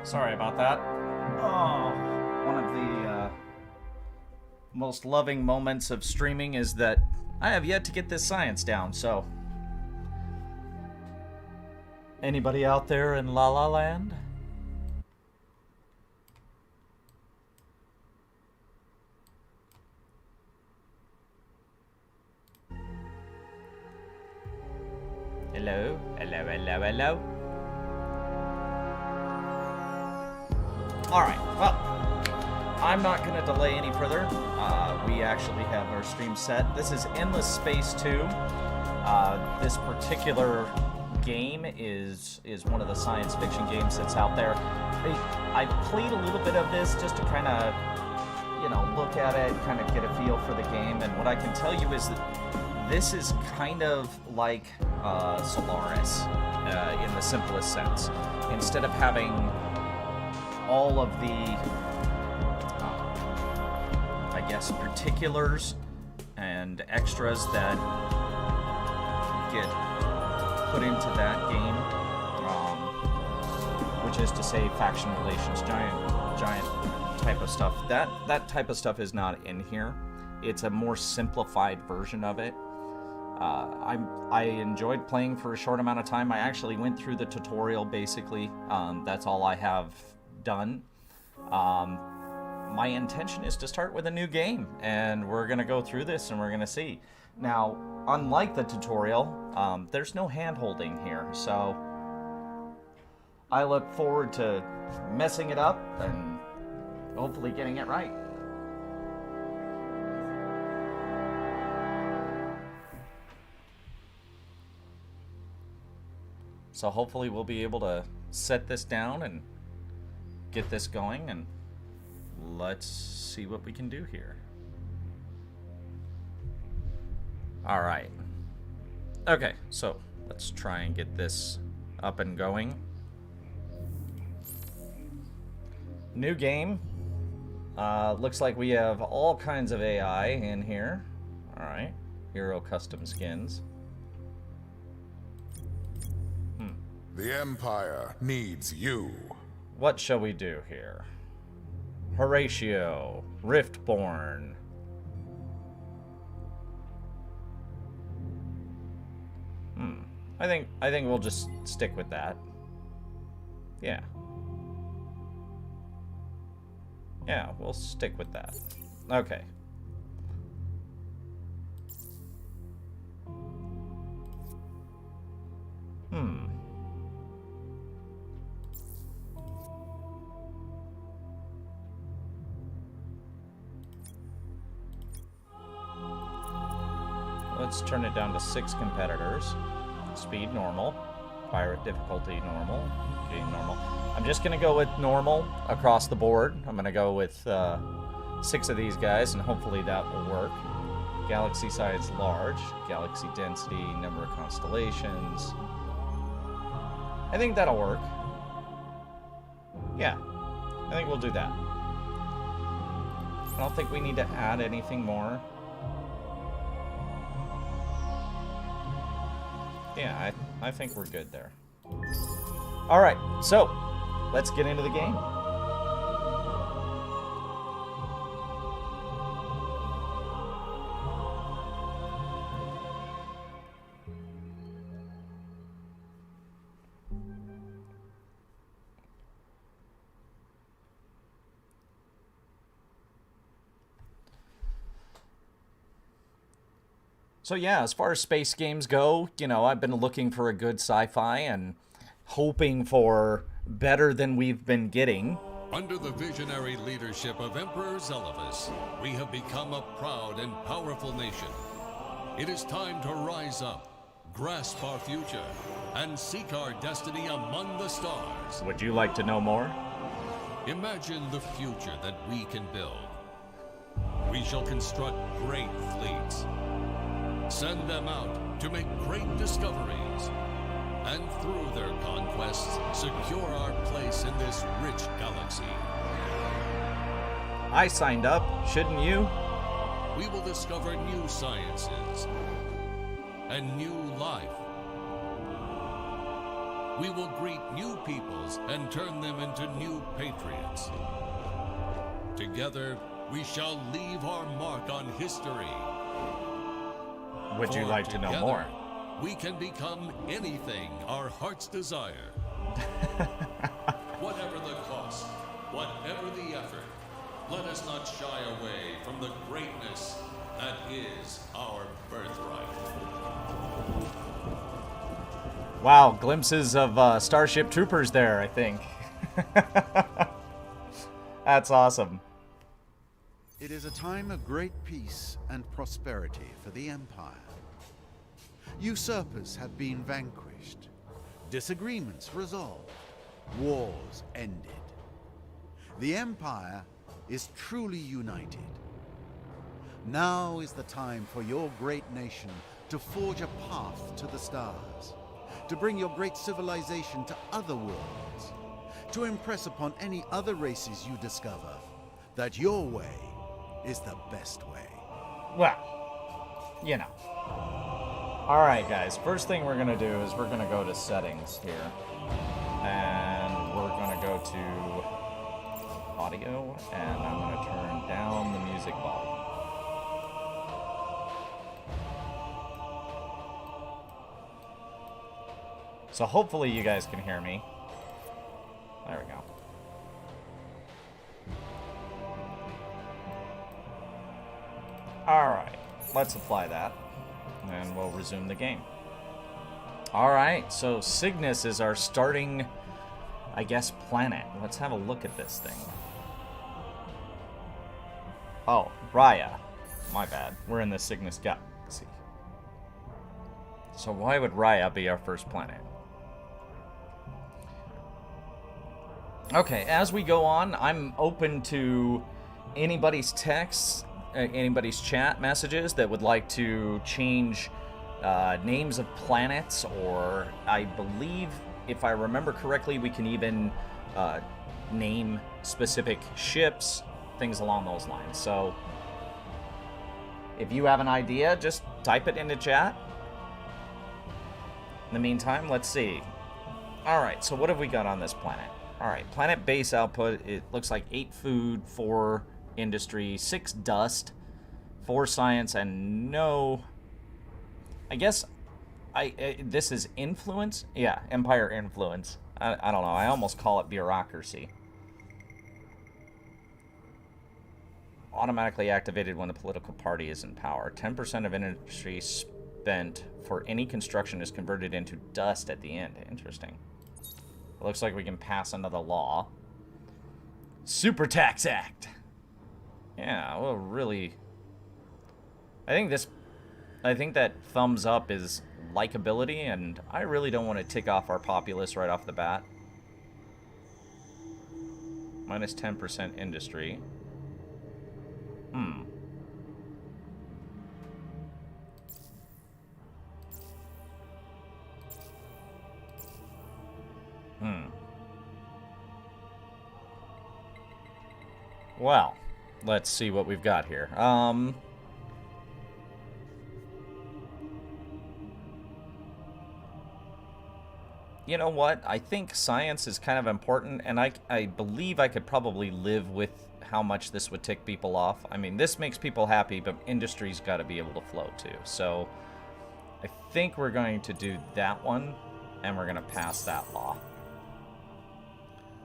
Sorry about that. Oh, one of the most loving moments of streaming is that I have yet to get this science down, so... Anybody out there in La La Land? Hello? Hello, hello, hello? Alright, well, I'm not going to delay any further. We actually have our stream set. This is Endless Space 2. This particular game is one of the science fiction games that's out there. I played a little bit of this just to kind of, look at it, kind of get a feel for the game. And what I can tell you is that this is kind of like Solaris in the simplest sense. Instead of having all of the, I guess, particulars and extras that get put into that game, which is to say faction relations, giant type of stuff. That type of stuff is not in here. It's a more simplified version of it. I enjoyed playing for a short amount of time. I actually went through the tutorial, basically. That's all I have done. My intention is to start with a new game, and we're going to go through this and we're going to see. Now, unlike the tutorial, there's no hand-holding here, so I look forward to messing it up and hopefully getting it right. So hopefully we'll be able to set this down and get this going, and let's see what we can do here. Alright. Okay, so let's try and get this up and going. New game. Looks like we have all kinds of AI in here. Alright. Hero custom skins. The Empire needs you. What shall we do here? Horatio. Riftborn. I think we'll just stick with that. Yeah. Yeah, we'll stick with that. Okay. Let's turn it down to 6 competitors. Speed normal. Pirate difficulty normal. Game normal. I'm just going to go with normal across the board. I'm going to go with 6 of these guys, and hopefully that will work. Galaxy size large. Galaxy density, number of constellations. I think that'll work. Yeah, I think we'll do that. I don't think we need to add anything more. Yeah, I think we're good there. Alright, so let's get into the game. So yeah, as far as space games go, I've been looking for a good sci-fi and hoping for better than we've been getting. Under the visionary leadership of Emperor Zelivus, we have become a proud and powerful nation. It is time to rise up, grasp our future, and seek our destiny among the stars. Would you like to know more? Imagine the future that we can build. We shall construct great fleets. Send them out to make great discoveries, and through their conquests, secure our place in this rich galaxy. I signed up, shouldn't you? We will discover new sciences and new life. we will greet new peoples and turn them into new patriots. Together, we shall leave our mark on history. Would you For like to know together, more? We can become anything our hearts desire. Whatever the cost, whatever the effort, let us not shy away from the greatness that is our birthright. Wow, glimpses of Starship Troopers there, I think. That's awesome. It is a time of great peace and prosperity for the Empire. Usurpers have been vanquished, disagreements resolved, wars ended. The Empire is truly united. Now is the time for your great nation to forge a path to the stars, to bring your great civilization to other worlds, to impress upon any other races you discover that your way is the best way. Well, you know. Alright, guys. First thing we're going to do is we're going to go to settings here. And we're going to go to audio. And I'm going to turn down the music volume. So hopefully you guys can hear me. There we go. Alright, let's apply that, and we'll resume the game. Alright, so Cygnus is our starting, I guess, planet. Let's have a look at this thing. Oh, Raya. My bad. We're in the Cygnus galaxy. So why would Raya be our first planet? Okay, as we go on, I'm open to anybody's texts, anybody's chat messages that would like to change names of planets, or I believe, if I remember correctly, we can even name specific ships, things along those lines. So if you have an idea, just type it into chat. In the meantime, let's see. Alright, so what have we got on this planet? Alright, planet base output, it looks like 8 food, 4 industry, 6 dust, 4 science, and no... I guess this is influence? Yeah, Empire influence. I don't know, I almost call it bureaucracy. Automatically activated when the political party is in power. 10% of industry spent for any construction is converted into dust at the end. Interesting. It looks like we can pass another law. Super Tax Act. Yeah, well, really... I think that thumbs up is likability, and I really don't want to tick off our populace right off the bat. Minus 10% industry. Well, let's see what we've got here. You know what? I think science is kind of important, and I believe I could probably live with how much this would tick people off. I mean, this makes people happy, but industry's got to be able to flow too. So I think we're going to do that one, and we're going to pass that law.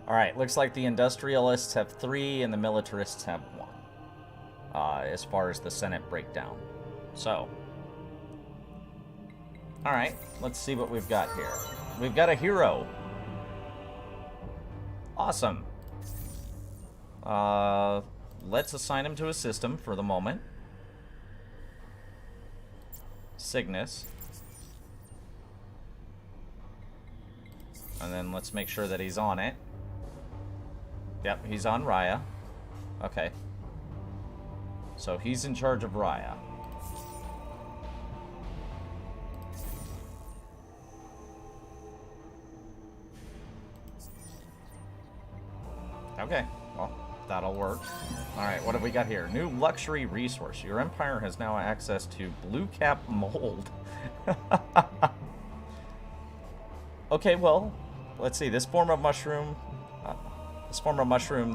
Alright, looks like the industrialists have 3 and the militarists have 1. As far as the Senate breakdown. So. Alright, let's see what we've got here. We've got a hero. Awesome. Let's assign him to a system for the moment. Cygnus. And then let's make sure that he's on it. Yep, he's on Raya. Okay. So he's in charge of Raya. Okay, well, that'll work. Alright, what have we got here? New luxury resource. Your empire has now access to blue cap mold. Okay, well, let's see. This form of mushroom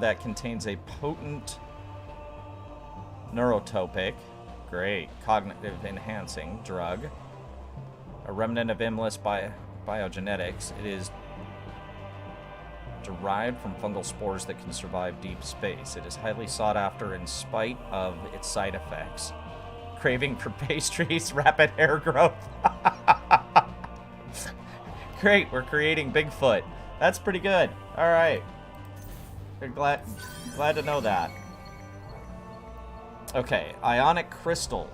that contains a potent neurotopic, great, cognitive enhancing drug, a remnant of endless biogenetics. It is derived from fungal spores that can survive deep space. It is highly sought after in spite of its side effects. Craving for pastries, rapid hair growth. Great, we're creating Bigfoot. That's pretty good. All right. We're glad to know that. Okay, ionic crystal.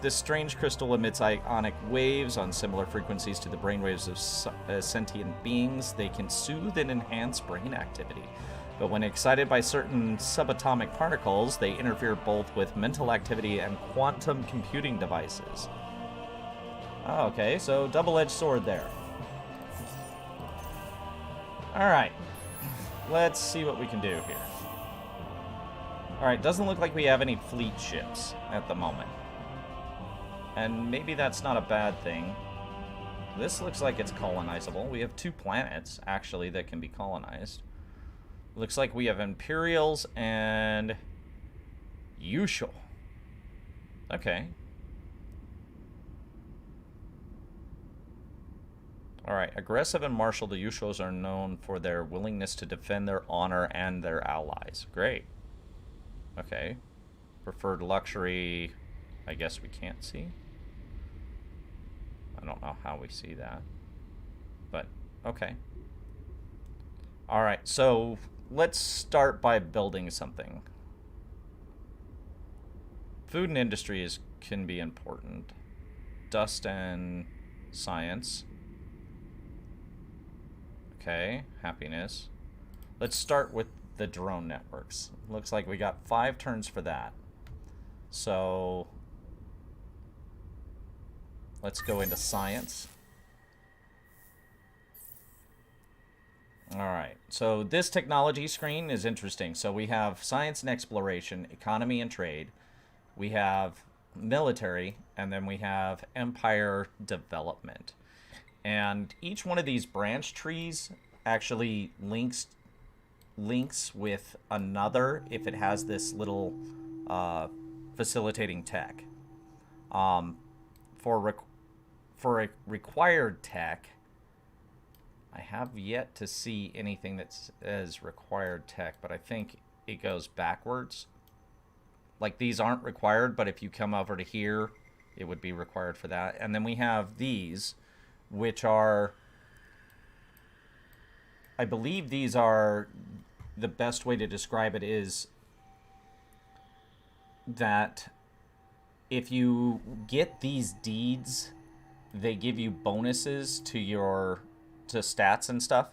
This strange crystal emits ionic waves on similar frequencies to the brainwaves of sentient beings. They can soothe and enhance brain activity. But when excited by certain subatomic particles, they interfere both with mental activity and quantum computing devices. Oh, okay, so double-edged sword there. Alright. Let's see what we can do here. Alright, doesn't look like we have any fleet ships at the moment. And maybe that's not a bad thing. This looks like it's colonizable. We have 2 planets, actually, that can be colonized. Looks like we have Imperials and Usual. Okay. Alright, aggressive and martial, the Usuals are known for their willingness to defend their honor and their allies. Great. Okay. Preferred luxury, I guess we can't see. I don't know how we see that. But, okay. Alright, so let's start by building something. Food and industry can be important. Dust and science. Okay, happiness. Let's start with the drone networks. Looks like we got 5 turns for that. So let's go into science. Alright, so this technology screen is interesting. So we have science and exploration, economy and trade. We have military, and then we have empire development. And each one of these branch trees actually links with another if it has this little facilitating tech. For a required tech, I have yet to see anything that says required tech, but I think it goes backwards. Like, these aren't required, but if you come over to here, it would be required for that. And then we have these, which are, I believe these are, the best way to describe it is that if you get these deeds, they give you bonuses to stats and stuff.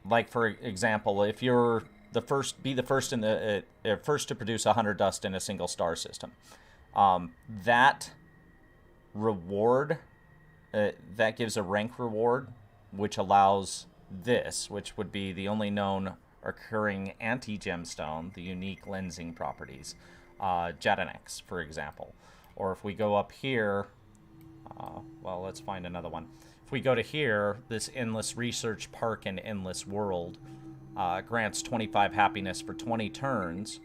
Like, for example, if you're first to produce 100 dust in a single star system, that reward, that gives a rank reward, which allows this, which would be the only known occurring anti-gemstone, the unique lensing properties, Jadanex, for example. Or if we go up here, well, let's find another one. If we go to here, this Endless Research Park and Endless World grants 25 happiness for 20 turns,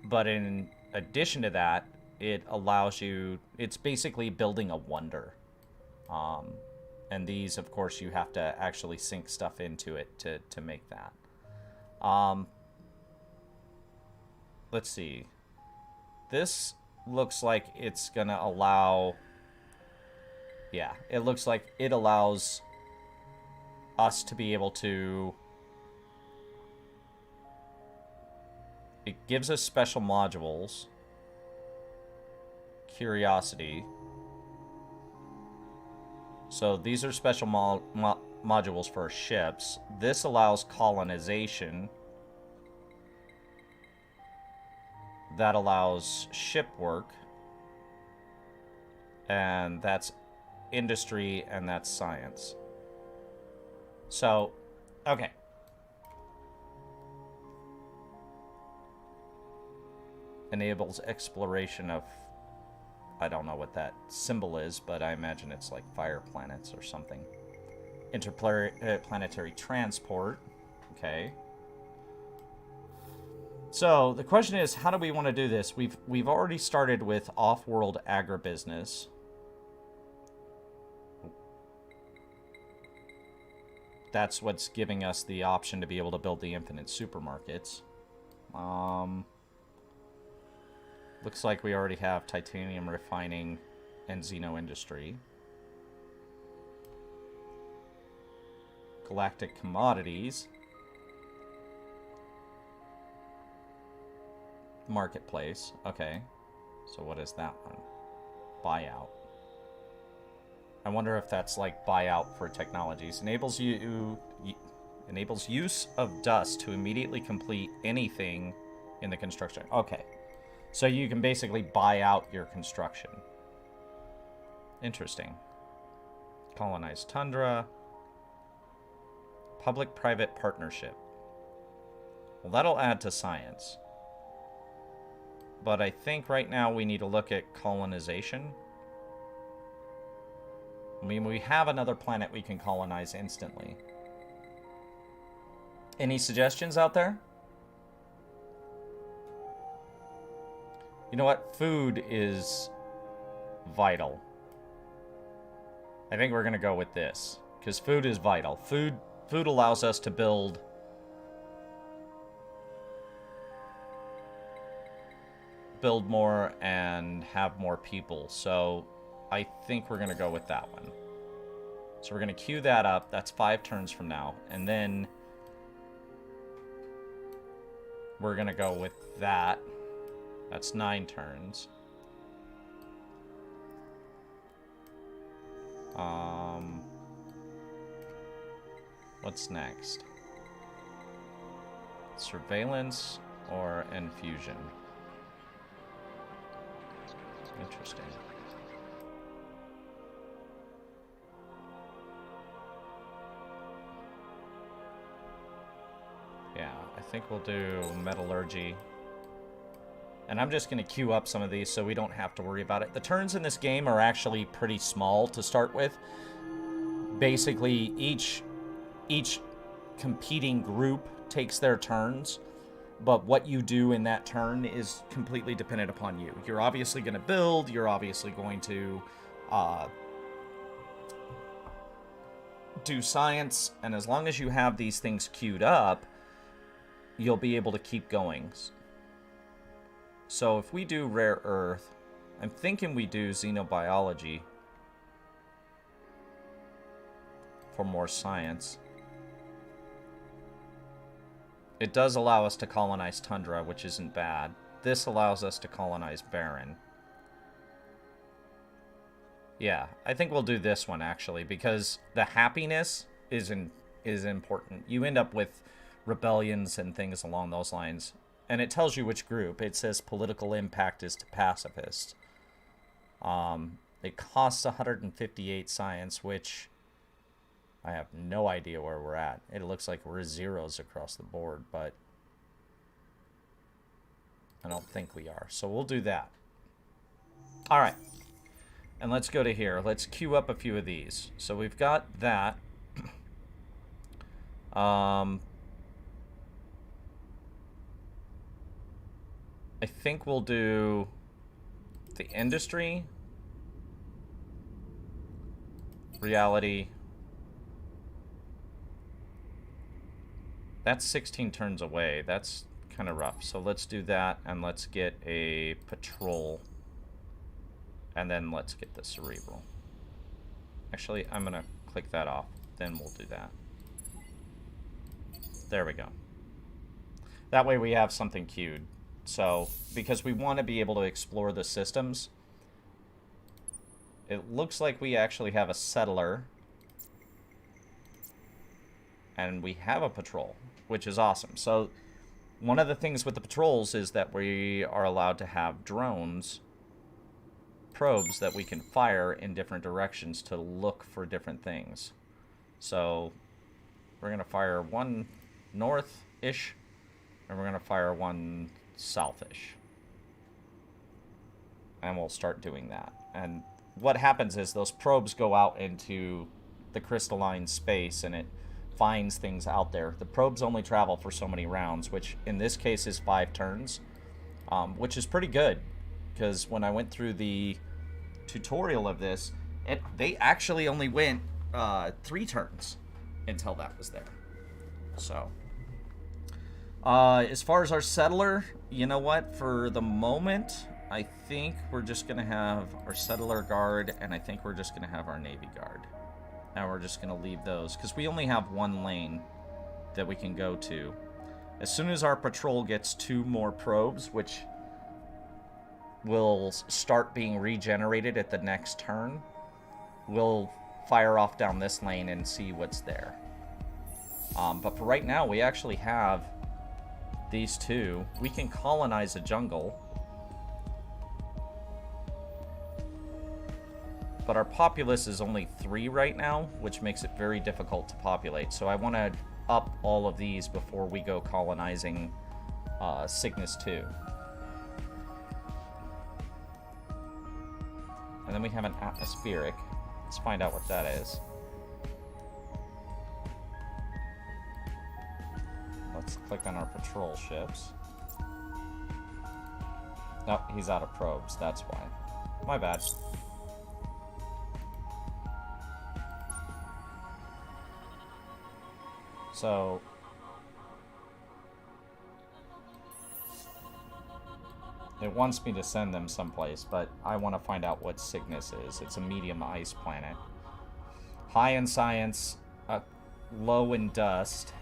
but in addition to that, it allows you, it's basically building a wonder. And these, of course, you have to actually sink stuff into it to make that. Let's see. This looks like it's going to allow... Yeah, it looks like it allows us to be able to... It gives us special modules. Curiosity. So these are special modules for our ships. This allows colonization. That allows ship work. And that's industry, and that's science. So, okay. Enables exploration of... I don't know what that symbol is, but I imagine it's like fire planets or something. interplanetary transport. Okay. So the question is, how do we want to do this? We've already started with off-world agribusiness. That's what's giving us the option to be able to build the infinite supermarkets. Looks like we already have titanium refining and xeno industry. Galactic commodities. Marketplace. Okay. So what is that one? Buyout. I wonder if that's like buyout for technologies. Enables use of dust to immediately complete anything in the construction. Okay. So you can basically buy out your construction. Interesting. Colonize tundra. Public-private partnership. Well, that'll add to science. But I think right now we need to look at colonization. I mean, we have another planet we can colonize instantly. Any suggestions out there? You know what? Food is vital. I think we're going to go with this. Because food is vital. Food allows us to build more and have more people. So I think we're going to go with that one. So we're going to queue that up. That's 5 turns from now. And then we're going to go with that. That's 9 turns. What's next? Surveillance or infusion? Interesting. Yeah, I think we'll do metallurgy. And I'm just going to queue up some of these so we don't have to worry about it. The turns in this game are actually pretty small to start with. Basically, each competing group takes their turns. But what you do in that turn is completely dependent upon you. You're obviously going to build. You're obviously going to do science. And as long as you have these things queued up, you'll be able to keep going. So if we do rare earth, I'm thinking we do xenobiology for more science. It does allow us to colonize tundra, which isn't bad. This allows us to colonize barren. Yeah, I think we'll do this one, actually, because the happiness is important. You end up with rebellions and things along those lines. And it tells you which group. It says political impact is to pacifists. It costs 158 science, which I have no idea where we're at. It looks like we're zeros across the board, but I don't think we are. So we'll do that. All right. And let's go to here. Let's queue up a few of these. So we've got that. I think we'll do the industry, reality. That's 16 turns away. That's kind of rough. So let's do that, and let's get a patrol. And then let's get the cerebral. Actually, I'm going to click that off. Then we'll do that. There we go. That way we have something queued. So, because we want to be able to explore the systems, it looks like we actually have a settler. And we have a patrol, which is awesome. So, one of the things with the patrols is that we are allowed to have drones, probes that we can fire in different directions to look for different things. So, we're going to fire one north-ish, and we're going to fire one southish. And we'll start doing that. And what happens is those probes go out into the crystalline space and it finds things out there. The probes only travel for so many rounds, which in this case is 5 turns, which is pretty good, because when I went through the tutorial of this, they actually only went 3 turns until that was there. So, as far as our settler, you know what? For the moment, I think we're just going to have our settler guard, and I think we're just going to have our navy guard. And we're just going to leave those, because we only have 1 lane that we can go to. As soon as our patrol gets 2 more probes, which will start being regenerated at the next turn, we'll fire off down this lane and see what's there. But for right now, we actually have these 2. We can colonize a jungle. But our populace is only 3 right now, which makes it very difficult to populate. So I want to up all of these before we go colonizing Cygnus 2. And then we have an atmospheric. Let's find out what that is. Let's click on our patrol ships. No, he's out of probes, that's why. My bad. So, it wants me to send them someplace, but I want to find out what Cygnus is. It's a medium ice planet. High in science, low in dust.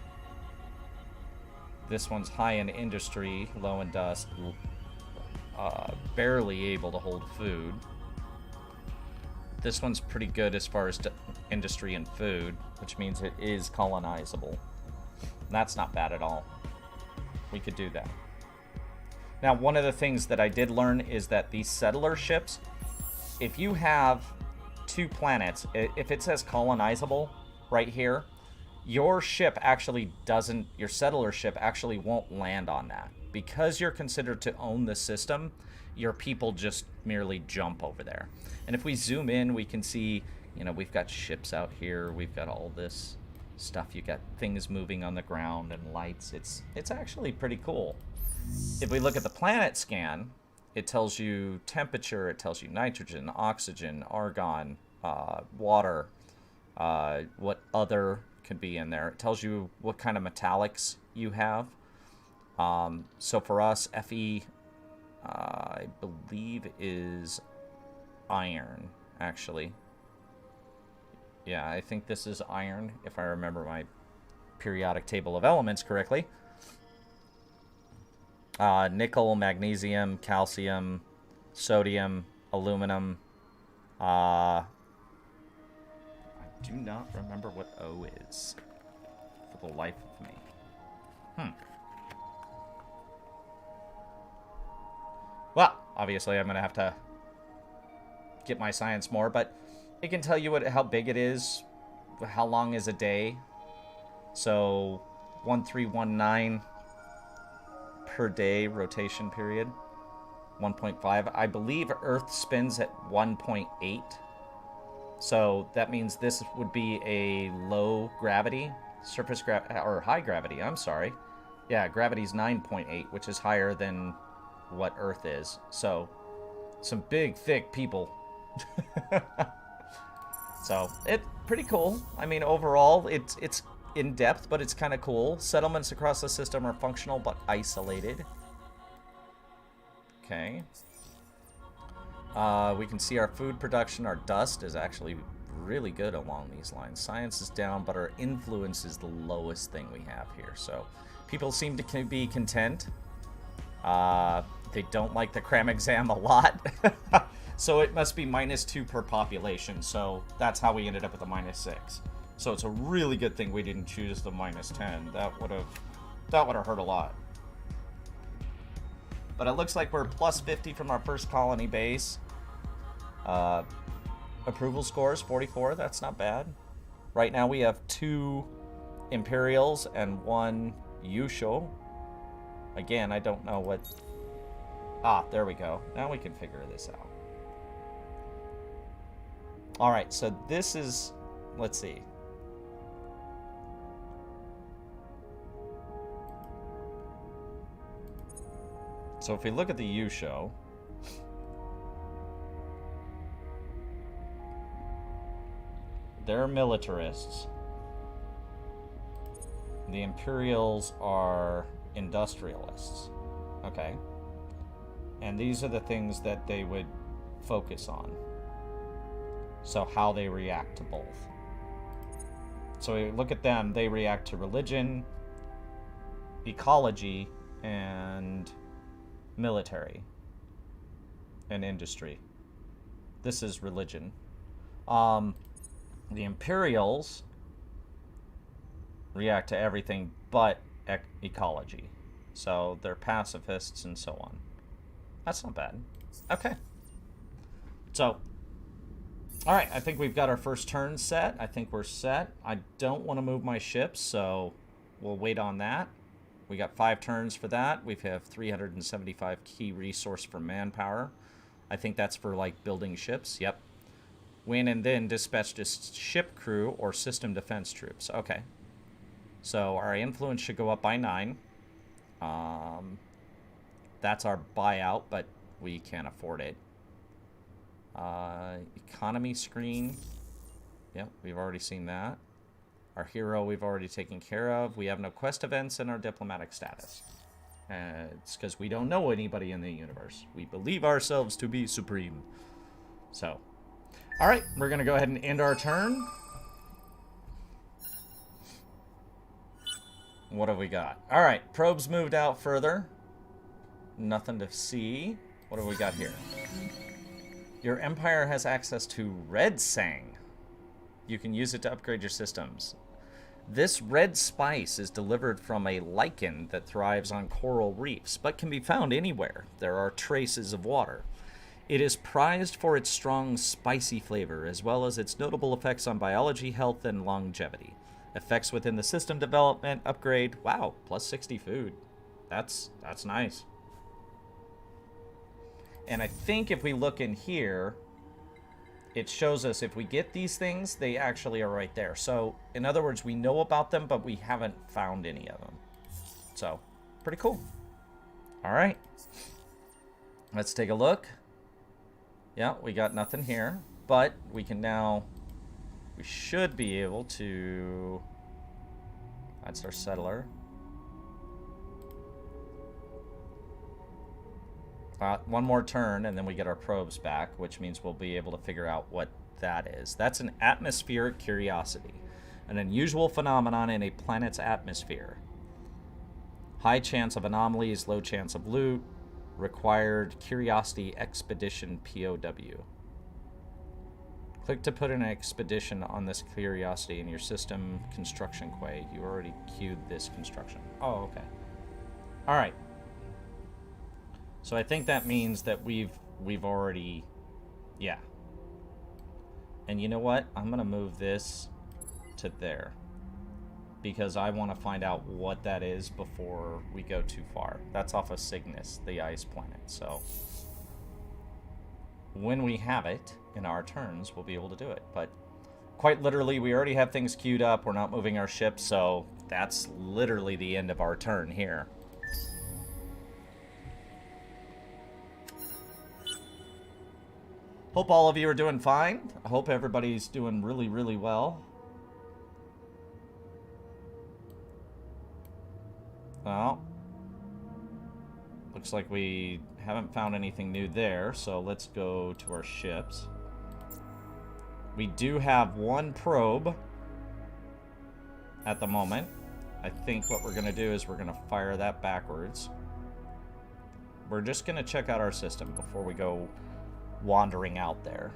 This one's high in industry, low in dust, barely able to hold food. This one's pretty good as far as industry and food, which means it is colonizable. That's not bad at all. We could do that. Now, one of the things that I did learn is that these settler ships, if you have 2 planets, if it says colonizable right here, your ship actually doesn't, your settler ship actually won't land on that. Because you're considered to own the system, your people just merely jump over there. And if we zoom in, we can see, you know, we've got ships out here, we've got all this stuff, you got things moving on the ground and lights. It's actually pretty cool. If we look at the planet scan, it tells you temperature, it tells you nitrogen, oxygen, argon, water, what other could be in there. It tells you what kind of metallics you have. So for us, Fe, I believe is iron, actually. Yeah, I think this is iron, if I remember my periodic table of elements correctly. Nickel, magnesium, calcium, sodium, aluminum. I do not remember what O is, for the life of me. Well, obviously I'm going to have to get my science more, but it can tell you how big it is, how long is a day. So 1319 per day rotation period, 1.5. I believe Earth spins at 1.8. So that means this would be a low gravity, surface gravity, or high gravity, I'm sorry. Yeah, gravity's 9.8, which is higher than what Earth is. So, some big, thick people. So, it's pretty cool. I mean, overall, it's in-depth, but it's kind of cool. Settlements across the system are functional, but isolated. Okay. We can see our food production. Our dust is actually really good along these lines. Science is down, but our influence is the lowest thing we have here. So people seem to be content. They don't like the cram exam a lot. So it must be -2 per population. So that's how we ended up with a -6. So it's a really good thing we didn't choose the -10. That would have hurt a lot. But it looks like we're +50 from our first colony base. Approval scores 44. That's not bad. Right now we have 2 Imperials and 1 Yusho. Again, I don't know what... Ah, there we go. Now we can figure this out. Alright, so this is let's see. So if we look at the U show, they're militarists. The Imperials are industrialists. Okay. And these are the things that they would focus on. So how they react to both. So we look at them, they react to religion, ecology, and military and industry. This is religion. The Imperials react to everything but ecology. So they're pacifists and so on. That's not bad. Okay. So, alright, I think we've got our first turn set. I think we're set. I don't want to move my ships, so we'll wait on that. We got 5 turns for that. We have 375 key resource for manpower. I think that's for, like, building ships. Yep. Win and then dispatch just ship crew or system defense troops. Okay. So our influence should go up by 9. That's our buyout, but we can't afford it. Economy screen. Yep, we've already seen that. Our hero we've already taken care of. We have no quest events in our diplomatic status. It's because we don't know anybody in the universe. We believe ourselves to be supreme. So, alright, we're going to go ahead and end our turn. What have we got? Alright, probes moved out further. Nothing to see. What have we got here? Your empire has access to red sang. You can use it to upgrade your systems. This red spice is delivered from a lichen that thrives on coral reefs, but can be found anywhere. There are traces of water. It is prized for its strong, spicy flavor, as well as its notable effects on biology, health, and longevity. Effects within the system development upgrade. Wow, plus 60 food. That's nice. And I think if we look in here, it shows us if we get these things, they actually are right there. So, in other words, we know about them, but we haven't found any of them. So, pretty cool. All right. Let's take a look. Yeah, we got nothing here, but we can now, we should be able to, that's our settler. One more turn, and then we get our probes back, which means we'll be able to figure out what that is. That's an atmospheric curiosity, an unusual phenomenon in a planet's atmosphere. High chance of anomalies, low chance of loot, required curiosity expedition POW. Click to put an expedition on this curiosity in your system construction quay. You already queued this construction. Oh, okay. All right. So I think that means that we've already, yeah. And you know what? I'm going to move this to there, because I want to find out what that is before we go too far. That's off of Cygnus, the ice planet. So when we have it in our turns, we'll be able to do it. But quite literally, we already have things queued up. We're not moving our ship, so that's literally the end of our turn here. Hope all of you are doing fine. I hope everybody's doing really, really well. Well, looks like we haven't found anything new there, so let's go to our ships. We do have one probe at the moment. I think what we're going to do is we're going to fire that backwards. We're just going to check out our system before we go wandering out there.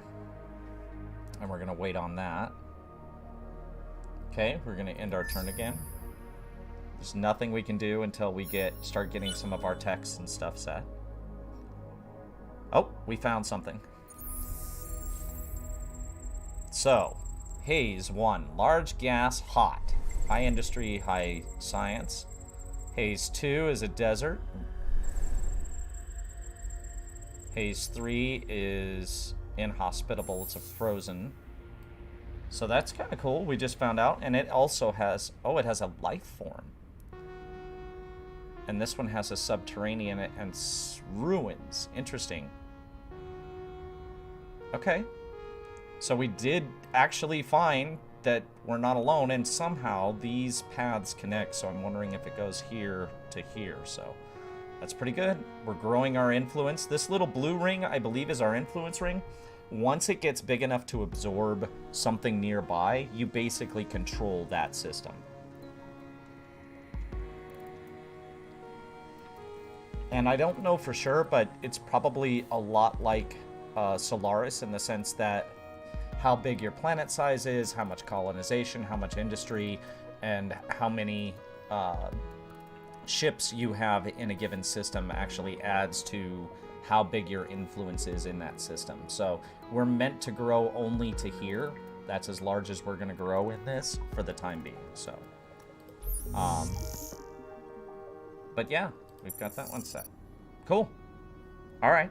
And we're going to wait on that. Okay, we're going to end our turn again. There's nothing we can do until we start getting some of our texts and stuff set. Oh, we found something. So, Haze 1, large gas, hot. High industry, high science. Haze 2 is a desert. Haze 3 is inhospitable. It's a frozen So that's kind of cool. We just found out. And it also has... Oh, it has a life form. And this one has a subterranean and ruins. Interesting. Okay. So we did actually find that we're not alone. And somehow these paths connect. So I'm wondering if it goes here to here. So that's pretty good. We're growing our influence. This little blue ring, I believe, is our influence ring. Once it gets big enough to absorb something nearby, you basically control that system. And I don't know for sure, but it's probably a lot like Solaris in the sense that how big your planet size is, how much colonization, how much industry, and how many ships you have in a given system actually adds to how big your influence is in that system. So we're meant to grow only to here. That's as large as we're going to grow in this for the time being. So, but yeah, we've got that one set. Cool. All right.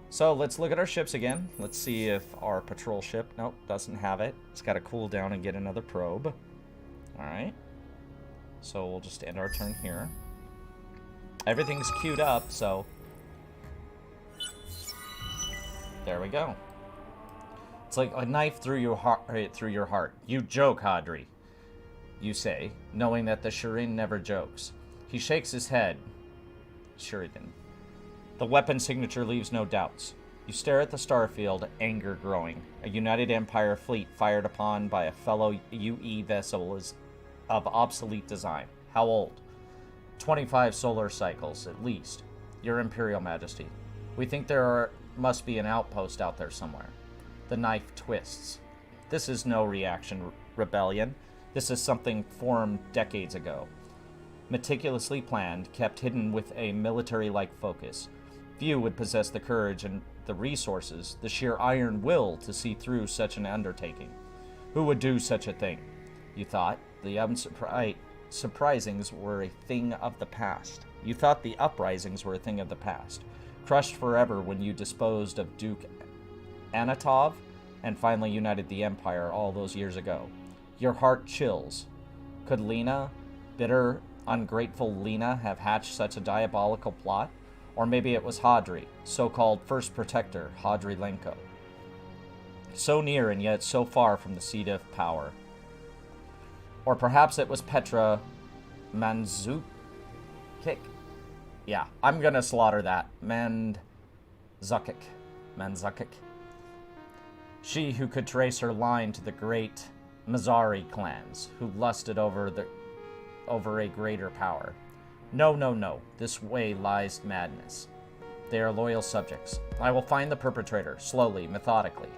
So let's look at our ships again. Let's see if our patrol ship, nope, doesn't have it. It's got to cool down and get another probe. All right. So we'll just end our turn here. Everything's queued up, so there we go. It's like a knife through your heart. You joke, Hadri, you say, knowing that the Shireen never jokes. He shakes his head. Sheridan. The weapon signature leaves no doubts. You stare at the starfield, anger growing. A United Empire fleet fired upon by a fellow UE vessel is of obsolete design. How old? 25 solar cycles, at least. Your Imperial Majesty. We think must be an outpost out there somewhere. The knife twists. This is no reaction rebellion. This is something formed decades ago. Meticulously planned, kept hidden with a military-like focus. Few would possess the courage and the resources, the sheer iron will to see through such an undertaking. Who would do such a thing? You thought the surprisings were a thing of the past. You thought the uprisings were a thing of the past. Crushed forever when you disposed of Duke Anatov and finally united the Empire all those years ago. Your heart chills. Could Lena, bitter, ungrateful Lena, have hatched such a diabolical plot? Or maybe it was Hadri, so-called First Protector, Hadri Lenko. So near and yet so far from the seat of power. Or perhaps it was Petra Manzukik. Yeah, I'm gonna slaughter that. Manzukik. She who could trace her line to the great Mazari clans, who lusted over a greater power. No, no, no. This way lies madness. They are loyal subjects. I will find the perpetrator, slowly, methodically.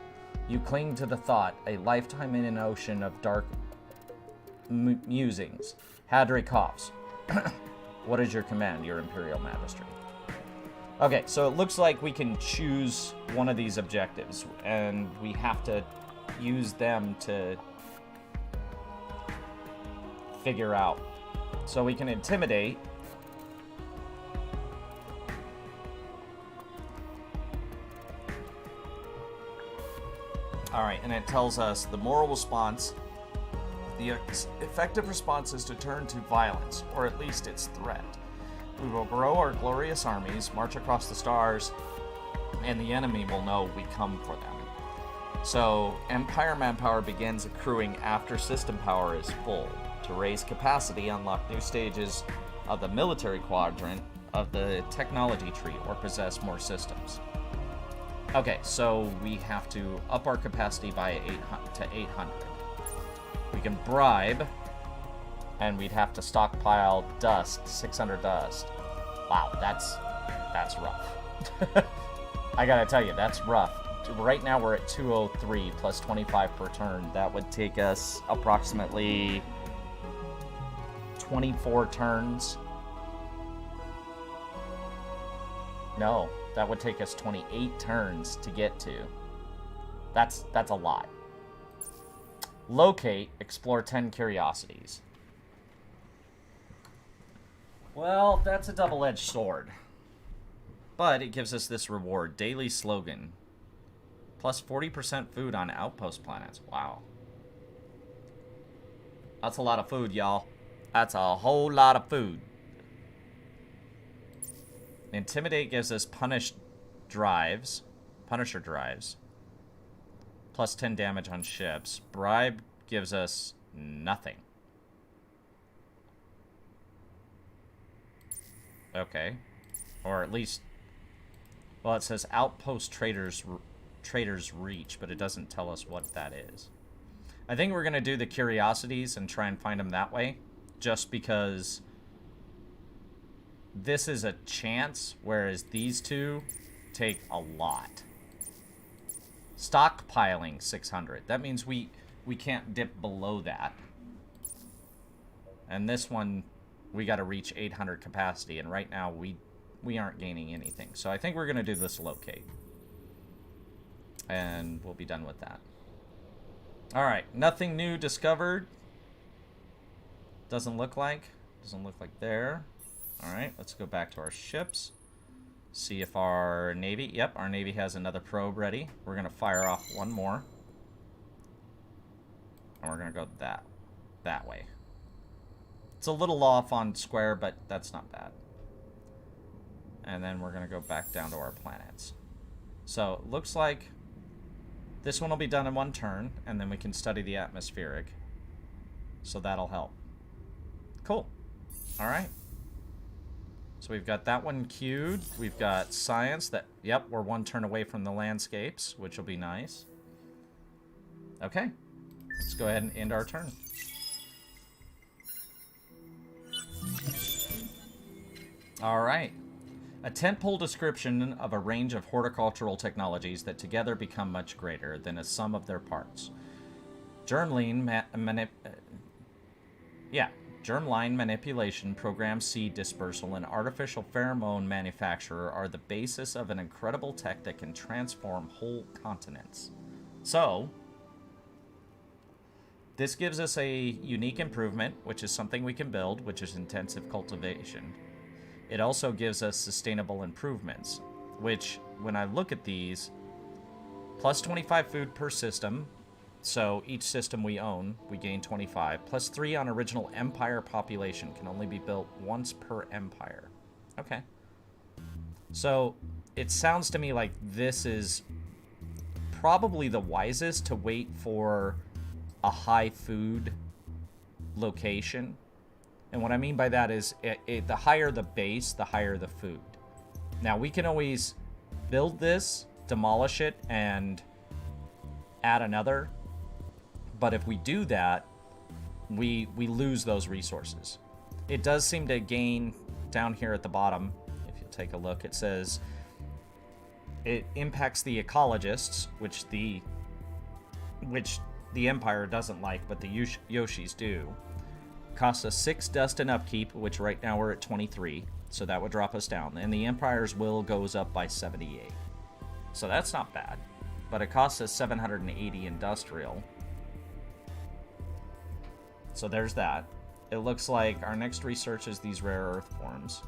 You cling to the thought, a lifetime in an ocean of dark musings. Hadri coughs. What is your command, Your Imperial Majesty? Okay, so it looks like we can choose one of these objectives, and we have to use them to figure out. So we can intimidate. Alright, and it tells us the moral response. The effective response is to turn to violence, or at least its threat. We will grow our glorious armies, march across the stars, and the enemy will know we come for them. So, Empire manpower begins accruing after system power is full. To raise capacity, unlock new stages of the military quadrant of the technology tree, or possess more systems. Okay, so we have to up our capacity by 800 to 800. We can bribe, and we'd have to stockpile dust, 600 dust. Wow, that's rough. I gotta tell you, that's rough. Right now we're at 203 plus 25 per turn. That would take us approximately 24 turns. No, that would take us 28 turns to get to. That's a lot. Locate, explore 10 curiosities. Well, that's a double-edged sword. But it gives us this reward, daily slogan. Plus 40% food on outpost planets. Wow. That's a lot of food, y'all. That's a whole lot of food. Intimidate gives us Punisher drives. Plus 10 damage on ships. Bribe gives us nothing. Okay. Or at least... Well, it says outpost traders reach, but it doesn't tell us what that is. I think we're going to do the curiosities and try and find them that way. Just because this is a chance, whereas these two take a lot. Stockpiling 600. That means we can't dip below that. And this one, we got to reach 800 capacity, and right now we aren't gaining anything. So I think we're going to do this locate. And we'll be done with that. Alright, nothing new discovered. Doesn't look like there. Alright, let's go back to our ships. See if our Navy... Yep, our Navy has another probe ready. We're going to fire off one more. And we're going to go that way. It's a little off on square, but that's not bad. And then we're going to go back down to our planets. So, it looks like this one will be done in one turn, and then we can study the atmospheric. So that'll help. Cool. Alright. So we've got that one queued. We've got science that... Yep, we're one turn away from the landscapes, which will be nice. Okay. Let's go ahead and end our turn. Alright. A tentpole description of a range of horticultural technologies that together become much greater than a sum of their parts. Germline manipulation, program seed dispersal, and artificial pheromone manufacturer are the basis of an incredible tech that can transform whole continents. So, this gives us a unique improvement, which is something we can build, which is intensive cultivation. It also gives us sustainable improvements, which, when I look at these, plus 25 food per system, so each system we own, we gain 25, plus 3 on original empire population, can only be built once per empire. Okay. So, it sounds to me like this is probably the wisest to wait for a high food location. And what I mean by that is, the higher the base, the higher the food. Now, we can always build this, demolish it, and add another. But if we do that, we lose those resources. It does seem to gain down here at the bottom. If you take a look, it says it impacts the ecologists, which the Empire doesn't like, but the Yoshis do. Costs us 6 dust and upkeep, which right now we're at 23, so that would drop us down. And the Empire's will goes up by 78. So that's not bad. But it costs us 780 industrial. So there's that. It looks like our next research is these rare earth forms.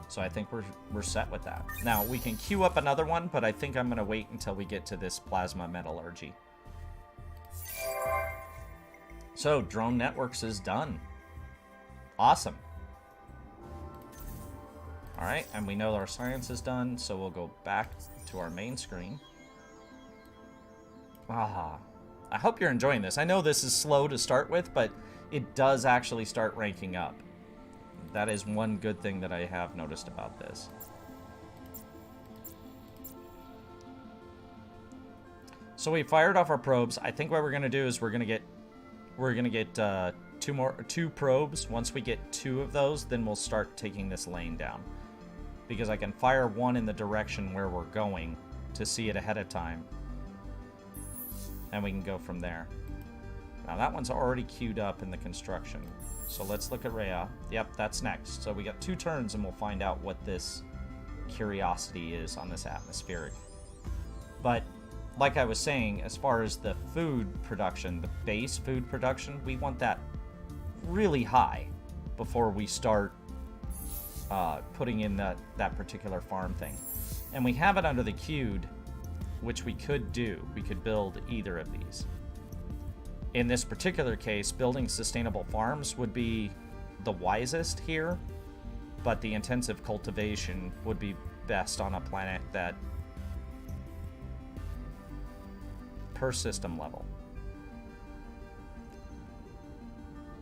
So I think we're set with that. Now, we can queue up another one, but I think I'm going to wait until we get to this plasma metallurgy. So, drone networks is done. Awesome. Alright, and we know our science is done, so we'll go back to our main screen. I hope you're enjoying this. I know this is slow to start with, but it does actually start ranking up. That is one good thing that I have noticed about this. So we fired off our probes. I think what we're going to do is we're going to get 2 probes. Once we get 2 of those, then we'll start taking this lane down. Because I can fire one in the direction where we're going to see it ahead of time. And we can go from there. Now that one's already queued up in the construction. So let's look at Rhea. Yep, that's next. So we got 2 turns and we'll find out what this curiosity is on this atmospheric. But like I was saying, as far as the food production, the base food production, we want that really high before we start putting in that particular farm thing. And we have it under the queued, which we could do. We could build either of these. in this particular case, building sustainable farms would be the wisest here, but the intensive cultivation would be best on a planet that per system level.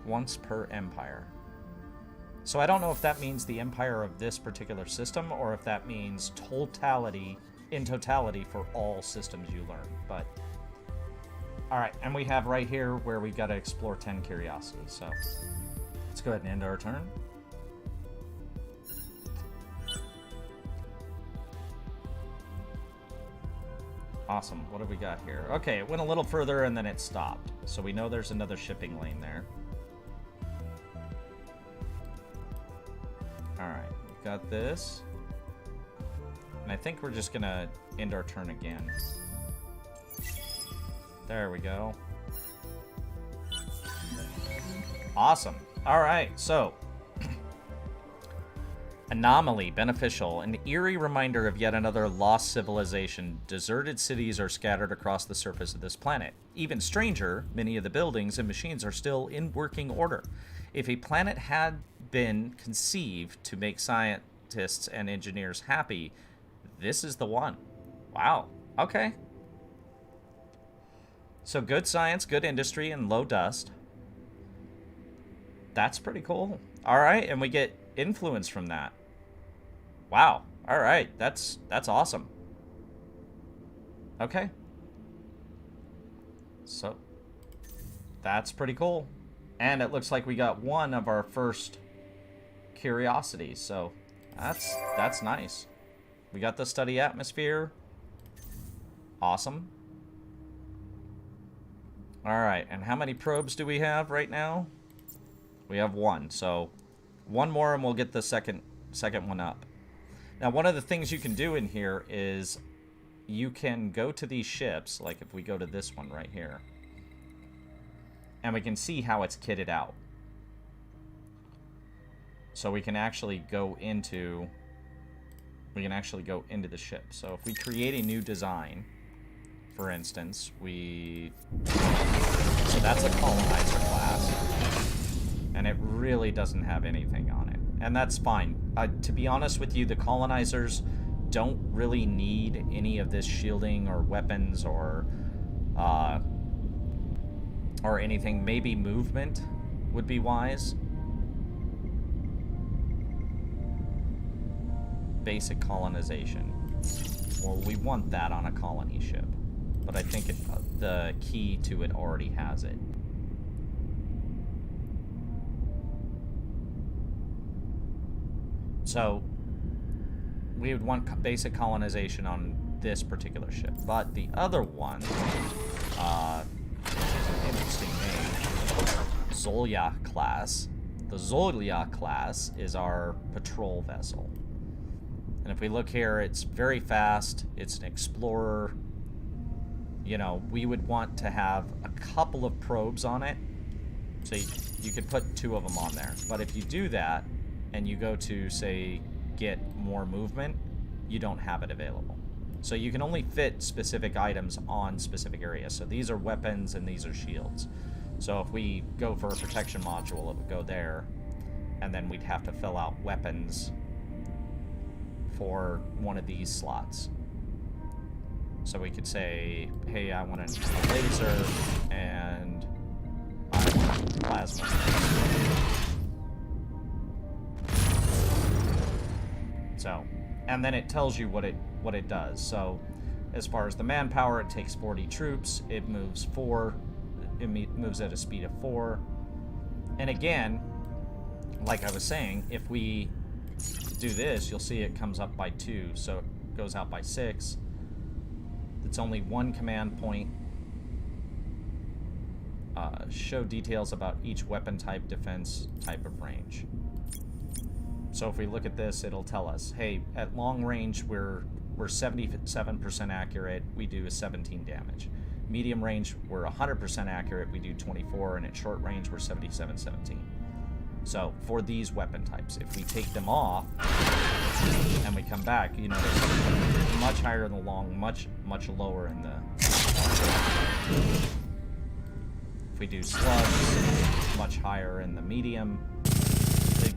Once per empire. So I don't know if that means the empire of this particular system or if that means totality, in totality for all systems you learn, but alright, and we have right here where we gotta explore 10 curiosities, so let's go ahead and end our turn. Awesome, what have we got here? Okay, it went a little further and then it stopped, so we know there's another shipping lane there. Alright, we've got this. And I think we're just gonna end our turn again. There we go. Awesome. Alright, so anomaly, beneficial, an eerie reminder of yet another lost civilization. Deserted cities are scattered across the surface of this planet. Even stranger, many of the buildings and machines are still in working order. If a planet had been conceived to make scientists and engineers happy, this is the one. Wow. Okay. So good science, good industry, and low dust. That's pretty cool. All right, and we get influence from that. Wow. All right, that's awesome. Okay. So that's pretty cool. And it looks like we got one of our first curiosities, so that's nice. We got the study atmosphere. Awesome. All right, and how many probes do we have right now? We have one, so one more and we'll get the second one up. Now, one of the things you can do in here is you can go to these ships, like if we go to this one right here, and we can see how it's kitted out. So we can actually go into the ship. So if we create a new design, for instance, so that's a colonizer class, and it really doesn't have anything on it, and that's fine. To be honest with you, the colonizers don't really need any of this shielding or weapons or anything. Maybe movement would be wise. Basic colonization. Well, we want that on a colony ship, but I think the key to it already has it. So we would want basic colonization on this particular ship, but the other one, which is an interesting name, Zolya class. The Zolya class is our patrol vessel. And if we look here, it's very fast. It's an explorer. You know, we would want to have a couple of probes on it. So you could put 2 of them on there. But if you do that, and you go to, say, get more movement, you don't have it available. So you can only fit specific items on specific areas. So these are weapons and these are shields. So if we go for a protection module, it would go there. And then we'd have to fill out weapons for one of these slots. So we could say, hey, I want a laser and I want plasma. So, and then it tells you what it does. So as far as the manpower, it takes 40 troops. It moves 4. It moves at a speed of 4. And again, like I was saying, if we do this, you'll see it comes up by 2, so it goes out by 6. It's only 1 command point. Show details about each weapon type, defense type of range. So if we look at this, it'll tell us, hey, at long range we're 77% accurate, we do 17 damage. Medium range, we're 100% accurate, we do 24, and at short range, we're 77-17. So for these weapon types, if we take them off and we come back, you notice much higher in the long, much lower in the If we do slugs, much higher in the medium,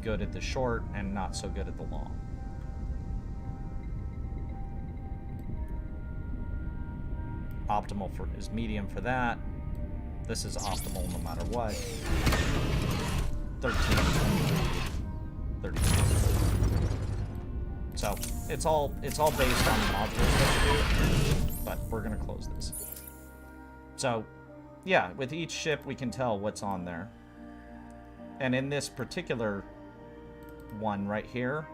good at the short, and not so good at the long. Optimal is medium for that. This is optimal no matter what. 13, 32. So it's all based on the modules that you do, but we're gonna close this. So yeah, with each ship we can tell what's on there. And in this particular one right here,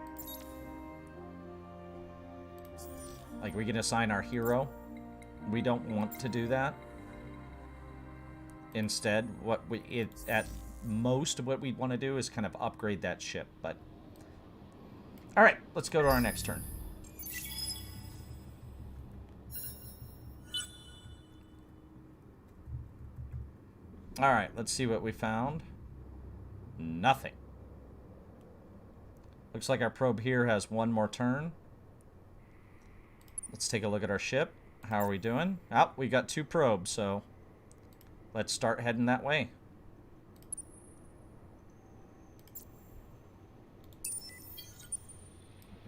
like we can assign our hero. We don't want to do that. Instead, at most what we want to do is kind of upgrade that ship. But all right, let's go to our next turn. All right, let's see what we found. Nothing. Looks like our probe here has one more turn. Let's take a look at our ship. How are we doing? Oh, we got 2 probes, so let's start heading that way.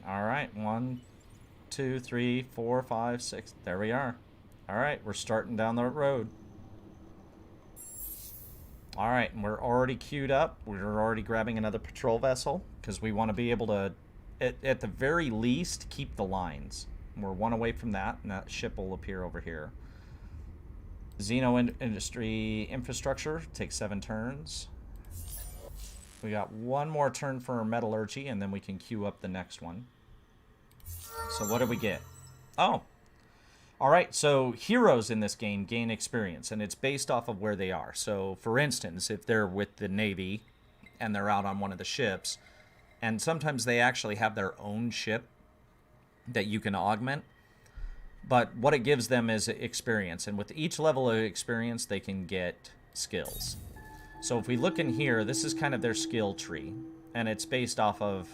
All right, 1, 2, 3, 4, 5, 6. There we are. All right, we're starting down the road. All right, and we're already queued up. We're already grabbing another patrol vessel because we want to be able to, at the very least, keep the lines. We're 1 away from that, and that ship will appear over here. Industry infrastructure takes 7 turns. We got 1 more turn for our metallurgy, and then we can queue up the next one. So what did we get? Oh. All right, so heroes in this game gain experience, and it's based off of where they are. So, for instance, if they're with the Navy and they're out on one of the ships, and sometimes they actually have their own ship that you can augment, but what it gives them is experience, and with each level of experience, they can get skills. So if we look in here, this is kind of their skill tree, and it's based off of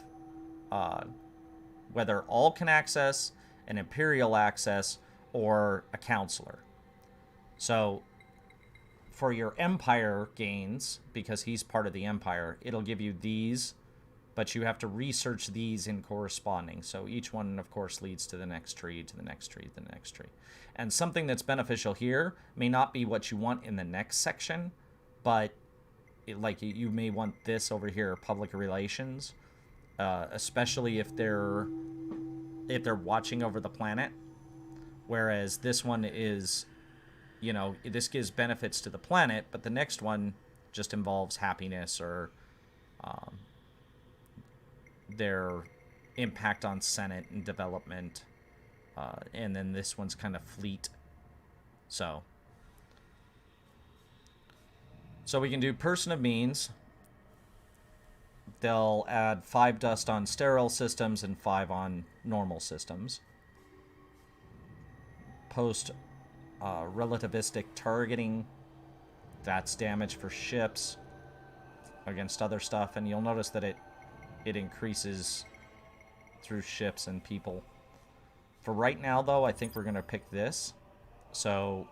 whether all can access, an Imperial access, or a counselor. So for your Empire gains, because he's part of the Empire, it'll give you these, but you have to research these in corresponding. So each one, of course, leads to the next tree, to the next tree, to the next tree. And something that's beneficial here may not be what you want in the next section, but like you may want this over here, public relations, especially if they're watching over the planet. Whereas this one is, you know, this gives benefits to the planet, but the next one just involves happiness or their impact on Senate and development. And then this one's kind of fleet. So we can do person of means. They'll add 5 dust on sterile systems and 5 on normal systems. Post relativistic targeting. That's damage for ships against other stuff, and you'll notice that it increases through ships and people. For right now, though, I think we're going to pick this. So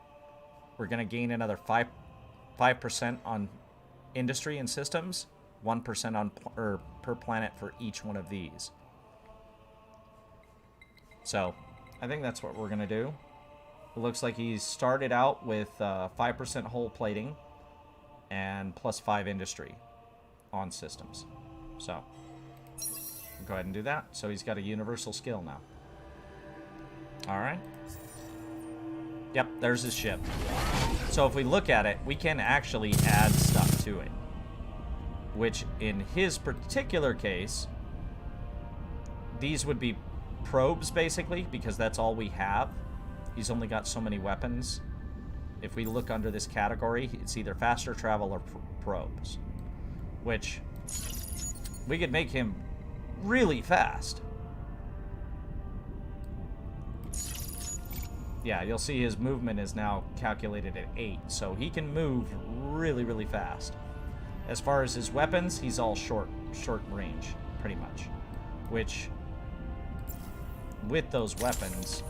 we're going to gain another 5% on industry and systems, 1% on per planet for each one of these. So I think that's what we're going to do. It looks like he's started out with 5% hull plating and plus 5 industry on systems. So we'll go ahead and do that. So he's got a universal skill now. All right. Yep, there's his ship. So if we look at it, we can actually add stuff to it, which in his particular case, these would be probes basically, because that's all we have. He's only got so many weapons. If we look under this category, it's either faster travel or probes, which we could make him really fast. Yeah, you'll see his movement is now calculated at 8, so he can move really, really fast. As far as his weapons, he's all short range, pretty much. Which, with those weapons,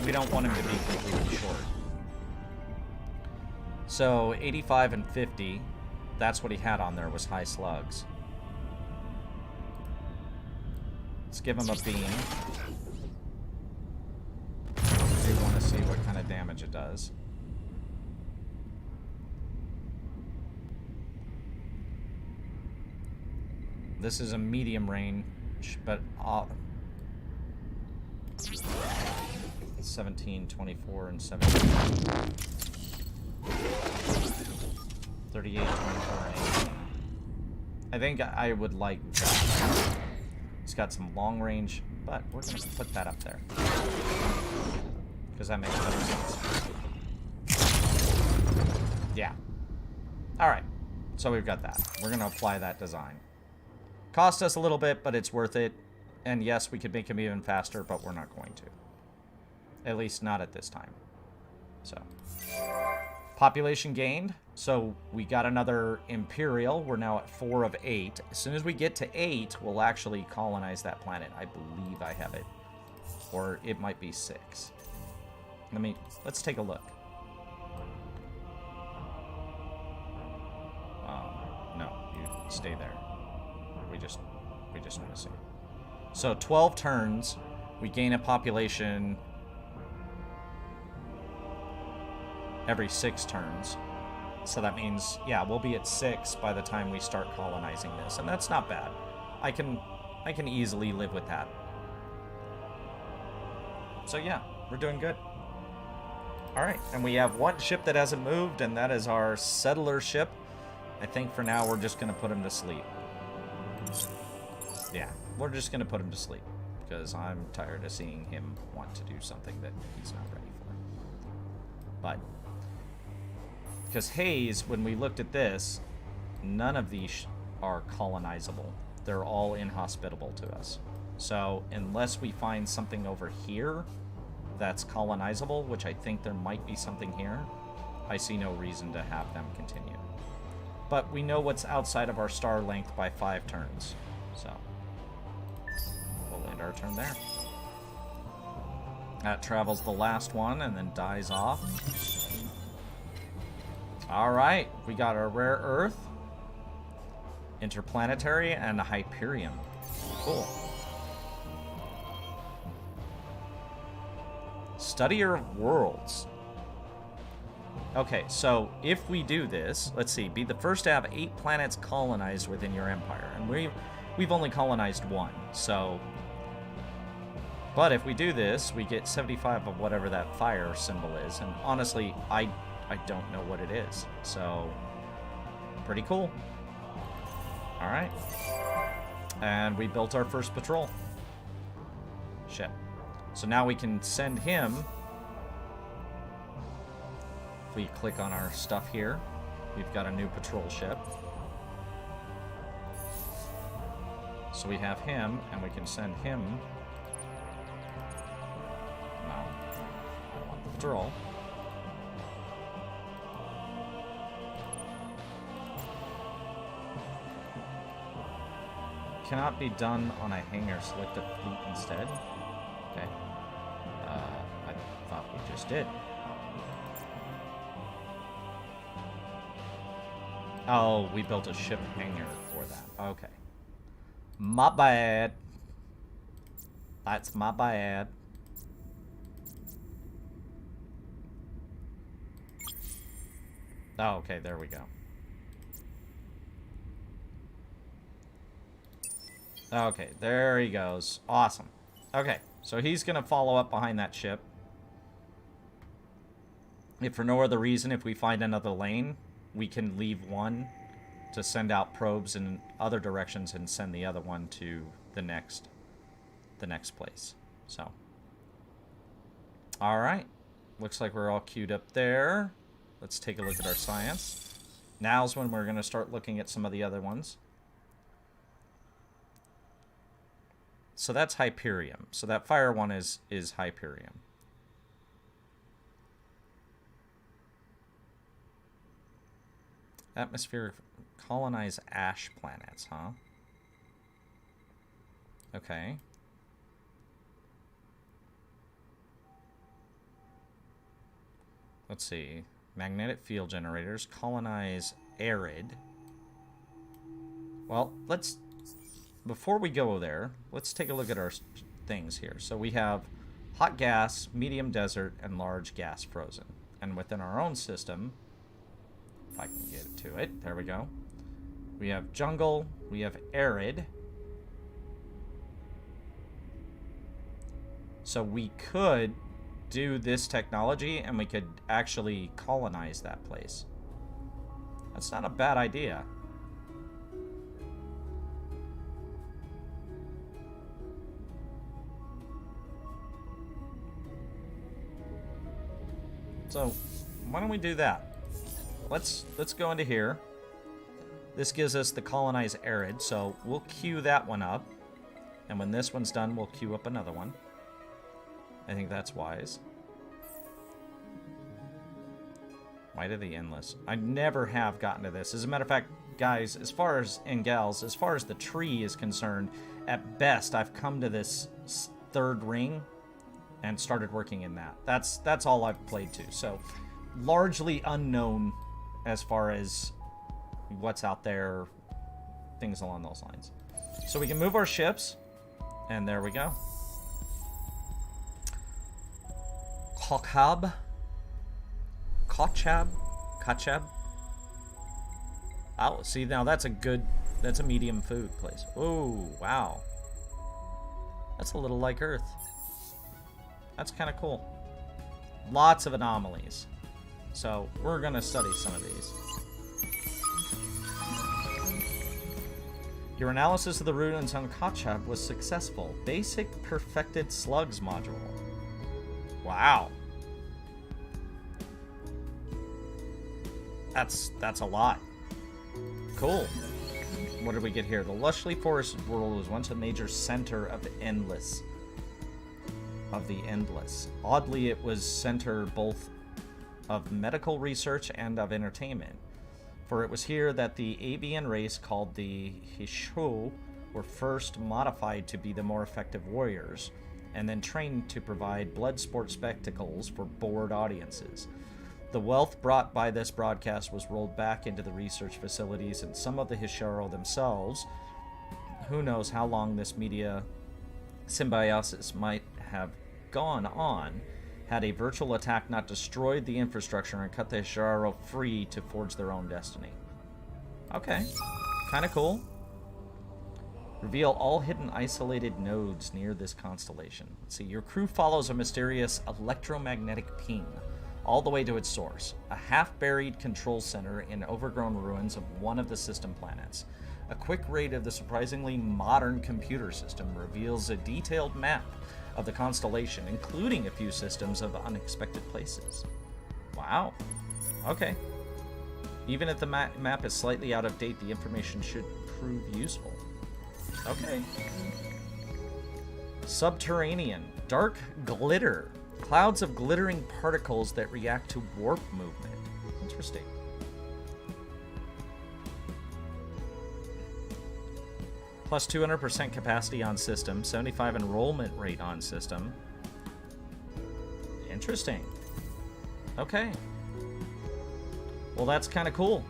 we don't want him to be completely short. So 85 and 50, that's what he had on there, was high slugs. Let's give him a beam. We want to see what kind of damage it does. This is a medium range, but 17, 24, and 17. 38, 24, and 18. I think I would like that. It's got some long range, but we're going to put that up there. Because that makes better sense. Yeah. Alright. So we've got that. We're going to apply that design. Cost us a little bit, but it's worth it. And yes, we could make him even faster, but we're not going to. At least not at this time. So. Population gained. So we got another Imperial. We're now at 4 of 8. As soon as we get to 8, we'll actually colonize that planet. I believe I have it. Or it might be 6. Let's take a look. No, you stay there. We just want to see. So 12 turns, we gain a population every 6 turns. So that means, yeah, we'll be at 6 by the time we start colonizing this, and that's not bad. I can easily live with that. So yeah, we're doing good. Alright, and we have one ship that hasn't moved, and that is our settler ship. I think for now we're just going to put him to sleep. Yeah, we're just going to put him to sleep. Because I'm tired of seeing him want to do something that he's not ready for. But, because Hayes, when we looked at this, none of these are colonizable. They're all inhospitable to us. So, unless we find something over here that's colonizable, which I think there might be something here, I see no reason to have them continue. But we know what's outside of our star length by 5 turns. So, we'll end our turn there. That travels the last one and then dies off. Alright, we got our rare earth, interplanetary, and a Hyperion. Cool. Studier of worlds. Okay, so if we do this, let's see, be the first to have 8 planets colonized within your empire. And we've only colonized 1, so... But if we do this, we get 75 of whatever that fire symbol is. And honestly, I don't know what it is. So, pretty cool. Alright. And we built our first patrol. Shit. So now we can send him... If we click on our stuff here, we've got a new patrol ship. So we have him, and we can send him... No. I want the patrol. Cannot be done on a hangar. Select a fleet instead. Okay. I thought we just did. Oh, we built a ship hangar for that. Okay. My bad. That's my bad. Oh, okay, there we go. Okay, there he goes. Awesome. Okay, so he's going to follow up behind that ship. If for no other reason, if we find another lane, we can leave one to send out probes in other directions and send the other one to the next place. So, all right. Looks like we're all queued up there. Let's take a look at our science. Now's when we're going to start looking at some of the other ones. So that's Hyperion. So that fire one is Hyperion. Atmosphere, colonize ash planets, huh? Okay. Let's see. Magnetic field generators. Colonize arid. Well, let's... Before we go there, let's take a look at our things here. So we have hot gas, medium desert, and large gas frozen. And within our own system, if I can get to it, there we go. We have jungle, we have arid. So we could do this technology and we could actually colonize that place. That's not a bad idea. So, why don't we do that? Let's go into here. This gives us the colonize arid, so we'll queue that one up. And when this one's done, we'll queue up another one. I think that's wise. Why do the endless? I never have gotten to this. As a matter of fact, guys, as far as, and gals, as far as the tree is concerned, at best, I've come to this third ring and started working in that. That's all I've played to. So, largely unknown as far as what's out there, things along those lines. So we can move our ships, and there we go. Kochab. Kachab. Oh, see, now that's a medium food place. Oh, wow. That's a little like Earth. That's kind of cool. Lots of anomalies. So, we're going to study some of these. Your analysis of the ruins on Kachab was successful. Basic perfected slugs module. Wow. That's a lot. Cool. What did we get here? The lushly forested world was once a major center of the endless. Oddly, it was center both of medical research and of entertainment. For it was here that the avian race called the Hisho were first modified to be the more effective warriors, and then trained to provide blood sport spectacles for bored audiences. The wealth brought by this broadcast was rolled back into the research facilities, and some of the Hisharo themselves, who knows how long this media symbiosis might have gone on, had a virtual attack not destroyed the infrastructure and cut the Hisharo free to forge their own destiny. Okay, kind of cool. Reveal all hidden isolated nodes near this constellation. Let's see, your crew follows a mysterious electromagnetic ping all the way to its source, a half-buried control center in overgrown ruins of one of the system planets. A quick raid of the surprisingly modern computer system reveals a detailed map of the constellation, including a few systems of unexpected places. Wow. Okay. Even if the map is slightly out of date, the information should prove useful. Okay. Subterranean. Dark glitter. Clouds of glittering particles that react to warp movement. Interesting. Plus 200% capacity on system, 75 enrollment rate on system. Interesting. Okay. Well, that's kind of cool.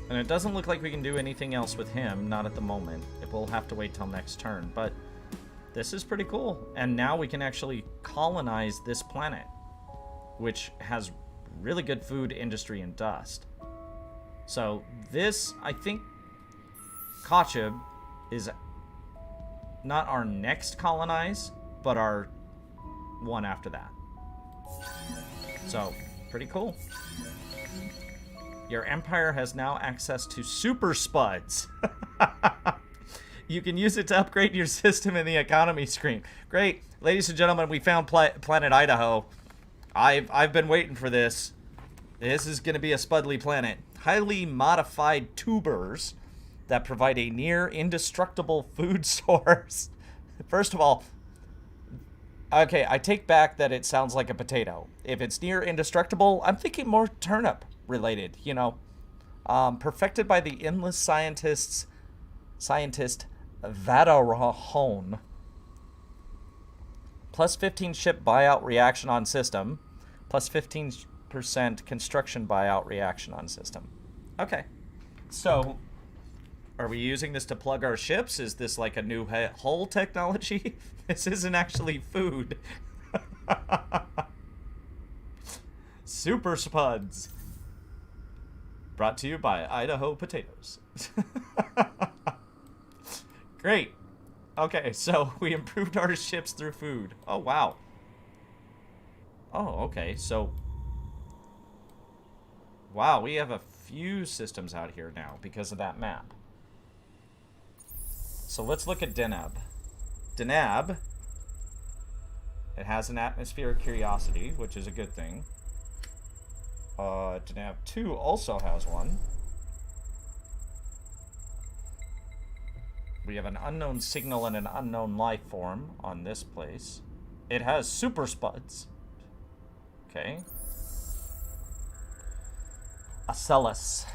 And it doesn't look like we can do anything else with him, not at the moment. We'll have to wait till next turn, but this is pretty cool. And now we can actually colonize this planet, which has really good food, industry, and dust. So this, I think, Kachab is not our next colonize, but our one after that. So, pretty cool. Your empire has now access to super spuds. You can use it to upgrade your system in the economy screen. Great. Ladies and gentlemen, we found planet Idaho. I've been waiting for this. This is going to be a spudly planet. Highly modified tubers that provide a near indestructible food source. First of all, okay, I take back that it sounds like a potato. If it's near indestructible, I'm thinking more turnip related, you know. Perfected by the endless scientist Vadarahon. Plus 15 ship buyout reaction on system. Plus 15% construction buyout reaction on system. Okay. So, are we using this to plug our ships? Is this like a new hull technology? This isn't actually food. Super Spuds. Brought to you by Idaho Potatoes. Great. Okay, so we improved our ships through food. Oh, wow. Oh, okay, so... Wow, we have a few systems out here now because of that map. So let's look at Denab. Denab, it has an atmospheric curiosity, which is a good thing. Denab 2 also has one. We have an unknown signal and an unknown life form on this place. It has super spuds. Okay. Acellus.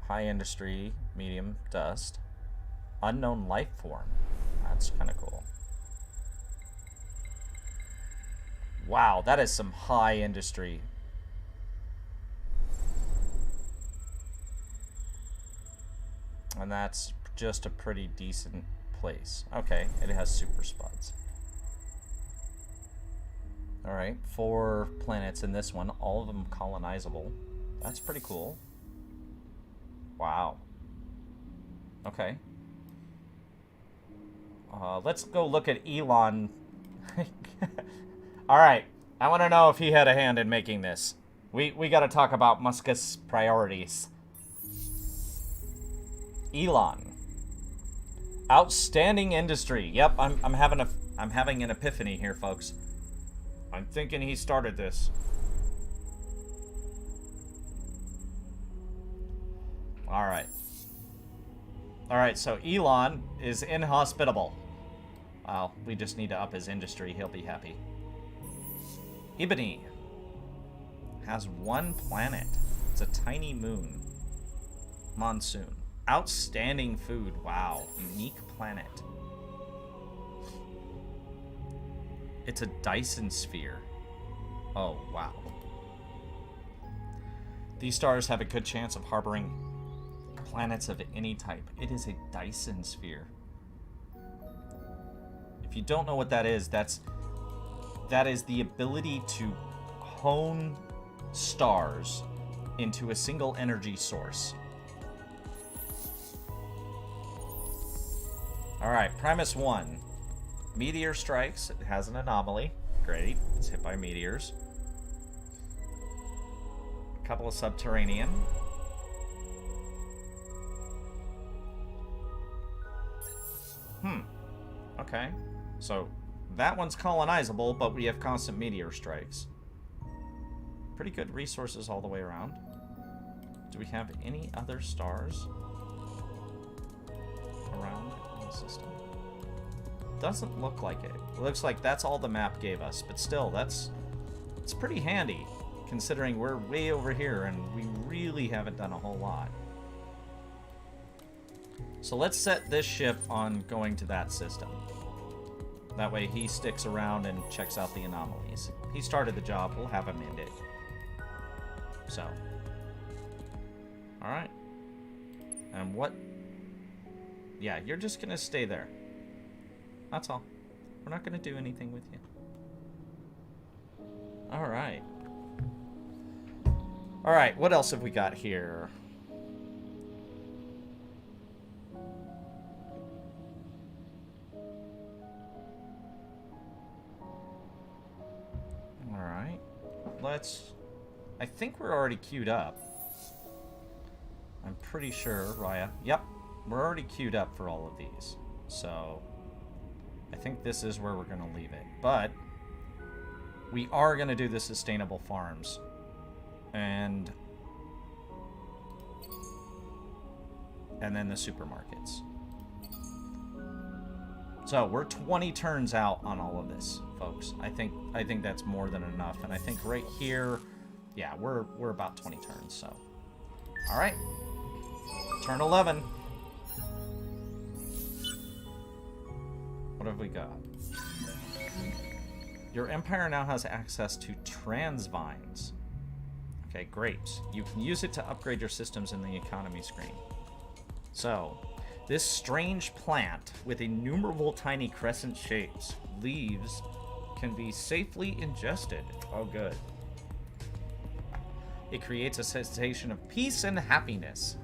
High industry, medium dust. Unknown life form. That's kind of cool. Wow, that is some high industry. And that's just a pretty decent place. Okay, it has super spuds. Alright, 4 planets in this one, all of them colonizable. That's pretty cool. Wow. Okay. Let's go look at Elon. Alright, I want to know if he had a hand in making this. We got to talk about Musk's priorities. Elon. Outstanding industry. Yep, I'm having an epiphany here, folks. I'm thinking he started this. Alright. Alright, so Elon is inhospitable. Well, we just need to up his industry. He'll be happy. Ebony has 1 planet. It's a tiny moon. Monsoon. Outstanding food. Wow. Unique planet. It's a Dyson sphere. Oh, wow. These stars have a good chance of harboring planets of any type. It is a Dyson sphere. If you don't know what that is the ability to hone stars into a single energy source. Alright, Primus 1. Meteor strikes. It has an anomaly. Great. It's hit by meteors. A couple of subterranean. Okay. So, that one's colonizable, but we have constant meteor strikes. Pretty good resources all the way around. Do we have any other stars around in the system? Doesn't look like it. It looks like that's all the map gave us, but still, it's pretty handy, considering we're way over here and we really haven't done a whole lot. So let's set this ship on going to that system. That way he sticks around and checks out the anomalies. He started the job, we'll have him end it. So. Alright. And what? Yeah, you're just gonna stay there. That's all. We're not gonna do anything with you. Alright. Alright, what else have we got here? Alright. Let's... I think we're already queued up. I'm pretty sure, Raya. Yep, we're already queued up for all of these. So, I think this is where we're going to leave it. But, we are going to do the sustainable farms. And then the supermarkets. So, we're 20 turns out on all of this, folks. I think that's more than enough. And I think right here, yeah, we're about 20 turns, so. Alright. Turn 11. What have we got? Your empire now has access to transvines. Okay, great. You can use it to upgrade your systems in the economy screen. So, this strange plant with innumerable tiny crescent shapes, leaves, can be safely ingested. Oh, good. It creates a sensation of peace and happiness,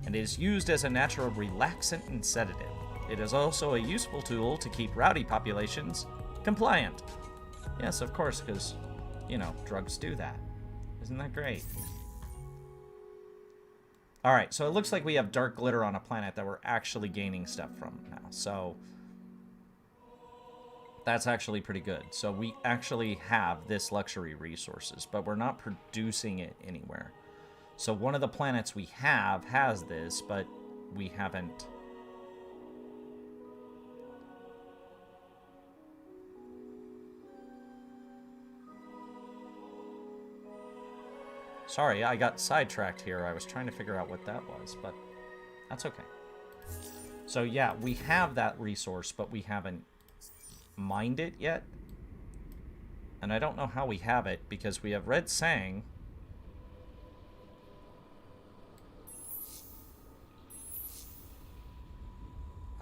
and is used as a natural relaxant and sedative. It is also a useful tool to keep rowdy populations compliant. Yes, of course, because, you know, drugs do that. Isn't that great? Alright, so it looks like we have dark glitter on a planet that we're actually gaining stuff from now. So, that's actually pretty good. So we actually have this luxury resources, but we're not producing it anywhere. So one of the planets we have has this, but we haven't... Sorry, I got sidetracked here. I was trying to figure out what that was, but that's okay. So yeah, we have that resource, but we haven't mined it yet. And I don't know how we have it, because we have Red Sang.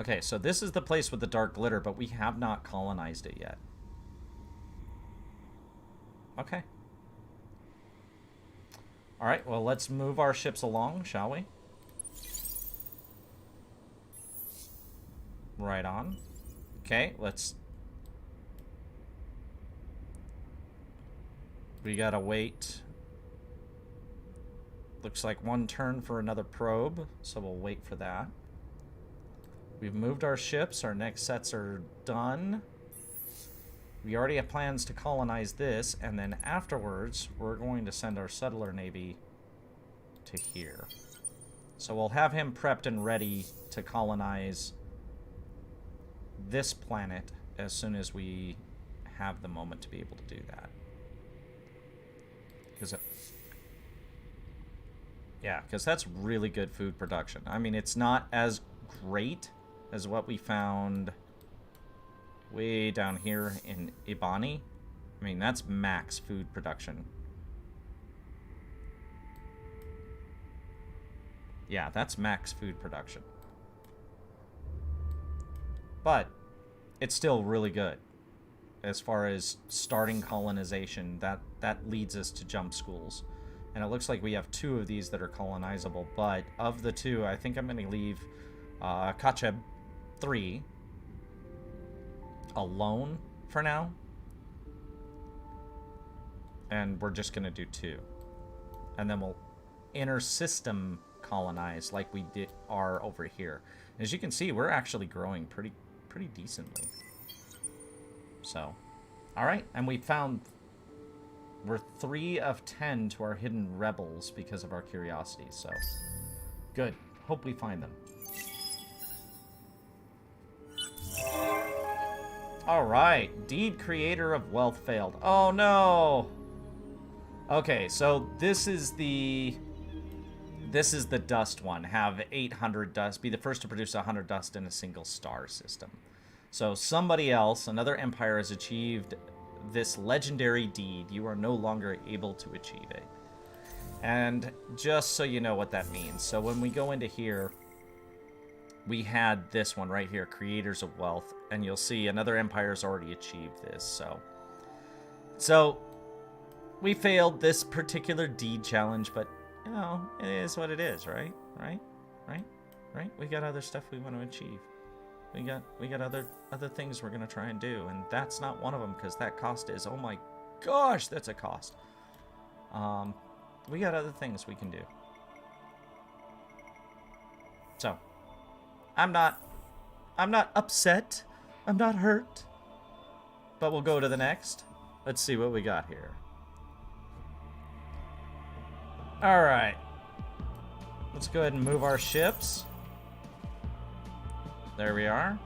Okay, so this is the place with the dark glitter, but we have not colonized it yet. Okay. Alright, well, let's move our ships along, shall we? Right on. Okay, let's... We gotta wait. Looks like one turn for another probe, so we'll wait for that. We've moved our ships. Our next sets are done. We already have plans to colonize this, and then afterwards, we're going to send our settler navy to here. So we'll have him prepped and ready to colonize this planet as soon as we have the moment to be able to do that. Because that's really good food production. I mean, it's not as great as what we found way down here in Ibani. I mean, that's max food production. Yeah, that's max food production. But it's still really good. As far as starting colonization, that leads us to jump schools. And it looks like we have 2 of these that are colonizable, but of the 2, I think I'm going to leave Kacheb 3 alone for now. And we're just going to do 2. And then we'll inter-system colonize like we are over here. As you can see, we're actually growing pretty decently. So, alright, and we're 3 of 10 to our hidden rebels because of our curiosity, so good. Hope we find them. Alright, deed creator of wealth failed. Oh no! Okay, so this is the dust one. Have 800 dust. Be the first to produce 100 dust in a single star system. So somebody else, another empire, has achieved this legendary deed. You are no longer able to achieve it. And just so you know what that means. So when we go into here, we had this one right here, Creators of Wealth. And you'll see another empire's already achieved this. So we failed this particular deed challenge, but you know, it is what it is, right? Right? We got other stuff we want to achieve. We got other things we're gonna try and do, and that's not one of them because that cost is, oh my gosh, that's a cost. We got other things we can do. So, I'm not upset. I'm not hurt. But we'll go to the next. Let's see what we got here. All right. Let's go ahead and move our ships. There we are.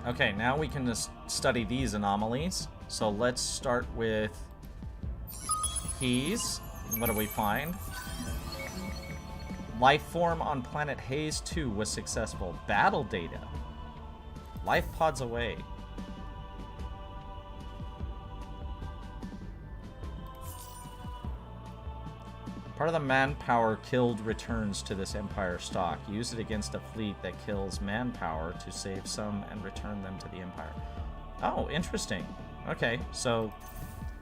Okay, now we can just study these anomalies. So let's start with He's. What do we find? Life form on planet Haze 2 was successful. Battle data. Life pods away. Part of the manpower killed returns to this Empire stock. Use it against a fleet that kills manpower to save some and return them to the Empire. Oh, interesting. Okay, so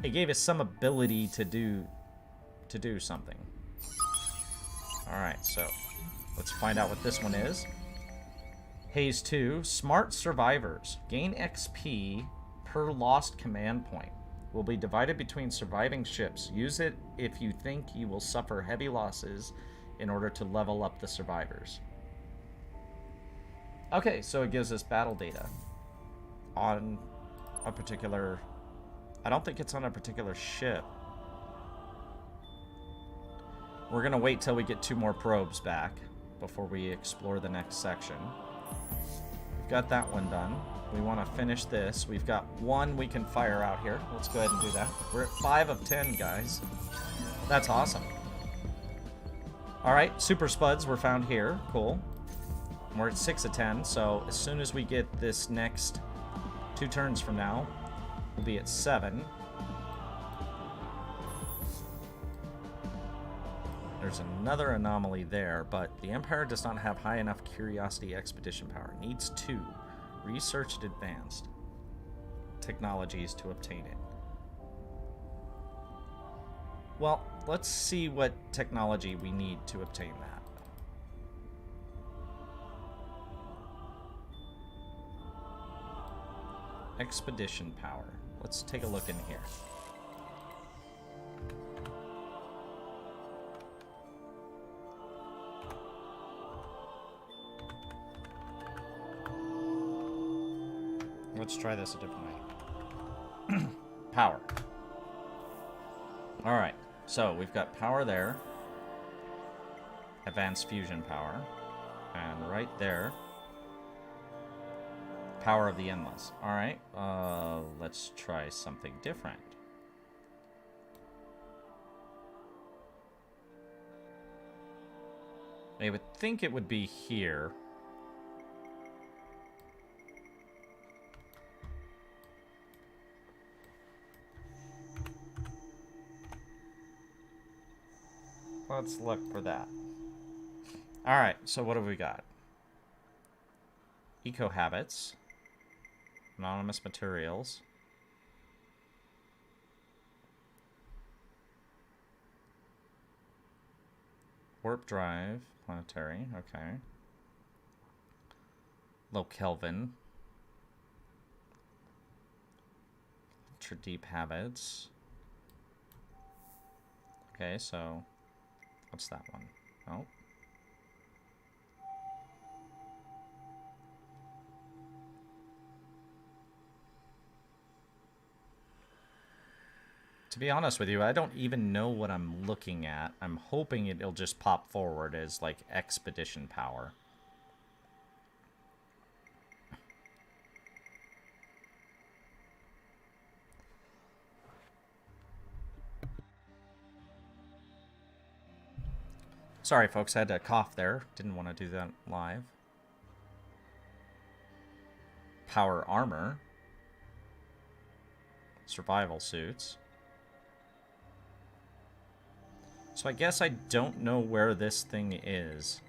it gave us some ability to do something. Alright, so let's find out what this one is. Haze 2, Smart Survivors. Gain XP per lost command point. Will be divided between surviving ships. Use it if you think you will suffer heavy losses in order to level up the survivors. Okay, so it gives us battle data on a particular... I don't think it's on a particular ship. We're going to wait till we get 2 more probes back before we explore the next section. We've got that one done. We want to finish this. We've got 1 we can fire out here. Let's go ahead and do that. We're at 5 of 10, guys. That's awesome. Alright, super spuds were found here. Cool. We're at 6 of 10, so as soon as we get this next 2 turns from now, we'll be at 7. There's another anomaly there, but the Empire does not have high enough Curiosity expedition power. It needs 2. Researched advanced technologies to obtain it. Well, let's see what technology we need to obtain that. Expedition power. Let's take a look in here. Let's try this a different way. Power. Alright, so we've got power there. Advanced fusion power. And right there, power of the endless. Alright, let's try something different. I would think it would be here. Let's look for that. Alright, so what have we got? Eco habits. Anonymous materials. Warp drive. Planetary. Okay. Low Kelvin. Ultra deep habits. Okay, so... what's that one? Oh. To be honest with you, I don't even know what I'm looking at. I'm hoping it'll just pop forward as, like, expedition power. Sorry, folks, I had to cough there. Didn't want to do that live. Power armor. Survival suits. So I guess I don't know where this thing is.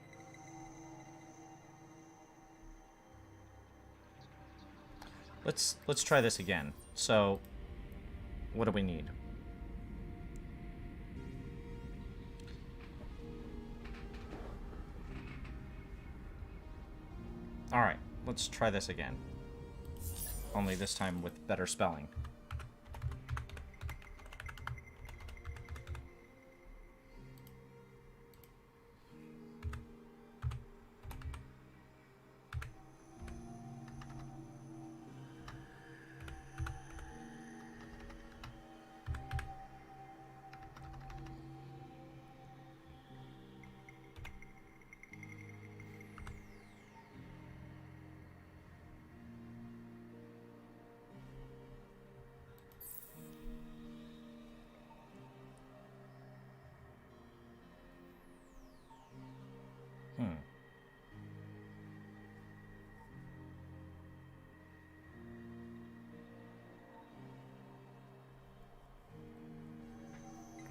Let's try this again. So, what do we need? Alright, let's try this again. Only this time with better spelling.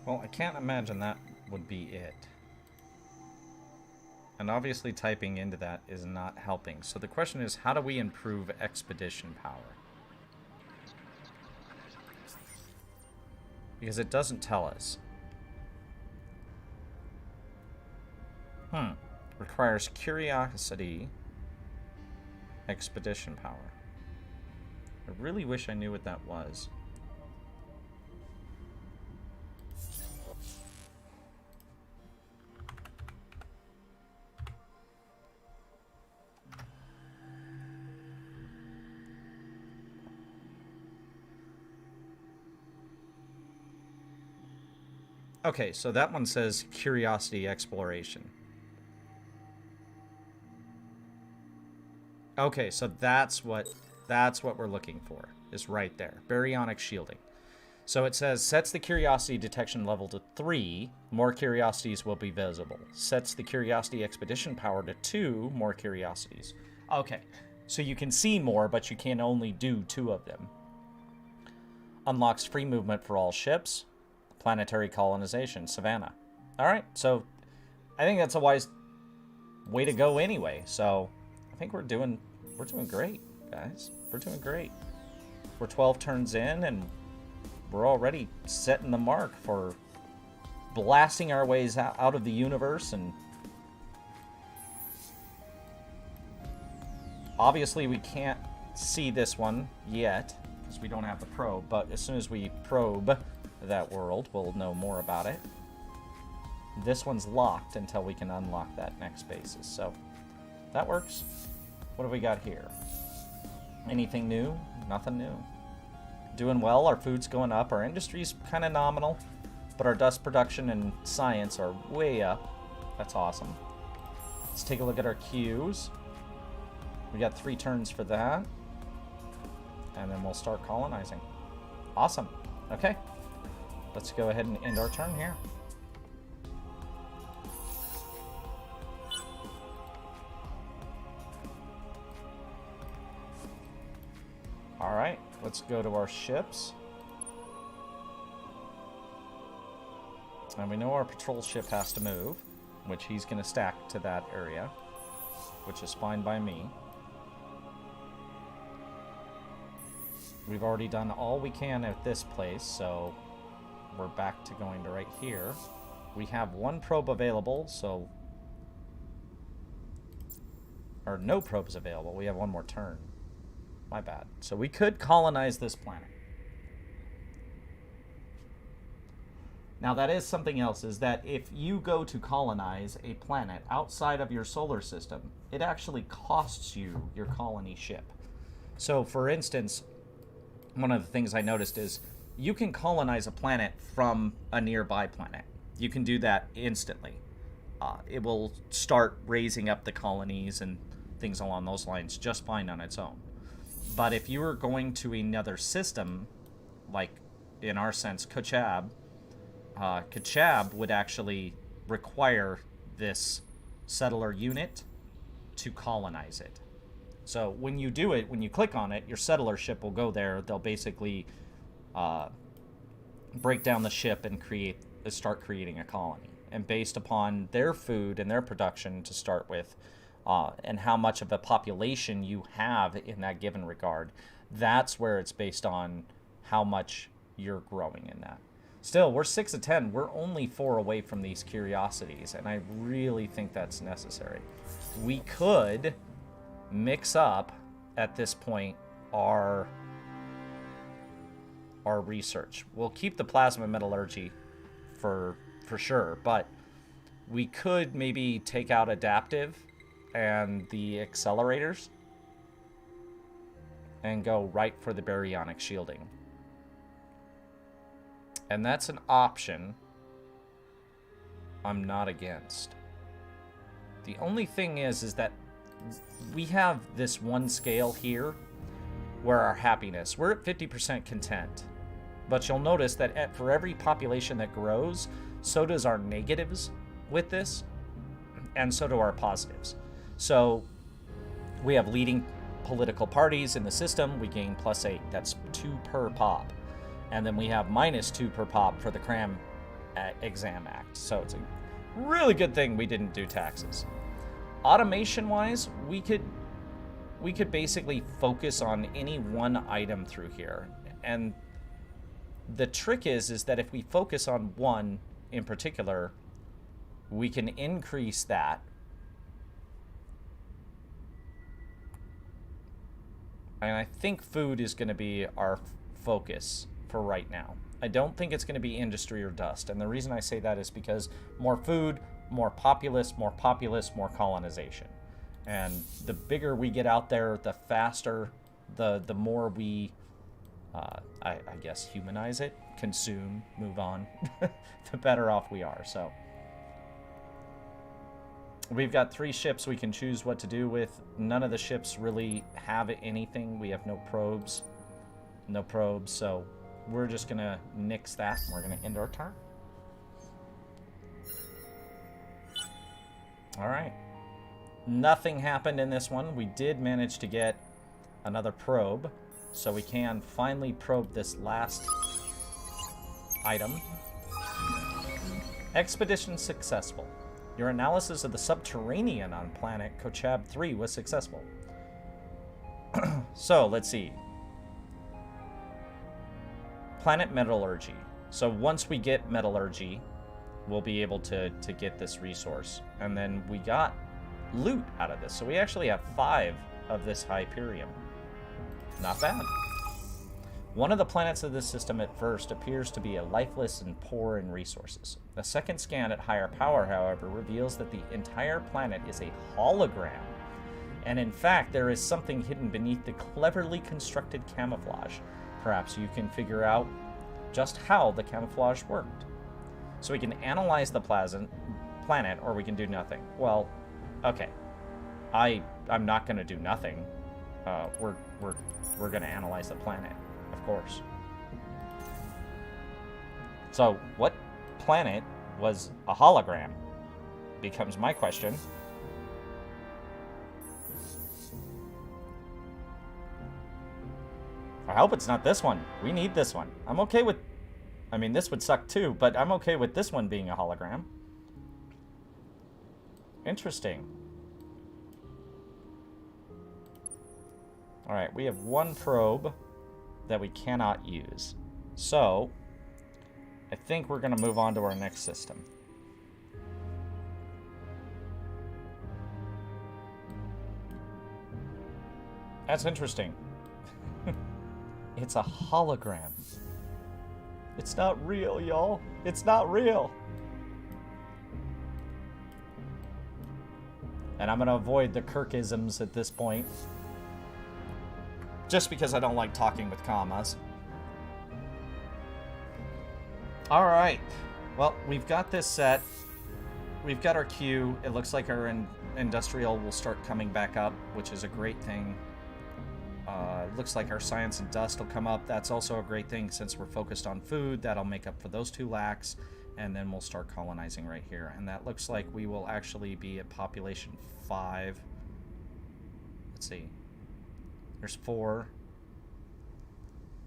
Well, I can't imagine that would be it. And obviously typing into that is not helping. So the question is, how do we improve expedition power? Because it doesn't tell us. Requires curiosity, expedition power. I really wish I knew what that was. Okay, so that one says curiosity exploration. Okay, so that's what we're looking for, is right there. Baryonic shielding. So it says, sets the curiosity detection level to 3, more curiosities will be visible. Sets the curiosity expedition power to 2, more curiosities. Okay, so you can see more, but you can only do 2 of them. Unlocks free movement for all ships. Planetary colonization, Savannah. Alright, so I think that's a wise way to go anyway. So I think we're doing great, guys. We're doing great. We're 12 turns in, and we're already setting the mark for blasting our ways out of the universe. And obviously we can't see this one yet because we don't have the probe, but as soon as we probe that world, we'll know more about it. This one's locked until we can unlock that next basis, so that works. What do we got here? Anything new? Nothing new. Doing well. Our food's going up. Our industry's kind of nominal, but our dust production and science are way up. That's awesome. Let's take a look at our queues. We got 3 turns for that, and then we'll start colonizing. Awesome. Okay, let's go ahead and end our turn here. Alright, let's go to our ships. And we know our patrol ship has to move, which he's going to stack to that area, which is fine by me. We've already done all we can at this place, so we're back to going to right here. We have 1 probe available, so... Or no probes available. We have 1 more turn. My bad. So we could colonize this planet. Now that is something else, is that if you go to colonize a planet outside of your solar system, it actually costs you your colony ship. So for instance, one of the things I noticed is you can colonize a planet from a nearby planet. You can do that instantly. It will start raising up the colonies and things along those lines just fine on its own. But if you were going to another system, like in our sense, Kachab would actually require this settler unit to colonize it. So when you do it, when you click on it, your settler ship will go there. They'll basically break down the ship and start creating a colony. And based upon their food and their production to start with, and how much of a population you have in that given regard, that's where it's based on how much you're growing in that. Still, we're 6 of 10. We're only 4 away from these curiosities, and I really think that's necessary. We could mix up, at this point, our research. We'll keep the plasma metallurgy for sure, but we could maybe take out adaptive and the accelerators and go right for the baryonic shielding. And that's an option I'm not against. The only thing is that we have this one scale here where our happiness, we're at 50% content. But you'll notice that for every population that grows, so does our negatives with this, and so do our positives. So we have leading political parties in the system. We gain +8. That's 2 per pop. And then we have -2 per pop for the cram Exam Act. So it's a really good thing we didn't do taxes. Automation-wise, we could basically focus on any one item through here. And the trick is that if we focus on one in particular, we can increase that. And I think food is going to be our focus for right now. I don't think it's going to be industry or dust. And the reason I say that is because more food, more populace, more colonization. And the bigger we get out there, the faster, the more we, I guess, humanize it, consume, move on, the better off we are. So we've got 3 ships we can choose what to do with. None of the ships really have anything. We have no probes. So we're just going to nix that. And we're going to end our turn. All right. Nothing happened in this one. We did manage to get another probe. So we can finally probe this last item. Expedition successful. Your analysis of the subterranean on planet Kochab 3 was successful. So, let's see. Planet metallurgy. So once we get metallurgy, we'll be able to get this resource. And then we got loot out of this. So we actually have 5 of this Hyperium. Not bad. One of the planets of this system at first appears to be lifeless and poor in resources. A second scan at higher power, however, reveals that the entire planet is a hologram. And in fact, there is something hidden beneath the cleverly constructed camouflage. Perhaps you can figure out just how the camouflage worked. So we can analyze the planet, or we can do nothing. Well, okay. I'm not going to do nothing. We're going to analyze the planet, of course. So, what planet was a hologram? Becomes my question. I hope it's not this one. We need this one. I'm okay with... I mean, this would suck too, but I'm okay with this one being a hologram. Interesting. Alright, we have 1 probe that we cannot use. So, I think we're going to move on to our next system. That's interesting. It's a hologram. It's not real, y'all. It's not real. And I'm going to avoid the Kirkisms at this point. Just because I don't like talking with commas. Alright. Well, we've got this set. We've got our queue. It looks like our industrial will start coming back up, which is a great thing. It looks like our science and dust will come up. That's also a great thing since we're focused on food. That'll make up for those 2 lacks. And then we'll start colonizing right here. And that looks like we will actually be at population 5. Let's see. There's 4.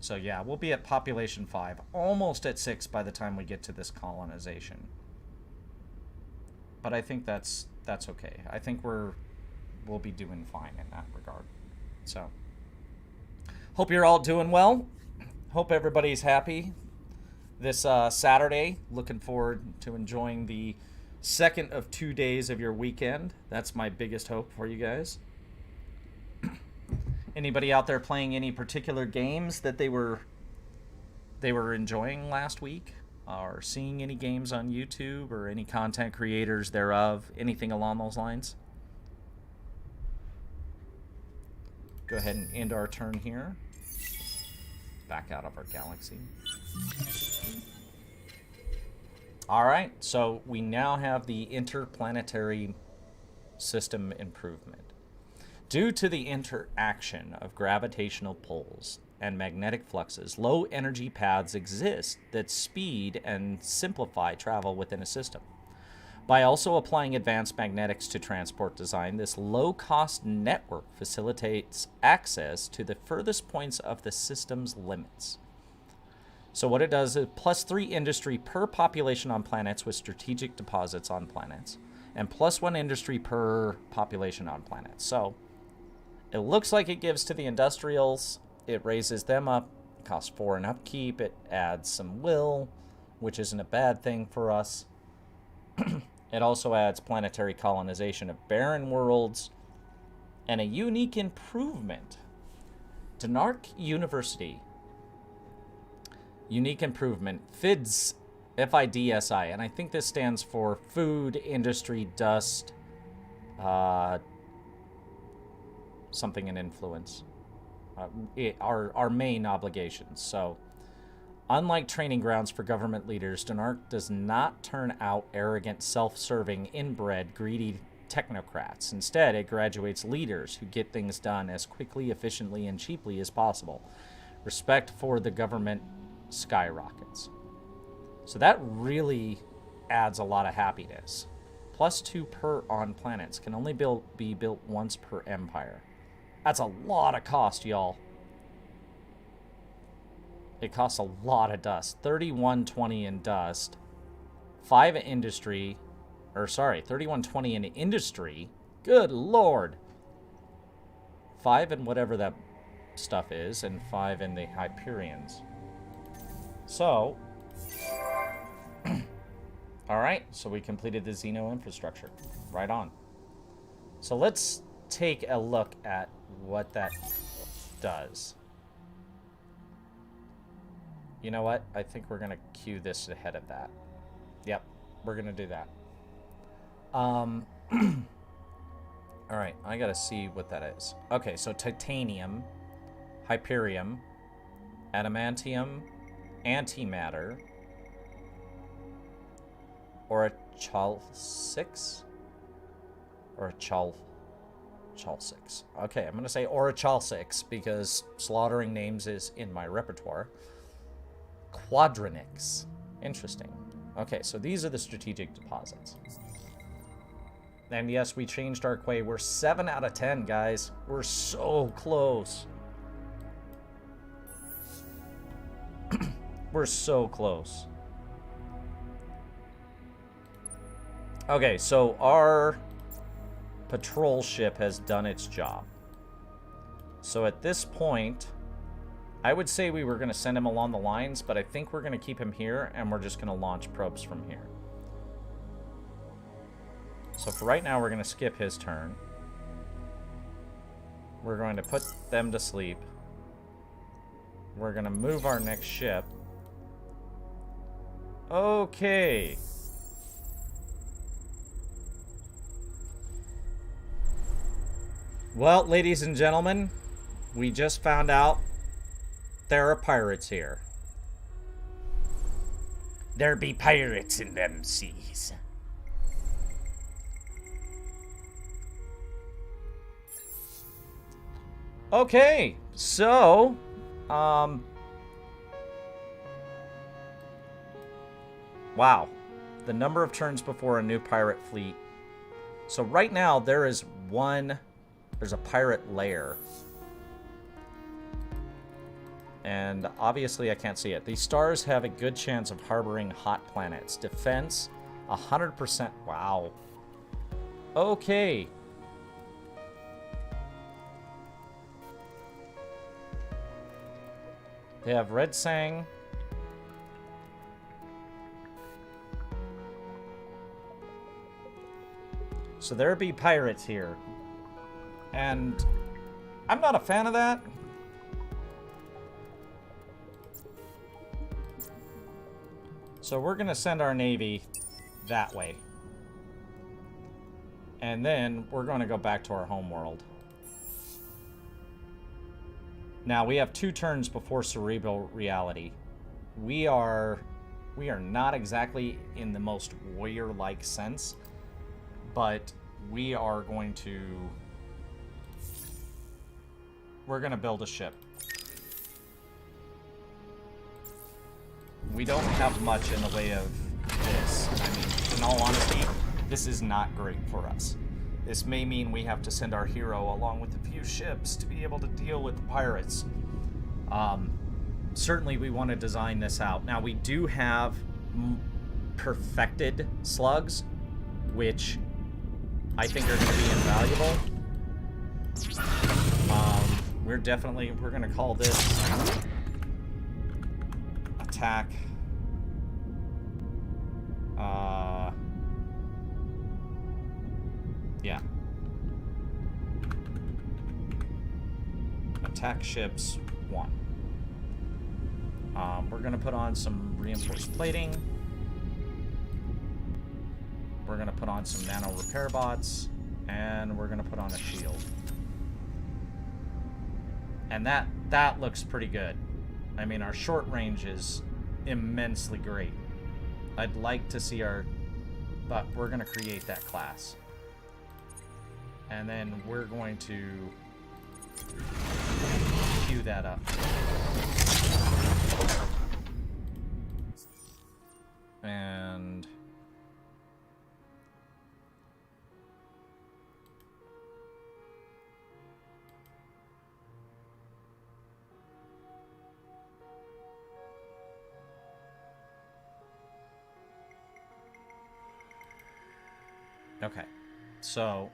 So yeah, we'll be at population 5. Almost at 6 by the time we get to this colonization. But I think that's okay. I think we'll be doing fine in that regard. So, hope you're all doing well. Hope everybody's happy this Saturday. Looking forward to enjoying the second of 2 days of your weekend. That's my biggest hope for you guys. Anybody out there playing any particular games that they were enjoying last week? Or seeing any games on YouTube or any content creators thereof? Anything along those lines? Go ahead and end our turn here. Back out of our galaxy. Alright, so we now have the interplanetary system improvement. Due to the interaction of gravitational pulls and magnetic fluxes, low energy paths exist that speed and simplify travel within a system. By also applying advanced magnetics to transport design, this low-cost network facilitates access to the furthest points of the system's limits. So what it does is +3 industry per population on planets with strategic deposits on planets, and +1 industry per population on planets. So it looks like it gives to the industrials. It raises them up. It costs 4 in upkeep. It adds some will, which isn't a bad thing for us. It also adds planetary colonization of barren worlds and a unique improvement. Denark University. Unique improvement. FIDS, FIDSI, and I think this stands for Food, Industry, Dust, something in influence. Our main obligations. So, unlike training grounds for government leaders, Denark does not turn out arrogant, self-serving, inbred, greedy technocrats. Instead, it graduates leaders who get things done as quickly, efficiently, and cheaply as possible. Respect for the government skyrockets. So that really adds a lot of happiness. +2 per on planets. Can only be built once per empire. That's a lot of cost, y'all. It costs a lot of dust. 3120 in dust. 5 in industry. Or sorry, 3120 in industry. Good lord. 5 in whatever that stuff is, and 5 in the Hyperions. So, alright, so we completed the Xeno infrastructure. Right on. So let's take a look at what that does. You know what? I think we're going to queue this ahead of that. Yep, we're going to do that. Alright, I got to see what that is. Okay, so titanium, hyperium, adamantium, antimatter, or a chalcix, or a chalcix. Okay, I'm going to say or a chalcix because slaughtering names is in my repertoire. Quadronix. Interesting. Okay, so these are the strategic deposits. And yes, we changed our quay. We're 7 out of 10, guys. We're so close. We're so close. Okay, so our patrol ship has done its job. So at this point, I would say we were going to send him along the lines, but I think we're going to keep him here, and we're just going to launch probes from here. So for right now, we're going to skip his turn. We're going to put them to sleep. We're going to move our next ship. Okay. Well, ladies and gentlemen, we just found out there are pirates here. There be pirates in them seas. Okay, so, wow. The number of turns before a new pirate fleet. So right now, there's a pirate lair. And obviously I can't see it. These stars have a good chance of harboring hot planets. Defense, 100%. Wow. Okay. They have Red Sang. So there be pirates here. And I'm not a fan of that. So we're going to send our Navy that way. And then we're going to go back to our home world. Now, we have 2 turns before cerebral reality. We are not exactly in the most warrior-like sense, but we are going to... We're going to build a ship. We don't have much in the way of this. I mean, in all honesty, this is not great for us. This may mean we have to send our hero along with a few ships to be able to deal with the pirates. certainly we want to design this out. Now, we do have perfected slugs, which I think are going to be invaluable. We're going to call this attack. Yeah. Attack ships 1. We're going to put on some reinforced plating. We're going to put on some nano repair bots. And we're going to put on a shield. And that looks pretty good. I mean, our short range is immensely great. I'd like to see our... But we're going to create that class. And then we're going to queue that up. And... Okay, so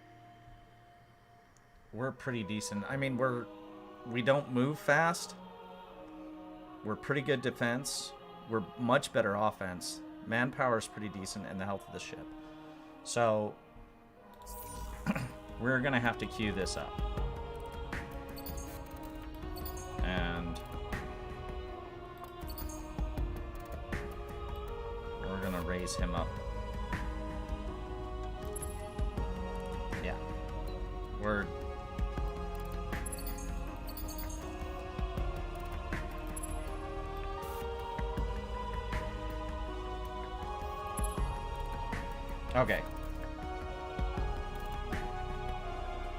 we're pretty decent. I mean, we don't move fast. We're pretty good defense. We're much better offense. Manpower is pretty decent, and the health of the ship. So we're gonna have to queue this up, and we're gonna raise him up. We're... Okay.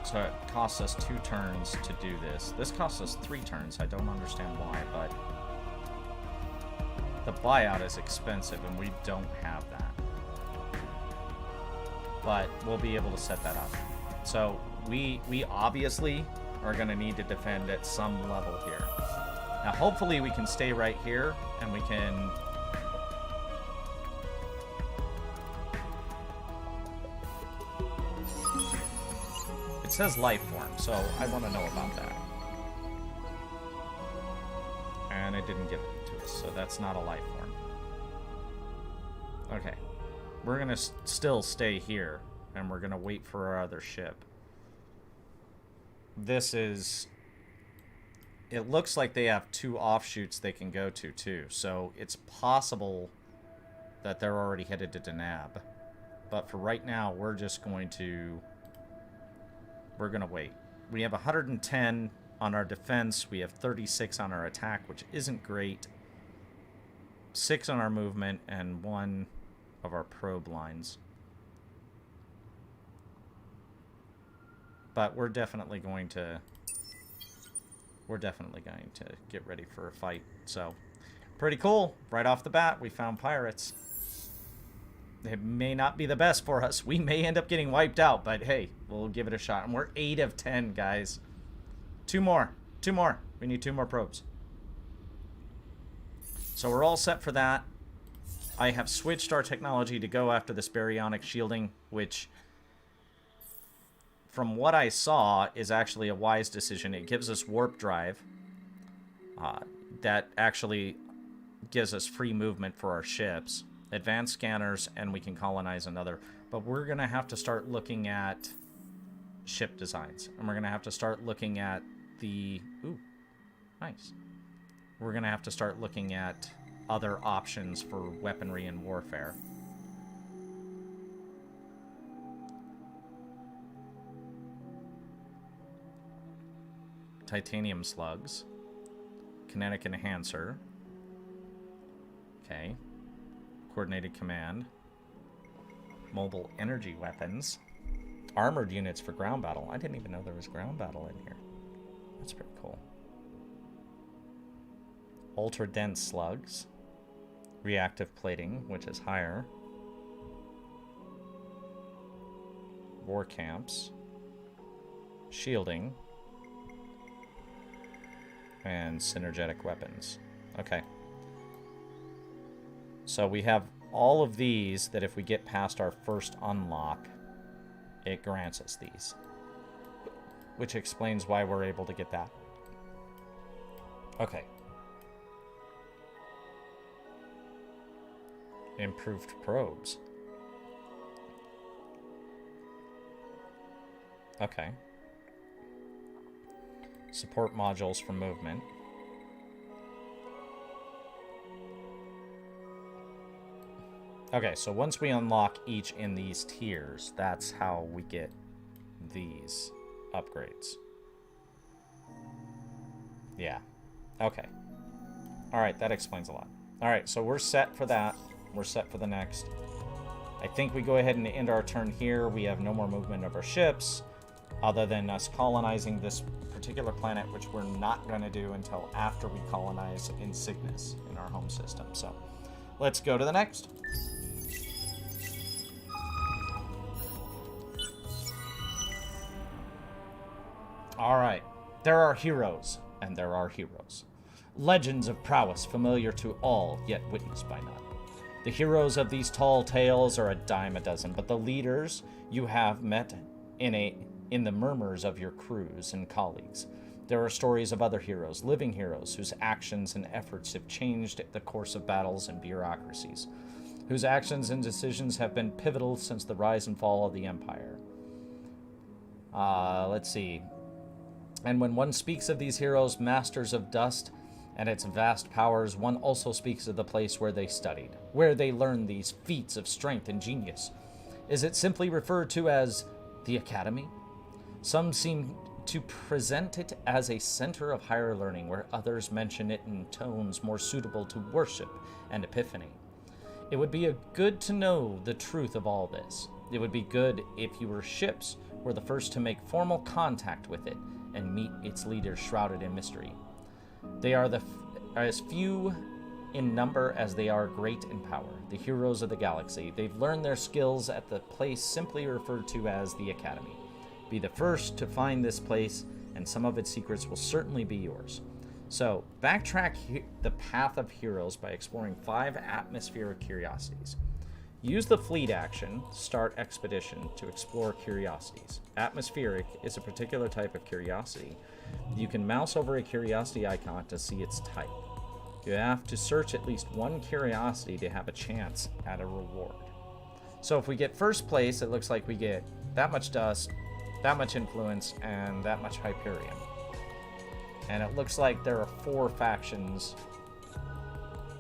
So it costs us 2 turns to do this. This costs us 3 turns. I don't understand why, but... The buyout is expensive, and we don't have that. But we'll be able to set that up. So... We obviously are going to need to defend at some level here. Now, hopefully we can stay right here, and we can... It says life form, so I want to know about that. And it didn't give it to us, so that's not a life form. Okay. We're going to still stay here, and we're going to wait for our other ship. This is... It looks like they have 2 offshoots they can go to, too. So it's possible that they're already headed to Denab. But for right now, we're just going to... We're going to wait. We have 110 on our defense. We have 36 on our attack, which isn't great. 6 on our movement, and 1 of our probe lines. But we're definitely going to get ready for a fight. So, pretty cool. Right off the bat, we found pirates. It may not be the best for us. We may end up getting wiped out, but hey, we'll give it a shot. And we're 8 of 10, guys. 2 more. 2 more. We need 2 more probes. So we're all set for that. I have switched our technology to go after this baryonic shielding, which... From what I saw, is actually a wise decision. It gives us warp drive. That actually gives us free movement for our ships. Advanced scanners, and we can colonize another. But we're going to have to start looking at ship designs. And we're going to have to start looking at the... Ooh, nice. We're going to have to start looking at other options for weaponry and warfare. Titanium slugs. Kinetic enhancer. Okay. Coordinated command. Mobile energy weapons. Armored units for ground battle. I didn't even know there was ground battle in here. That's pretty cool. Ultra dense slugs. Reactive plating, which is higher. War camps. Shielding. And synergetic weapons. Okay. So we have all of these that if we get past our first unlock, it grants us these. Which explains why we're able to get that. Okay. Improved probes. Okay. Support modules for movement. Okay, so once we unlock each in these tiers, that's how we get these upgrades. Yeah. Okay. Alright, that explains a lot. Alright, so we're set for that. We're set for the next. I think we go ahead and end our turn here. We have no more movement of our ships, other than us colonizing this particular planet, which we're not going to do until after we colonize Insignis in our home system. So, let's go to the next. Alright, there are heroes, and there are heroes. Legends of prowess familiar to all, yet witnessed by none. The heroes of these tall tales are a dime a dozen, but the leaders you have met in the murmurs of your crews and colleagues. There are stories of other heroes, living heroes, whose actions and efforts have changed the course of battles and bureaucracies, whose actions and decisions have been pivotal since the rise and fall of the Empire. Let's see. And when one speaks of these heroes, masters of dust, and its vast powers, one also speaks of the place where they studied, where they learned these feats of strength and genius. Is it simply referred to as the Academy? Some seem to present it as a center of higher learning, where others mention it in tones more suitable to worship and epiphany. It would be good to know the truth of all this. It would be good if your ships were the first to make formal contact with it and meet its leaders shrouded in mystery. They are as few in number as they are great in power, the heroes of the galaxy. They've learned their skills at the place simply referred to as the Academy. Be the first to find this place, and some of its secrets will certainly be yours. So, backtrack the path of heroes by exploring 5 atmospheric curiosities. Use the fleet action, start expedition, to explore curiosities. Atmospheric is a particular type of curiosity. You can mouse over a curiosity icon to see its type. You have to search at least one curiosity to have a chance at a reward. So if we get first place, it looks like we get that much dust, that much influence, and that much Hyperion. And it looks like there are 4 factions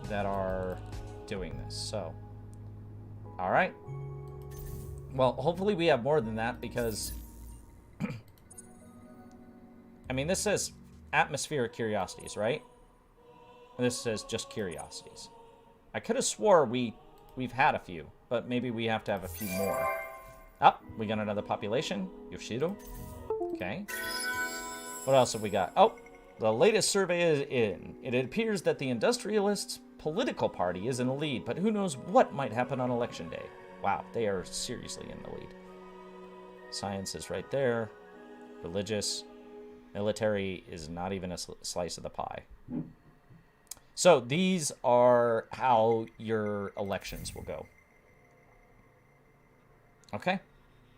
that are doing this, so... Alright. Well, hopefully we have more than that, because... I mean, this says atmospheric curiosities, right? This says just curiosities. I could have swore we've had a few, but maybe we have to have a few more. Oh, we got another population. Yoshido. Okay. What else have we got? Oh, the latest survey is in. It appears that the industrialists' political party is in the lead, but who knows what might happen on election day. Wow, they are seriously in the lead. Science is right there. Religious. Military is not even a slice of the pie. So these are how your elections will go. Okay.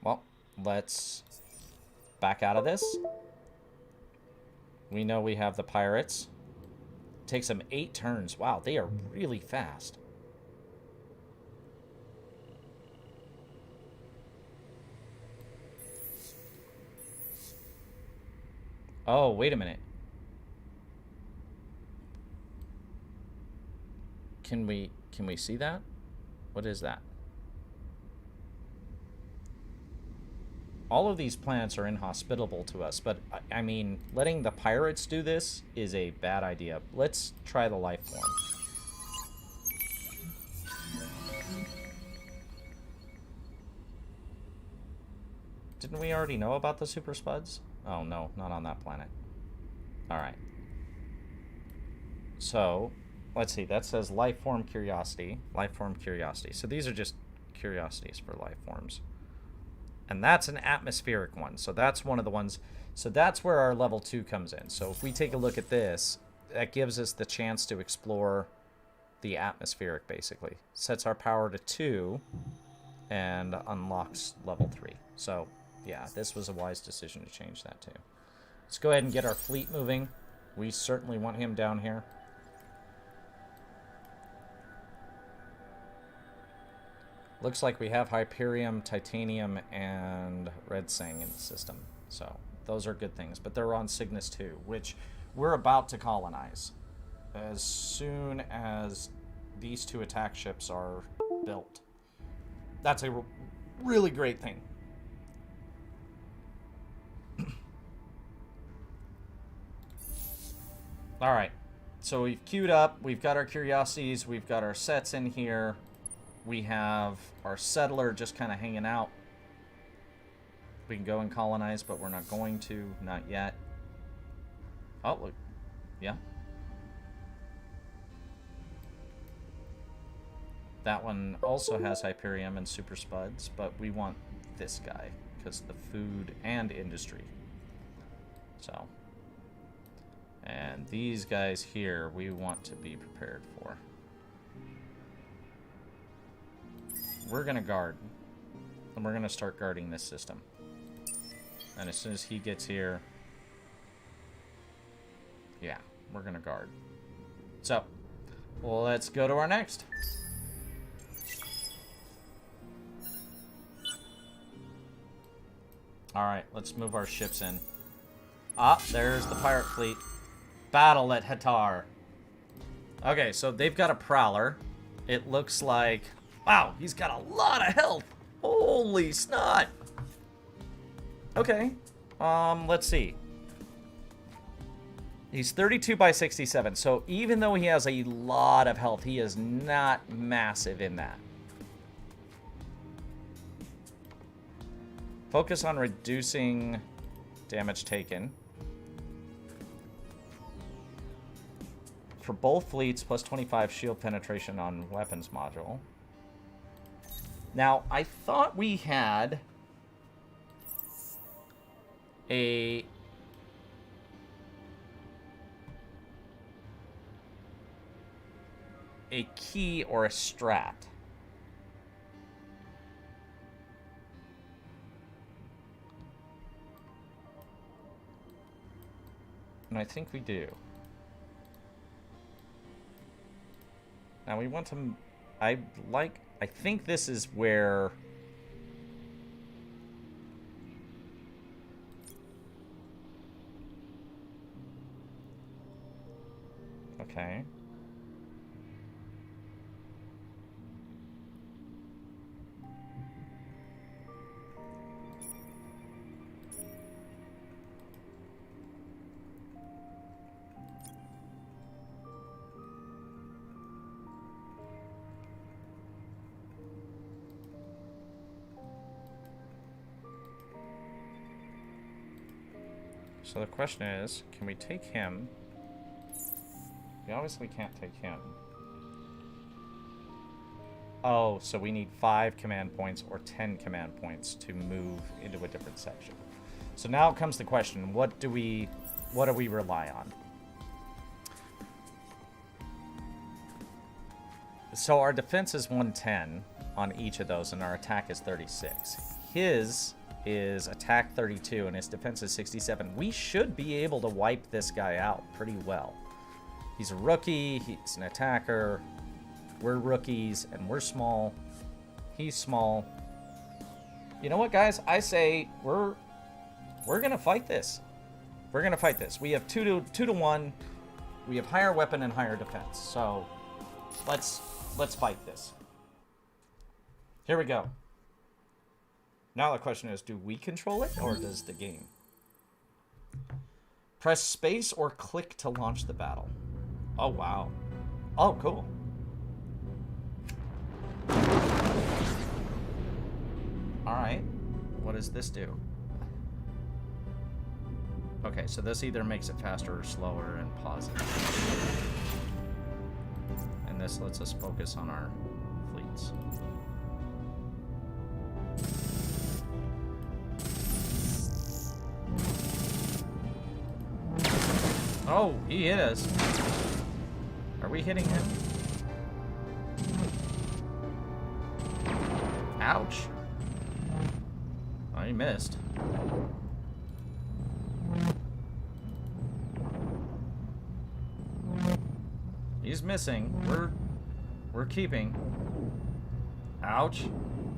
Well, let's back out of this. We know we have the pirates. Takes them 8 turns. Wow, they are really fast. Oh, wait a minute. Can we see that? What is that? All of these planets are inhospitable to us, but I mean, letting the pirates do this is a bad idea. Let's try the life form. Didn't we already know about the super spuds? Oh no, not on that planet. Alright. So, let's see, that says life form curiosity. Life form curiosity. So these are just curiosities for life forms. And that's an atmospheric one. So that's one of the ones. So that's where our level 2 comes in. So if we take a look at this, that gives us the chance to explore the atmospheric, basically. Sets our power to 2 and unlocks level 3. So, yeah, this was a wise decision to change that too. Let's go ahead and get our fleet moving. We certainly want him down here. Looks like we have Hyperium, Titanium, and Red Sang in the system. So, those are good things. But they're on Cygnus 2, which we're about to colonize. As soon as these 2 attack ships are built. That's a really great thing. Alright, so we've queued up, we've got our curiosities, we've got our sets in here, we have our settler just kind of hanging out. We can go and colonize, but we're not going to, not yet. Oh, look, yeah. That one also has Hyperium and Super Spuds, but we want this guy, because the food and industry. So... and these guys here, we want to be prepared for. We're going to guard. And we're going to start guarding this system. And as soon as he gets here... yeah, we're going to guard. So, well, let's go to our next. Alright, let's move our ships in. Ah, there's the pirate fleet. Battle at Hatar. Okay, so they've got a prowler. It looks like... wow, he's got a lot of health. Holy snot. Okay. Let's see. He's 32 by 67. So even though he has a lot of health, he is not massive in that. Focus on reducing damage taken. For both fleets, plus 25 shield penetration on weapons module. Now, I thought we had a key or a strat. And I think we do. Now we want to... I think this is where... okay. So the question is, can we take him? We obviously can't take him. Oh, so we need 5 command points or 10 command points to move into a different section. So now comes the question, what do we rely on? So our defense is 110 on each of those, and our attack is 36. His is attack 32 and his defense is 67. We should be able to wipe this guy out pretty well. He's a rookie, he's an attacker, we're rookies, and we're small. He's small. You know what, guys? I say we're gonna fight this. We're gonna fight this. We have 2 to 1. We have higher weapon and higher defense. So let's fight this. Here we go. Now the question is, do we control it, or does the game? Press space or click to launch the battle. Oh, wow. Oh, cool. Alright. What does this do? Okay, so this either makes it faster or slower and pause it. And this lets us focus on our fleets. Oh, he hit us. we hitting him? Ouch. Oh, he missed. He's missing. We're keeping. Ouch.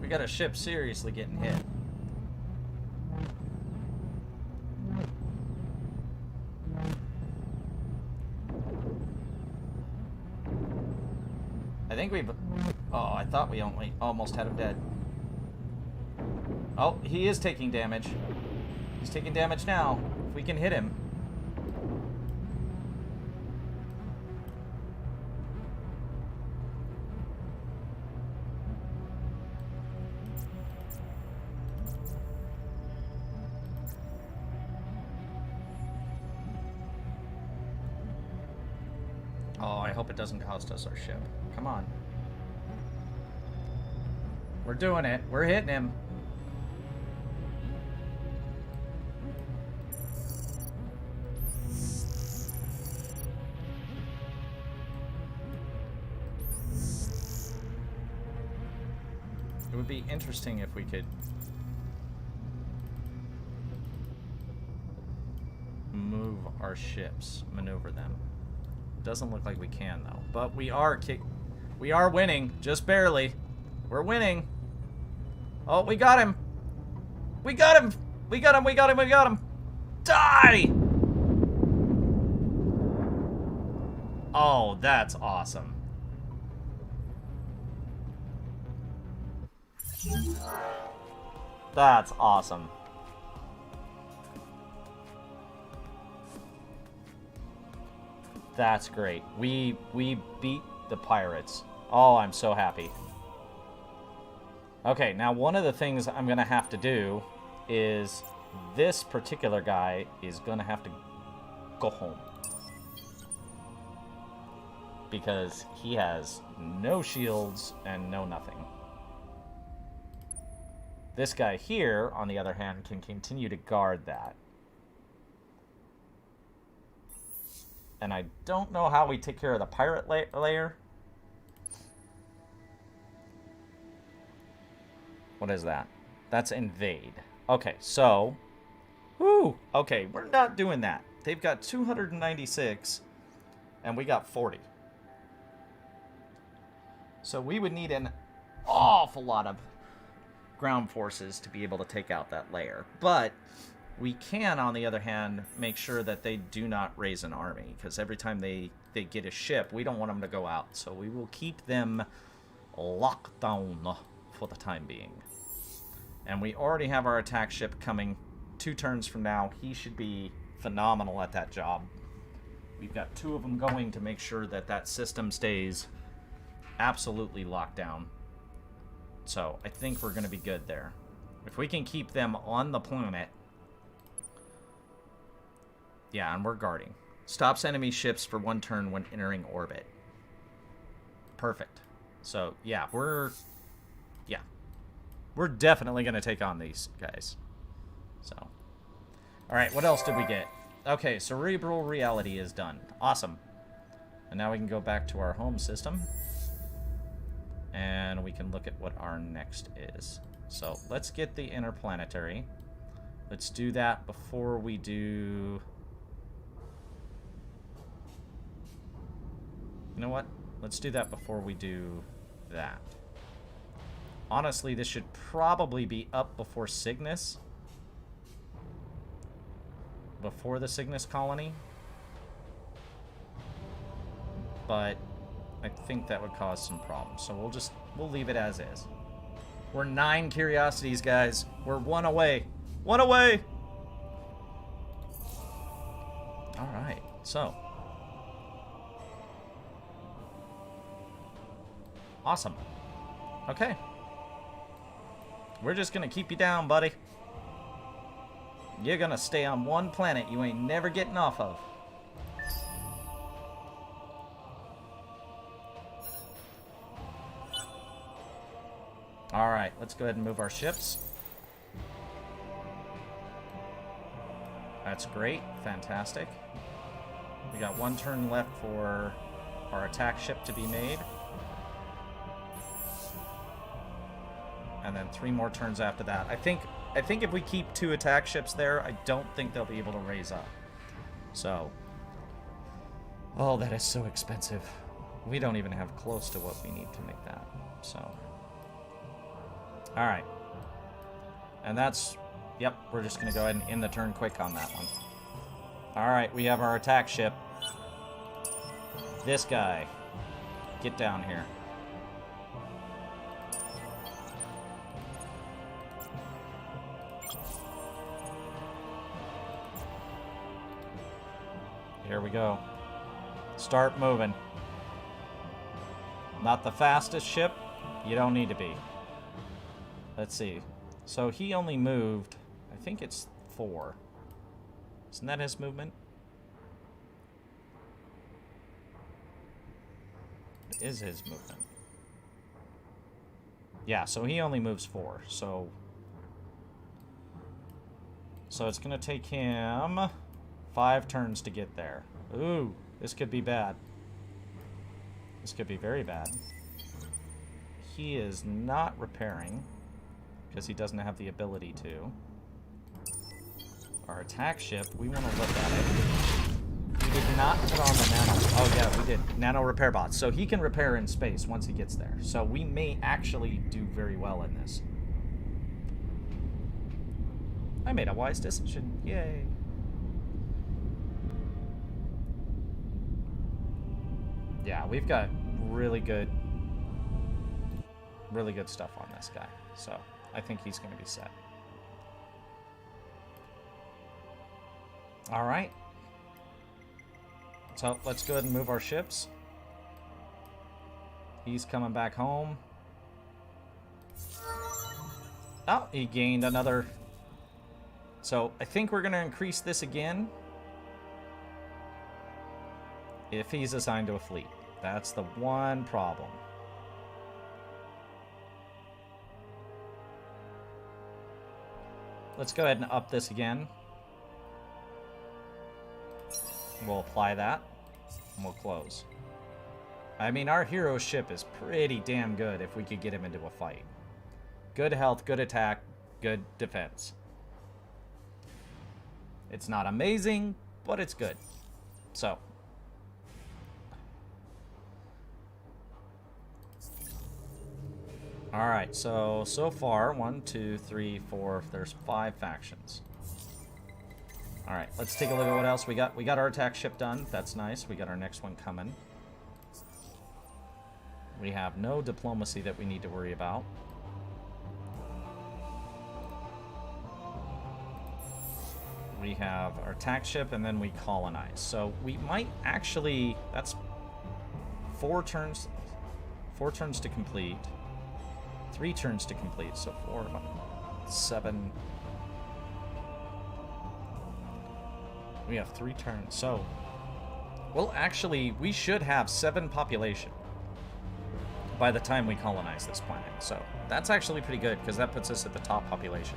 We got a ship seriously getting hit. I think we've... Oh, I thought we only almost had him dead. Oh, he is taking damage. He's taking damage now. If we can hit him. Oh, I hope it doesn't cost us our ship. Come on. We're doing it. We're hitting him. It would be interesting if we could move our ships, maneuver them. Doesn't look like we can though, but we are winning, just barely. We're winning. Oh, we got him. We got him. We got him. We got him. We got him. Die! Oh, that's awesome. That's awesome. That's great. We beat the pirates. Oh, I'm so happy. Okay, now one of the things I'm going to have to do is this particular guy is going to have to go home. Because he has no shields and no nothing. This guy here, on the other hand, can continue to guard that. And I don't know how we take care of the pirate layer. What is that? That's invade. Okay, so... Whew! Okay, we're not doing that. They've got 296, and we got 40. So we would need an awful lot of ground forces to be able to take out that layer. But we can, on the other hand, make sure that they do not raise an army, because every time they get a ship, we don't want them to go out. So we will keep them locked down for the time being. And we already have our attack ship coming 2 turns from now. He should be phenomenal at that job. We've got 2 of them going to make sure that that system stays absolutely locked down. So I think we're going to be good there. If we can keep them on the planet. Yeah, and we're guarding. Stops enemy ships for 1 turn when entering orbit. Perfect. So, yeah, we're definitely going to take on these guys. So, alright, what else did we get? Okay, cerebral reality is done. Awesome. And now we can go back to our home system. And we can look at what our next is. So, let's get the interplanetary. Let's do that before we do... You know what? Let's do that before we do that. Honestly, this should probably be up before Cygnus. Before the Cygnus colony. But I think that would cause some problems. So we'll leave it as is. We're 9 curiosities, guys. We're 1 away. 1 away! Alright, so. Awesome. Okay. We're just gonna keep you down, buddy. You're gonna stay on 1 planet you ain't never getting off of. Alright, let's go ahead and move our ships. That's great. Fantastic. We got 1 turn left for our attack ship to be made. And then 3 more turns after that. I think if we keep 2 attack ships there, I don't think they'll be able to raise up. So, oh, that is so expensive. We don't even have close to what we need to make that. So, all right. And that's, yep, we're just going to go ahead and end the turn quick on that one. All right, we have our attack ship. This guy. Get down here. Here we go. Start moving. Not the fastest ship. You don't need to be. Let's see. So he only moved, I think it's 4. Isn't that his movement? It is his movement. Yeah, so he only moves 4. So it's going to take him 5 turns to get there. Ooh, this could be bad. This could be very bad. He is not repairing because he doesn't have the ability to. Our attack ship, we want to look at it. We did not put on the nano. Oh yeah, we did. Nano repair bots. So he can repair in space once he gets there. So we may actually do very well in this. I made a wise decision. Yay. Yeah, we've got really good stuff on this guy. So I think he's going to be set. All right. So let's go ahead and move our ships. He's coming back home. Oh, he gained another. So I think we're going to increase this again if he's assigned to a fleet. That's the one problem. Let's go ahead and up this again. We'll apply that, and we'll close. I mean, our hero ship is pretty damn good if we could get him into a fight. Good health, good attack, good defense. It's not amazing, but it's good. So. Alright, so far, 1, 2, 3, 4, there's 5 factions. Alright, let's take a look at what else we got. We got our attack ship done. That's nice. We got our next one coming. We have no diplomacy that we need to worry about. We have our attack ship, and then we colonize. So we might actually... That's 4 turns. 4 turns to complete. 3 turns to complete. So 4, 7... We have 3 turns, so... Well, actually, we should have 7 population by the time we colonize this planet. So, that's actually pretty good, because that puts us at the top population.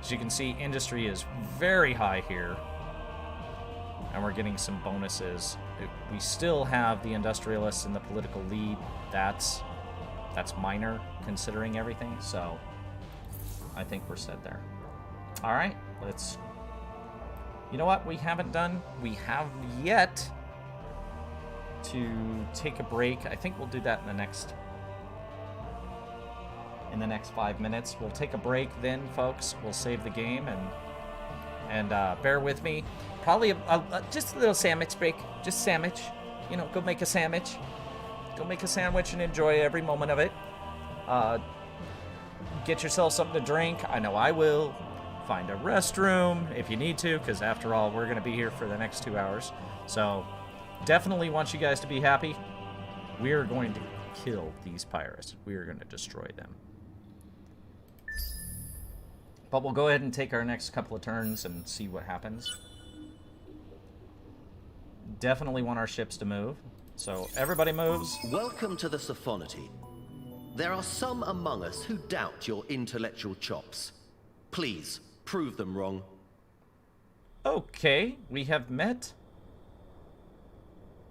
As you can see, industry is very high here. And we're getting some bonuses. We still have the industrialists in the political lead. That's minor, considering everything. So, I think we're set there. Alright, let's... You know what we haven't done? We have yet to take a break. I think we'll do that in the next 5 minutes. We'll take a break then, folks. We'll save the game and bear with me. Probably just a little sandwich break. Just sandwich. You know, go make a sandwich. Go make a sandwich and enjoy every moment of it. Get yourself something to drink. I know I will. Find a restroom if you need to, because after all, we're going to be here for the next 2 hours. So, definitely want you guys to be happy. We are going to kill these pirates. We are going to destroy them. But we'll go ahead and take our next couple of turns and see what happens. Definitely want our ships to move. So, everybody moves. Welcome to the Sophonoty. There are some among us who doubt your intellectual chops. Please, prove them wrong. Okay, we have met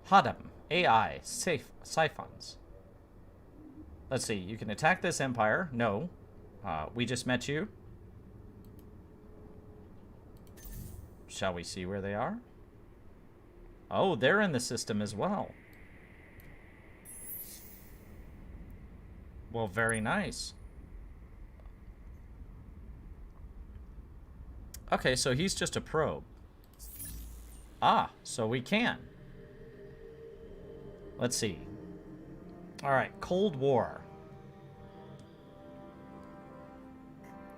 Hadam AI, siphons. Let's see, you can attack this empire. No. We just met you. Shall we see where they are? Oh, they're in the system as well. Well, very nice. Okay, so he's just a probe. Ah, so we can. Let's see. All right, Cold War.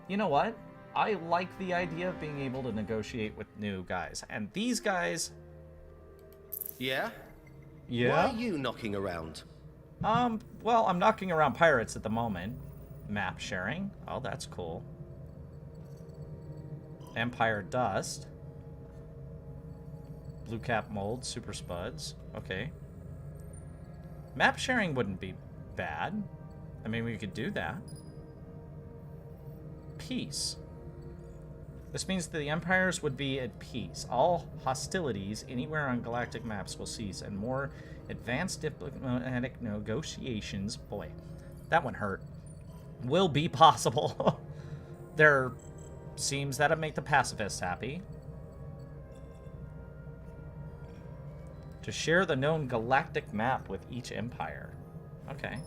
You know what? I like the idea of being able to negotiate with new guys. And these guys... Yeah? Yeah? Why are you knocking around? Well, I'm knocking around pirates at the moment. Map sharing. Oh, that's cool. Empire Dust. Blue Cap Mold, Super Spuds. Okay. Map sharing wouldn't be bad. I mean, we could do that. Peace. This means that the empires would be at peace. All hostilities anywhere on galactic maps will cease, and more advanced diplomatic negotiations, boy, that one hurt, will be possible. There seems that'd make the pacifists happy. To share the known galactic map with each empire. Okay.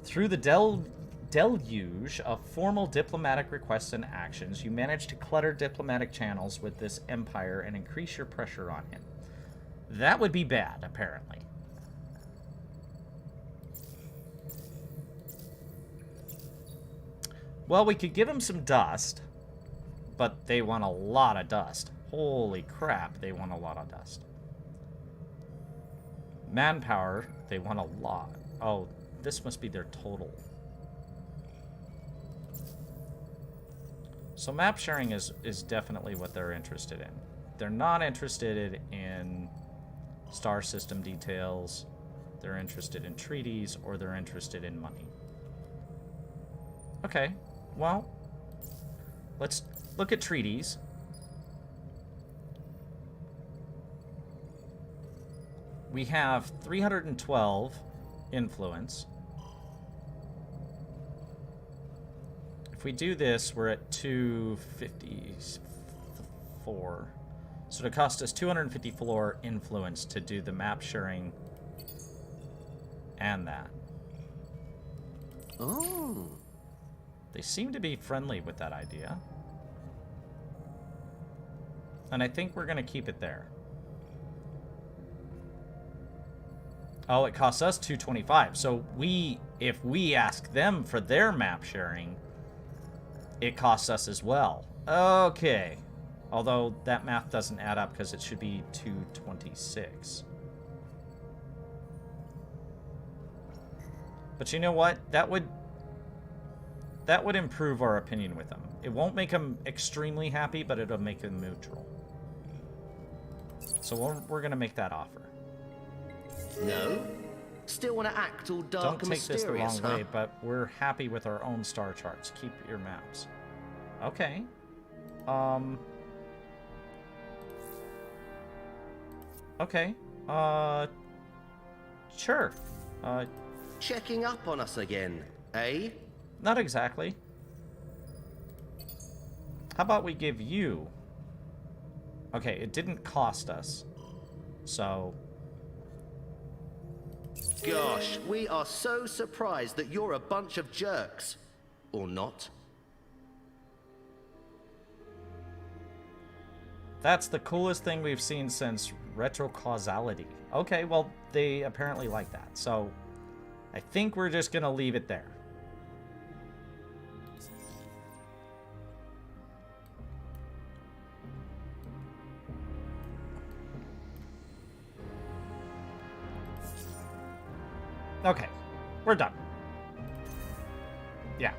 Through the deluge of formal diplomatic requests and actions, you manage to clutter diplomatic channels with this empire and increase your pressure on him. That would be bad, apparently. Well, we could give him some dust, but they want a lot of dust. Holy crap, they want a lot of dust. Manpower, they want a lot. Oh, this must be their total. So map sharing is definitely what they're interested in. They're not interested in star system details. They're interested in treaties, or they're interested in money. Okay, well, let's look at treaties. We have 312 influence. If we do this, we're at 254. So it cost us 254 influence to do the map sharing and that. Oh. They seem to be friendly with that idea. And I think we're going to keep it there. Oh, it costs us 225. So if we ask them for their map sharing, it costs us as well. Okay. Although that math doesn't add up because it should be 226. But you know what? That would improve our opinion with them. It won't make them extremely happy, but it'll make them neutral. So we're going to make that offer. No? Still want to act all dark and mysterious, Don't take this the wrong huh? way, but we're happy with our own star charts. Keep your maps. Okay. Okay. Sure. Checking up on us again, eh? Not exactly. How about we give you... Okay, it didn't cost us. So... Gosh, we are so surprised that you're a bunch of jerks. Or not. That's the coolest thing we've seen since retrocausality. Okay, well, they apparently like that. So, I think we're just going to leave it there. Okay, we're done. Yeah.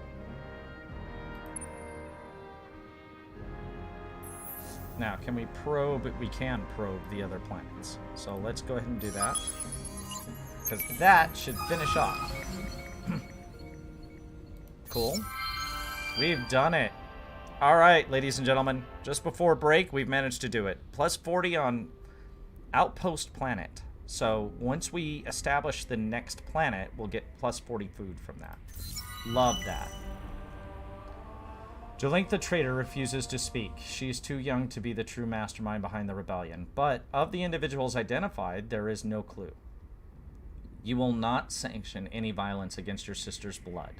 Now, can we probe? We can probe the other planets. So let's go ahead and do that. Because that should finish off. Cool. We've done it. All right, ladies and gentlemen. Just before break, we've managed to do it. Plus 40 on Outpost planet. So once we establish the next planet, we'll get plus 40 food from that. Love that. Jalink the traitor refuses to speak. She is too young to be the true mastermind behind the rebellion. But of the individuals identified, there is no clue. You will not sanction any violence against your sister's blood.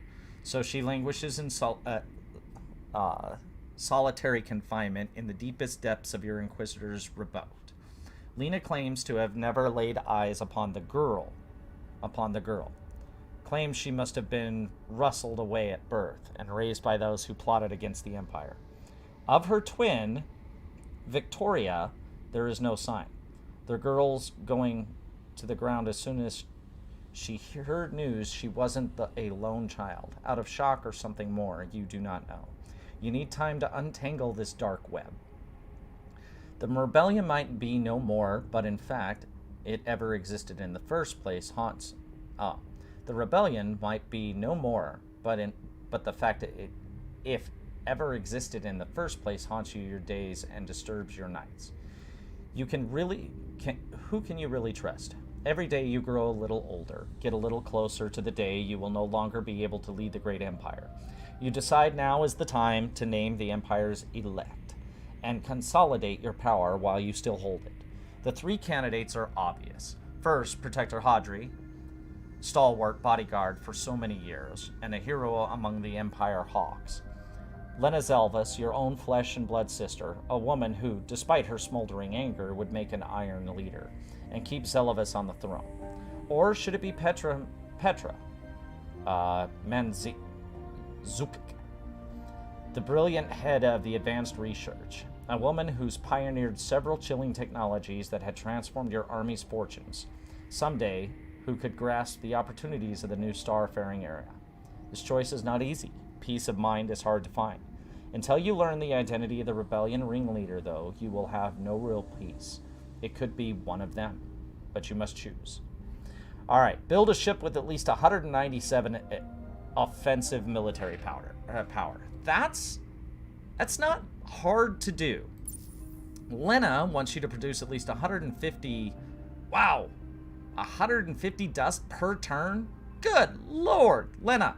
So she languishes in solitary confinement in the deepest depths of your Inquisitor's abode. Lena claims to have never laid eyes upon the girl. Claims she must have been rustled away at birth and raised by those who plotted against the Empire. Of her twin, Victoria, there is no sign. The girl's going to the ground as soon as she heard news she wasn't a lone child. Out of shock or something more, you do not know. You need time to untangle this dark web. The rebellion might be no more, but in fact, it ever existed in the first place haunts. The rebellion might be no more, but the fact that it, if ever existed in the first place, haunts you your days and disturbs your nights. Who can you really trust? Every day you grow a little older, get a little closer to the day you will no longer be able to lead the great empire. You decide now is the time to name the empire's elect and consolidate your power while you still hold it. The three candidates are obvious. First, Protector Hadri, stalwart bodyguard for so many years, and a hero among the Empire Hawks. Lena Zelvis, your own flesh and blood sister, a woman who, despite her smoldering anger, would make an iron leader and keep Zelvis on the throne. Or should it be Petra Manzuk, the brilliant head of the advanced research, a woman who's pioneered several chilling technologies that had transformed your army's fortunes, someday who could grasp the opportunities of the new starfaring era. This choice is not easy. Peace of mind is hard to find. Until you learn the identity of the rebellion ringleader, though, you will have no real peace. It could be one of them, but you must choose. All right, build a ship with at least 197 offensive military power. That's not hard to do. Lena wants you to produce at least 150. Wow, 150 dust per turn. Good Lord, Lena,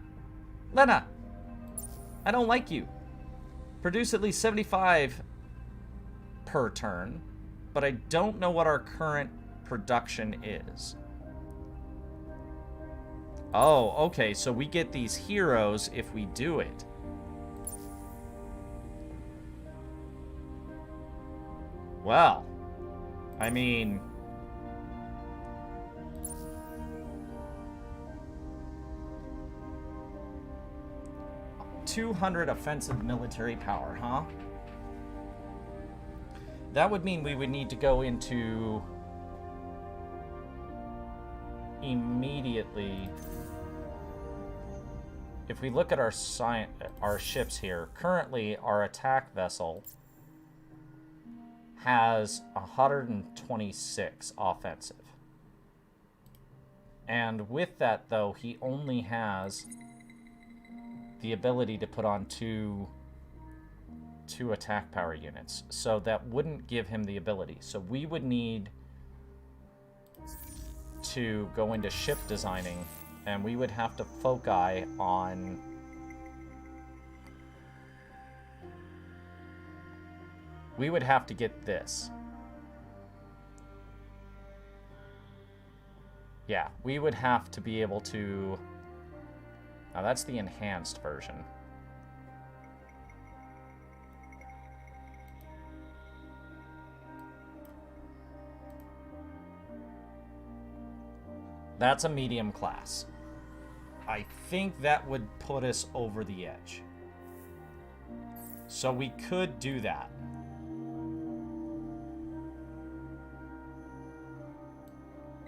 I don't like you. Produce at least 75 per turn, but I don't know what our current production is. Oh, okay, so we get these heroes if we do it. Well, I mean, $200 offensive military power, huh? That would mean we would need to go into immediately. If we look at our ships here, currently our attack vessel has 126 offensive. And with that, though, he only has the ability to put on two attack power units. So that wouldn't give him the ability. So we would need to go into ship designing, and we would have to focus on we would have to get this. Yeah, we would have to be able to. Now that's the enhanced version. That's a medium class. I think that would put us over the edge. So we could do that.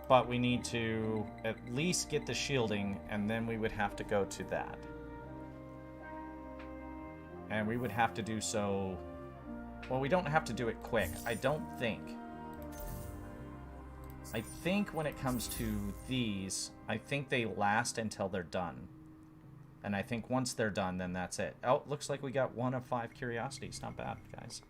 But we need to at least get the shielding, and then we would have to go to that. And we would have to do so. Well, we don't have to do it quick, I don't think. I think when it comes to these, I think they last until they're done. And I think once they're done, then that's it. Oh, looks like we got 1 of 5 curiosities. Not bad, guys.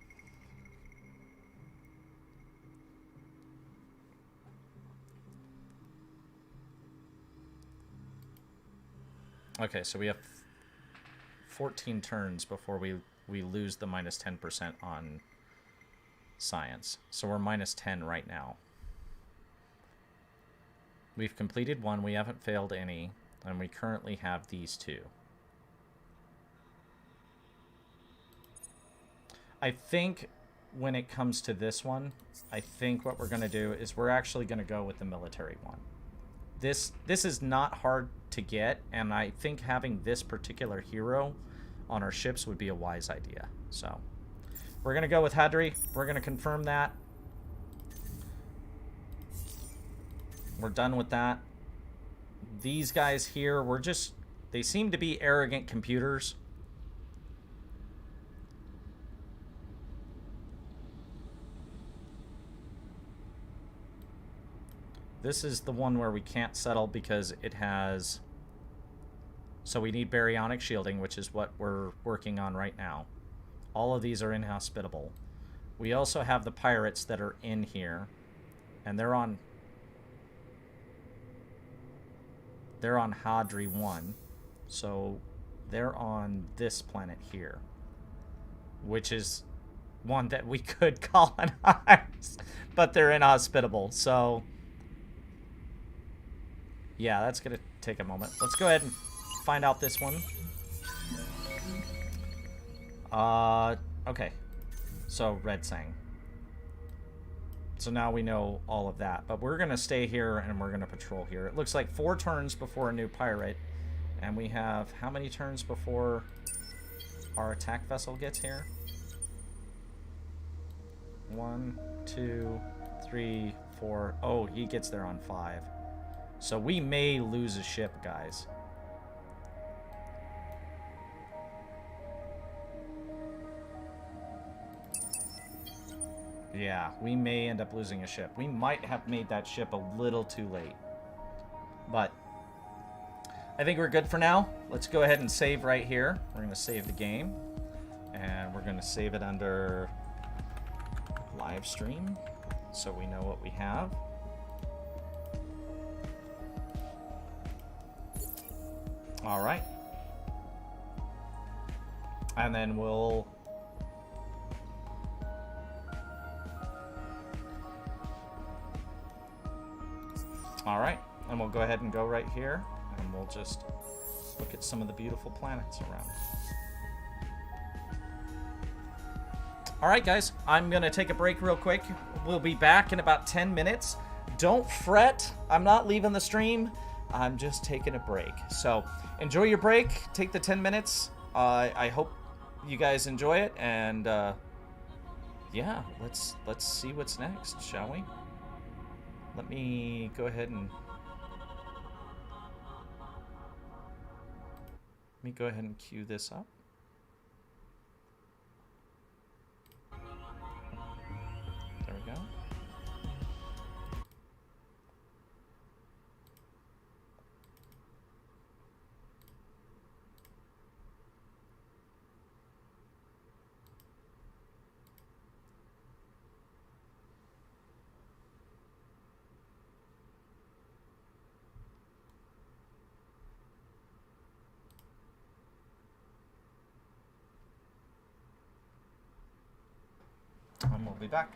Okay, so we have 14 turns before we lose the minus 10% on science. So we're minus 10 right now. We've completed one, we haven't failed any, and we currently have these two. I think when it comes to this one, I think what we're going to do is we're actually going to go with the military one. This is not hard to get, and I think having this particular hero on our ships would be a wise idea. So we're going to go with Hadri. We're going to confirm that. We're done with that. These guys here, they seem to be arrogant computers. This is the one where we can't settle because it has... So we need baryonic shielding, which is what we're working on right now. All of these are inhospitable. We also have the pirates that are in here. And they're on Hadri 1. So they're on this planet here. Which is one that we could colonize. But they're inhospitable, so... Yeah, that's going to take a moment. Let's go ahead and find out this one. Okay. So, Red Sang. So now we know all of that. But we're going to stay here and we're going to patrol here. It looks like 4 turns before a new pirate. And we have how many turns before our attack vessel gets here? 1, 2, 3, 4. Oh, he gets there on 5. So we may lose a ship, guys. Yeah, we may end up losing a ship. We might have made that ship a little too late. But I think we're good for now. Let's go ahead and save right here. We're going to save the game. And we're going to save it under live stream so we know what we have. All right. And then we'll... All right. And we'll go ahead and go right here. And we'll just look at some of the beautiful planets around. All right, guys. I'm going to take a break real quick. We'll be back in about 10 minutes. Don't fret. I'm not leaving the stream. I'm just taking a break. So enjoy your break. Take the 10 minutes. I hope you guys enjoy it. And yeah, let's see what's next, shall we? Let me go ahead and cue this up. There we go. And we'll be back.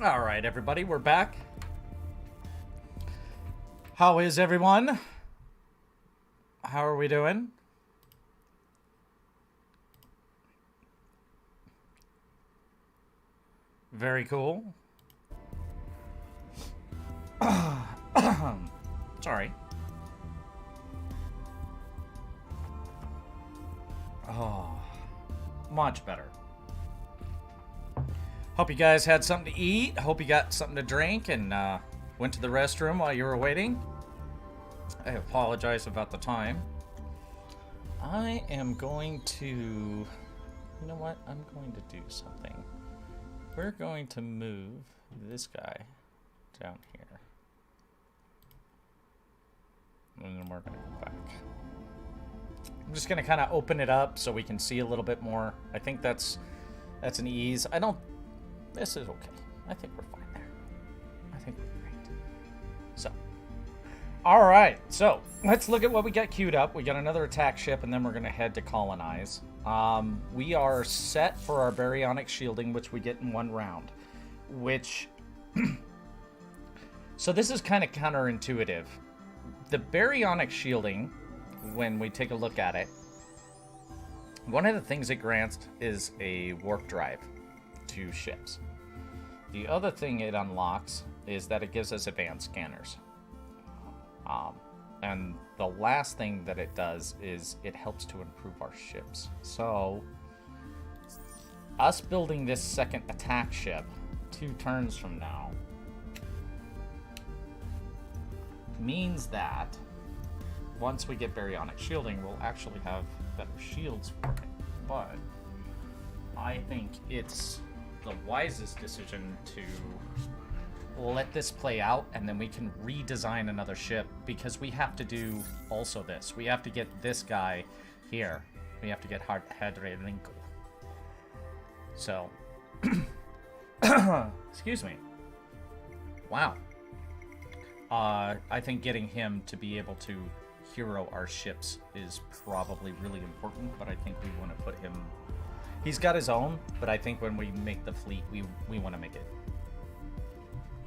All right, everybody, we're back. How is everyone? How are we doing? Very cool. Sorry. Oh, much better. Hope you guys had something to eat. Hope you got something to drink and went to the restroom while you were waiting. I apologize about the time. I am going to... You know what? I'm going to do something. We're going to move this guy down here. And then we're going to go back. I'm just going to kind of open it up so we can see a little bit more. I think that's an ease. I don't... This is okay. I think we're fine there. I think we're great. So. Alright, so let's look at what we got queued up. We got another attack ship, and then we're going to head to colonize. We are set for our baryonic shielding, which we get in one round. Which... So this is kind of counterintuitive. The baryonic shielding, when we take a look at it, one of the things it grants is a warp drive to ships. The other thing it unlocks is that it gives us advanced scanners. And the last thing that it does is it helps to improve our ships. So, us building this second attack ship 2 turns from now means that once we get baryonic shielding, we'll actually have better shields for it. But I think it's the wisest decision to let this play out, and then we can redesign another ship, because we have to do also this. We have to get this guy here. We have to get Hadre. So, excuse me. Wow. I think getting him to be able to hero our ships is probably really important, but I think we want to put him... He's got his own, but I think when we make the fleet, we want to make it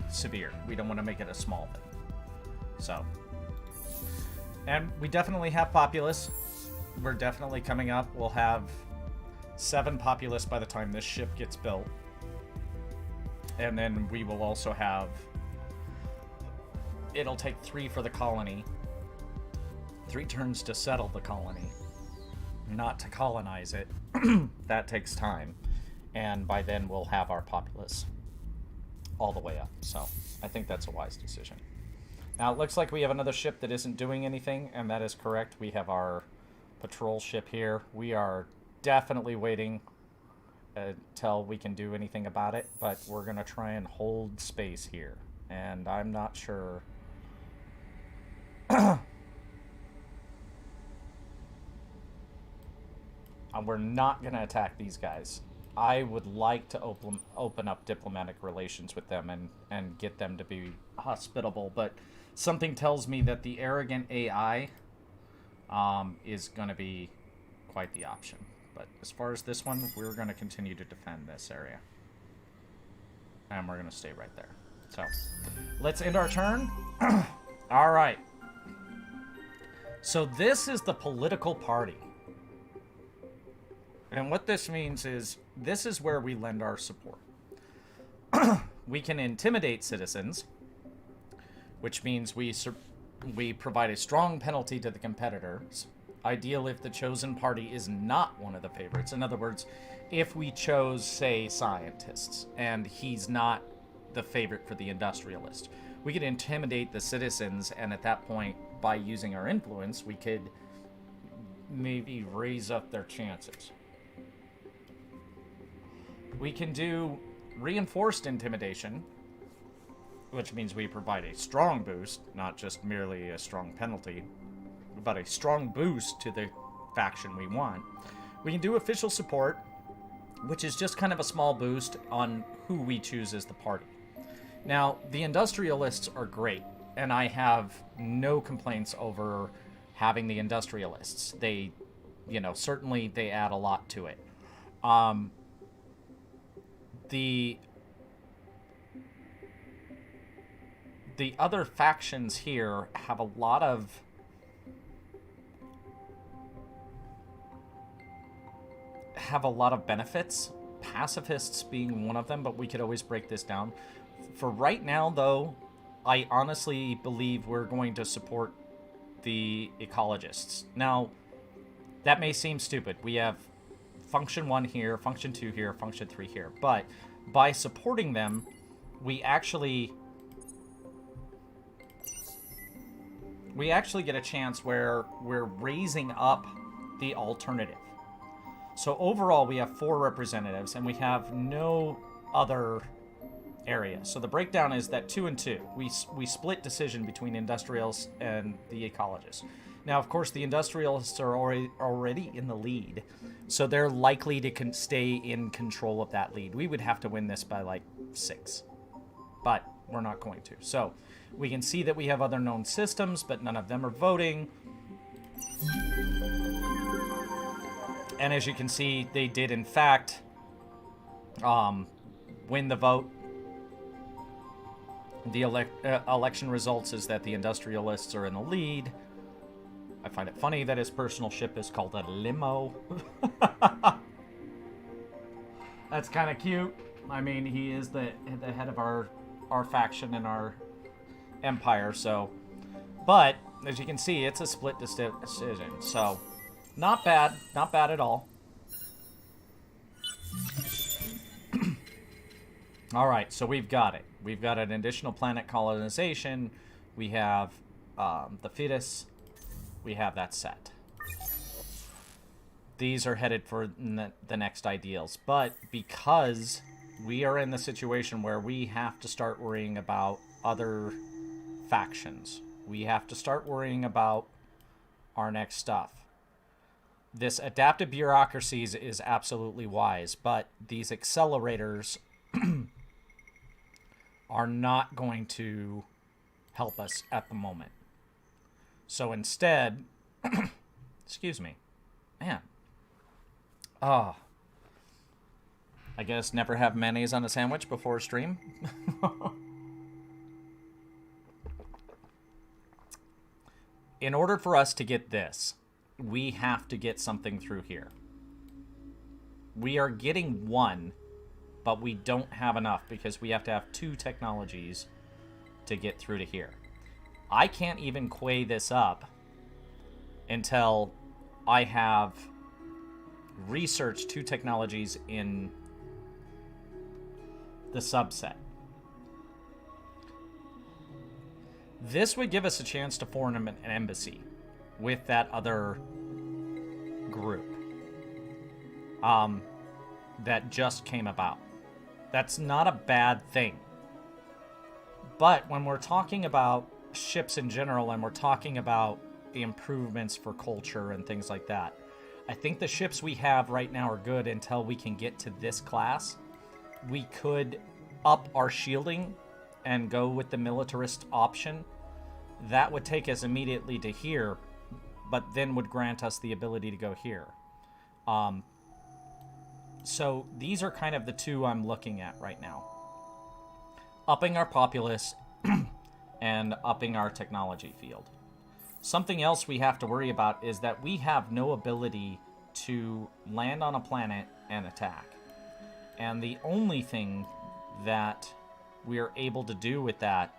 severe. We don't want to make it a small thing. So. And we definitely have populace. We're definitely coming up. We'll have 7 populace by the time this ship gets built. And then we will also have... It'll take 3 for the colony. 3 turns to settle the colony. Not to colonize it. That takes time. And by then we'll have our populace all the way up. So I think that's a wise decision. Now it looks like we have another ship that isn't doing anything, and that is correct. We have our patrol ship here. We are definitely waiting until we can do anything about it, but we're going to try and hold space here. And I'm not sure... We're not going to attack these guys. I would like to open up diplomatic relations with them and get them to be hospitable, but something tells me that the arrogant AI is going to be quite the option. But as far as this one, we're going to continue to defend this area. And we're going to stay right there. So, let's end our turn. All right. So this is the political party. And what this means is, this is where we lend our support. We can intimidate citizens, which means we provide a strong penalty to the competitors. Ideal if the chosen party is not one of the favorites. In other words, if we chose, say, scientists, and he's not the favorite for the industrialist, we could intimidate the citizens, and at that point, by using our influence, we could maybe raise up their chances. We can do reinforced intimidation, which means we provide a strong boost, not just merely a strong penalty, but a strong boost to the faction we want. We can do official support, which is just kind of a small boost on who we choose as the party. Now, the industrialists are great, and I have no complaints over having the industrialists. They, certainly they add a lot to it. the other factions here have a lot of benefits, pacifists being one of them, but we could always break this down. For right now, though, I honestly believe we're going to support the ecologists. Now, that may seem stupid. We have function 1 here, function 2 here, function 3 here, but by supporting them, we actually get a chance where we're raising up the alternative. So overall, we have 4 representatives, and we have no other area. So the breakdown is that 2 and 2. We split decision between industrialists and the ecologists. Now, of course, the industrialists are already in the lead, so they're likely to stay in control of that lead. We would have to win this by, like, 6. But we're not going to. So we can see that we have other known systems, but none of them are voting. And as you can see, they did, in fact, win the vote. The election results is that the industrialists are in the lead. I find it funny that his personal ship is called a limo. That's kind of cute. I mean, he is the head of our faction and our empire, so... But, as you can see, it's a split decision, so... Not bad. Not bad at all. Alright, so we've got it. We've got an additional planet colonization. We have the fetus. We have that set. These are headed for the next ideals. But because we are in the situation where we have to start worrying about other factions, we have to start worrying about our next stuff. This adaptive bureaucracy is absolutely wise, but these accelerators are not going to help us at the moment. So instead, excuse me, man. I guess never have mayonnaise on a sandwich before a stream. In order for us to get this, we have to get something through here. We are getting 1, but we don't have enough because we have to have 2 technologies to get through to here. I can't even quay this up until I have researched 2 technologies in the subset. This would give us a chance to form an embassy with that other group that just came about. That's not a bad thing. But when we're talking about ships in general and we're talking about the improvements for culture and things like that, I think the ships we have right now are good until we can get to this class. We could up our shielding and go with the militarist option. That would take us immediately to here, but then would grant us the ability to go here. So these are kind of the 2 I'm looking at right now. Upping our populace and upping our technology field. Something else we have to worry about is that we have no ability to land on a planet and attack. And the only thing that we are able to do with that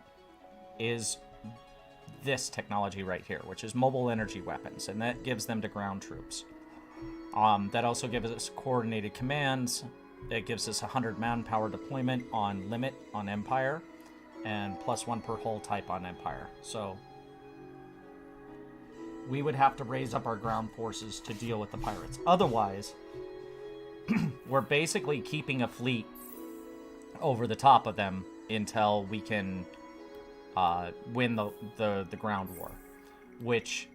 is this technology right here, which is mobile energy weapons, and that gives them to ground troops. That also gives us coordinated commands. It gives us 100 manpower deployment on limit on Empire, and +1 per hull type on Empire. So we would have to raise up our ground forces to deal with the pirates. Otherwise, we're basically keeping a fleet over the top of them until we can win the ground war, which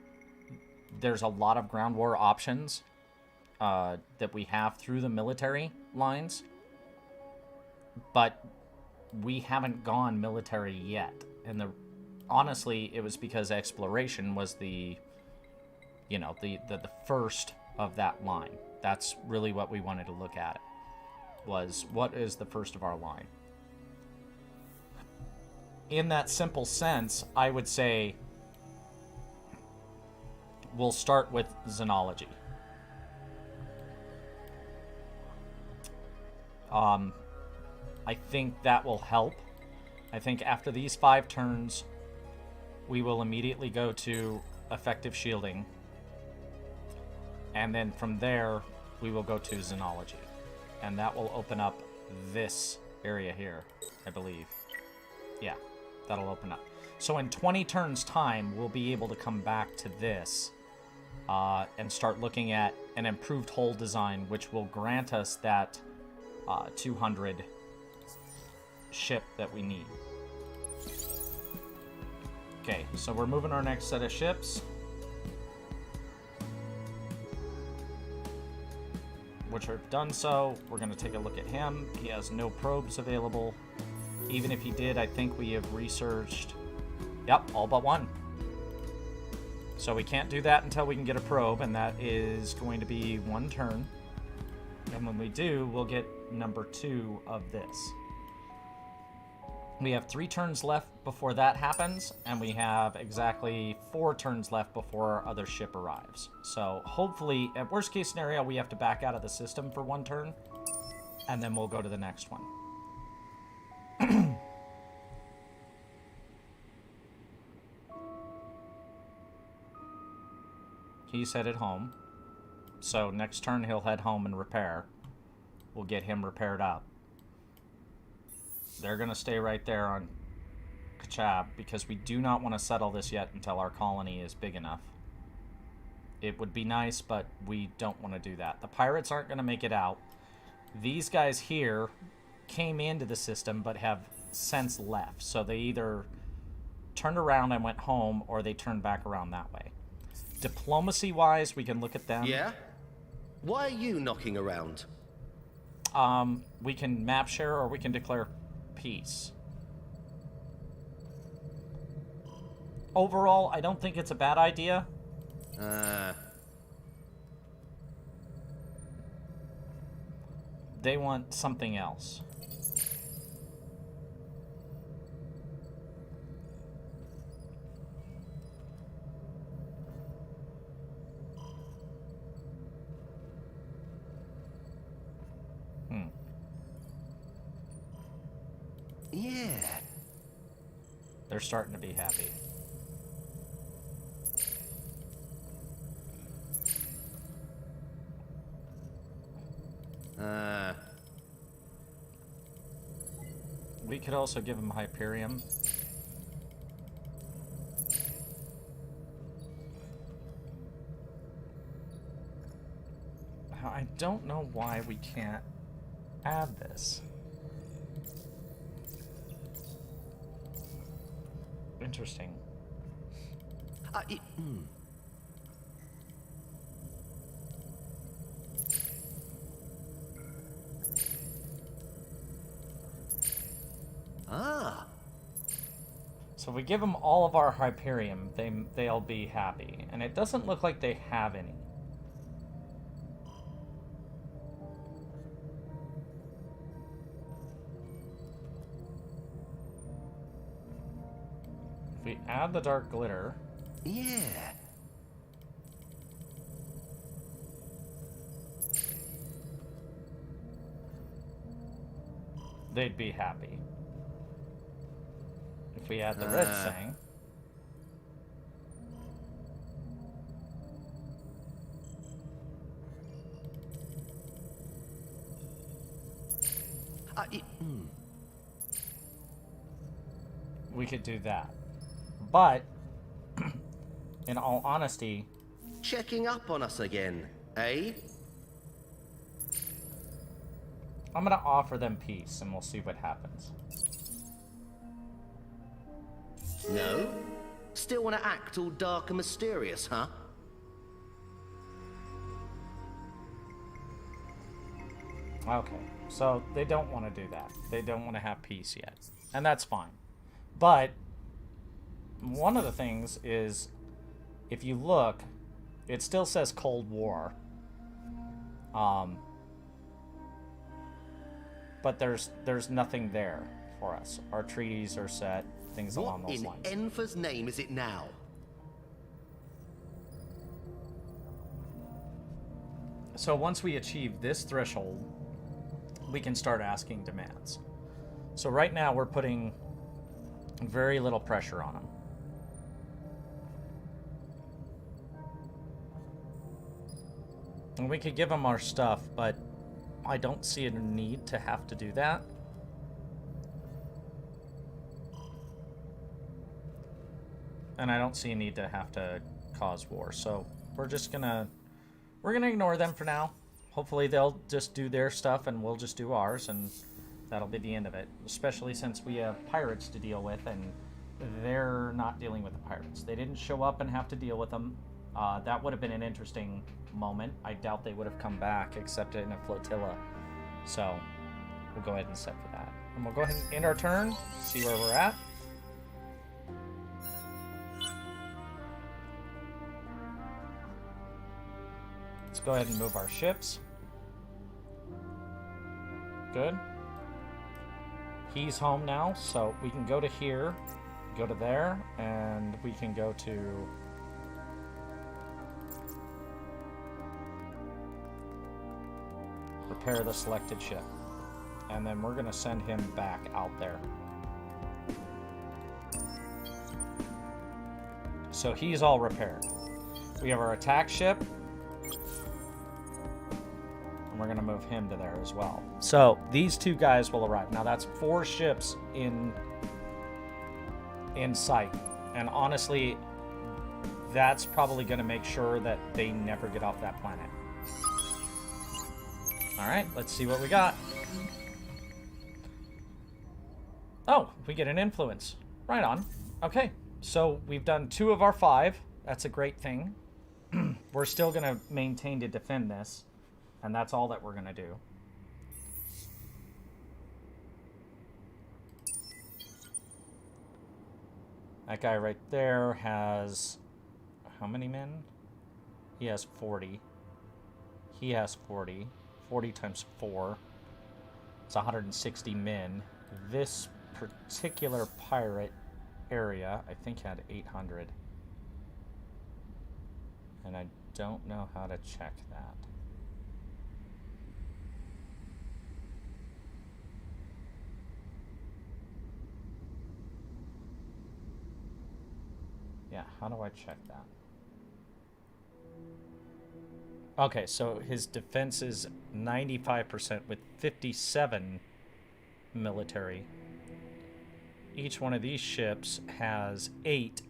there's a lot of ground war options that we have through the military lines, but we haven't gone military yet. And honestly, it was because exploration was the first of that line. That's really what we wanted to look at. Was what is the first of our line? in that simple sense, I would say we'll start with xenology. I think that will help. I think after these 5 turns, we will immediately go to effective shielding. And then from there, we will go to xenology. And that will open up this area here, I believe. Yeah, that'll open up. So in 20 turns time, we'll be able to come back to this and start looking at an improved hull design, which will grant us that 200 ship that we need. Okay, so we're moving our next set of ships, which are done so. We're going to take a look at him. He has no probes available. Even if he did, I think we have researched... Yep, all but one. So we can't do that until we can get a probe, and that is going to be 1 turn. And when we do, we'll get number 2 of this. We have 3 turns left before that happens, and we have exactly 4 turns left before our other ship arrives. So hopefully, at worst case scenario, we have to back out of the system for 1 turn, and then we'll go to the next one. He's headed home. So next turn, he'll head home and repair. We'll get him repaired up. They're going to stay right there on Kachab because we do not want to settle this yet until our colony is big enough. It would be nice, but we don't want to do that. The pirates aren't going to make it out. These guys here came into the system but have since left. So they either turned around and went home or they turned back around that way. Diplomacy-wise, we can look at them. Yeah? Why are you knocking around? We can map share or we can declare peace. Overall, I don't think it's a bad idea. They want something else. Yeah. They're starting to be happy. We could also give them Hyperion. I don't know why we can't add this. Interesting. So if we give them all of our Hyperion, they'll be happy. And it doesn't look like they have any. If we add the dark glitter... Yeah. They'd be happy. If we add the red thing... we could do that. But, in all honesty... Checking up on us again, eh? I'm gonna offer them peace, and we'll see what happens. No? Still want to act all dark and mysterious, huh? Okay, so they don't want to do that. They don't want to have peace yet. And that's fine. But, one of the things is, if you look, it still says Cold War. But there's nothing there for us. Our treaties are set. things along What those in lines. Enfa's name is it now? So once we achieve this threshold, we can start asking demands. So right now we're putting very little pressure on them. And we could give them our stuff, but I don't see a need to have to do that. And I don't see a need to have to cause war. So we're gonna ignore them for now. Hopefully they'll just do their stuff and we'll just do ours, and that'll be the end of it. Especially since we have pirates to deal with, and they're not dealing with the pirates. They didn't show up and have to deal with them. That would have been an interesting moment. I doubt they would have come back except in a flotilla. So we'll go ahead and set for that. And we'll go ahead and end our turn, see where we're at. Let's go ahead and move our ships. Good. He's home now, so we can go to here, go to there, and we can go to... repair the selected ship. And then we're going to send him back out there. So he's all repaired. We have our attack ship. And we're going to move him to there as well. So these two guys will arrive. Now that's 4 ships in sight. And honestly, that's probably going to make sure that they never get off that planet. Alright, let's see what we got. Oh, we get an influence. Right on. Okay, so we've done 2 of our 5. That's a great thing. We're still going to maintain to defend this. And that's all that we're going to do. That guy right there has... how many men? He has 40. He has 40. 40 times 4. It's 160 men. This particular pirate area, I think, had 800. And I don't know how to check that. Yeah, how do I check that? Okay, so his defense is 95% with 57 military. Each one of these ships has 8.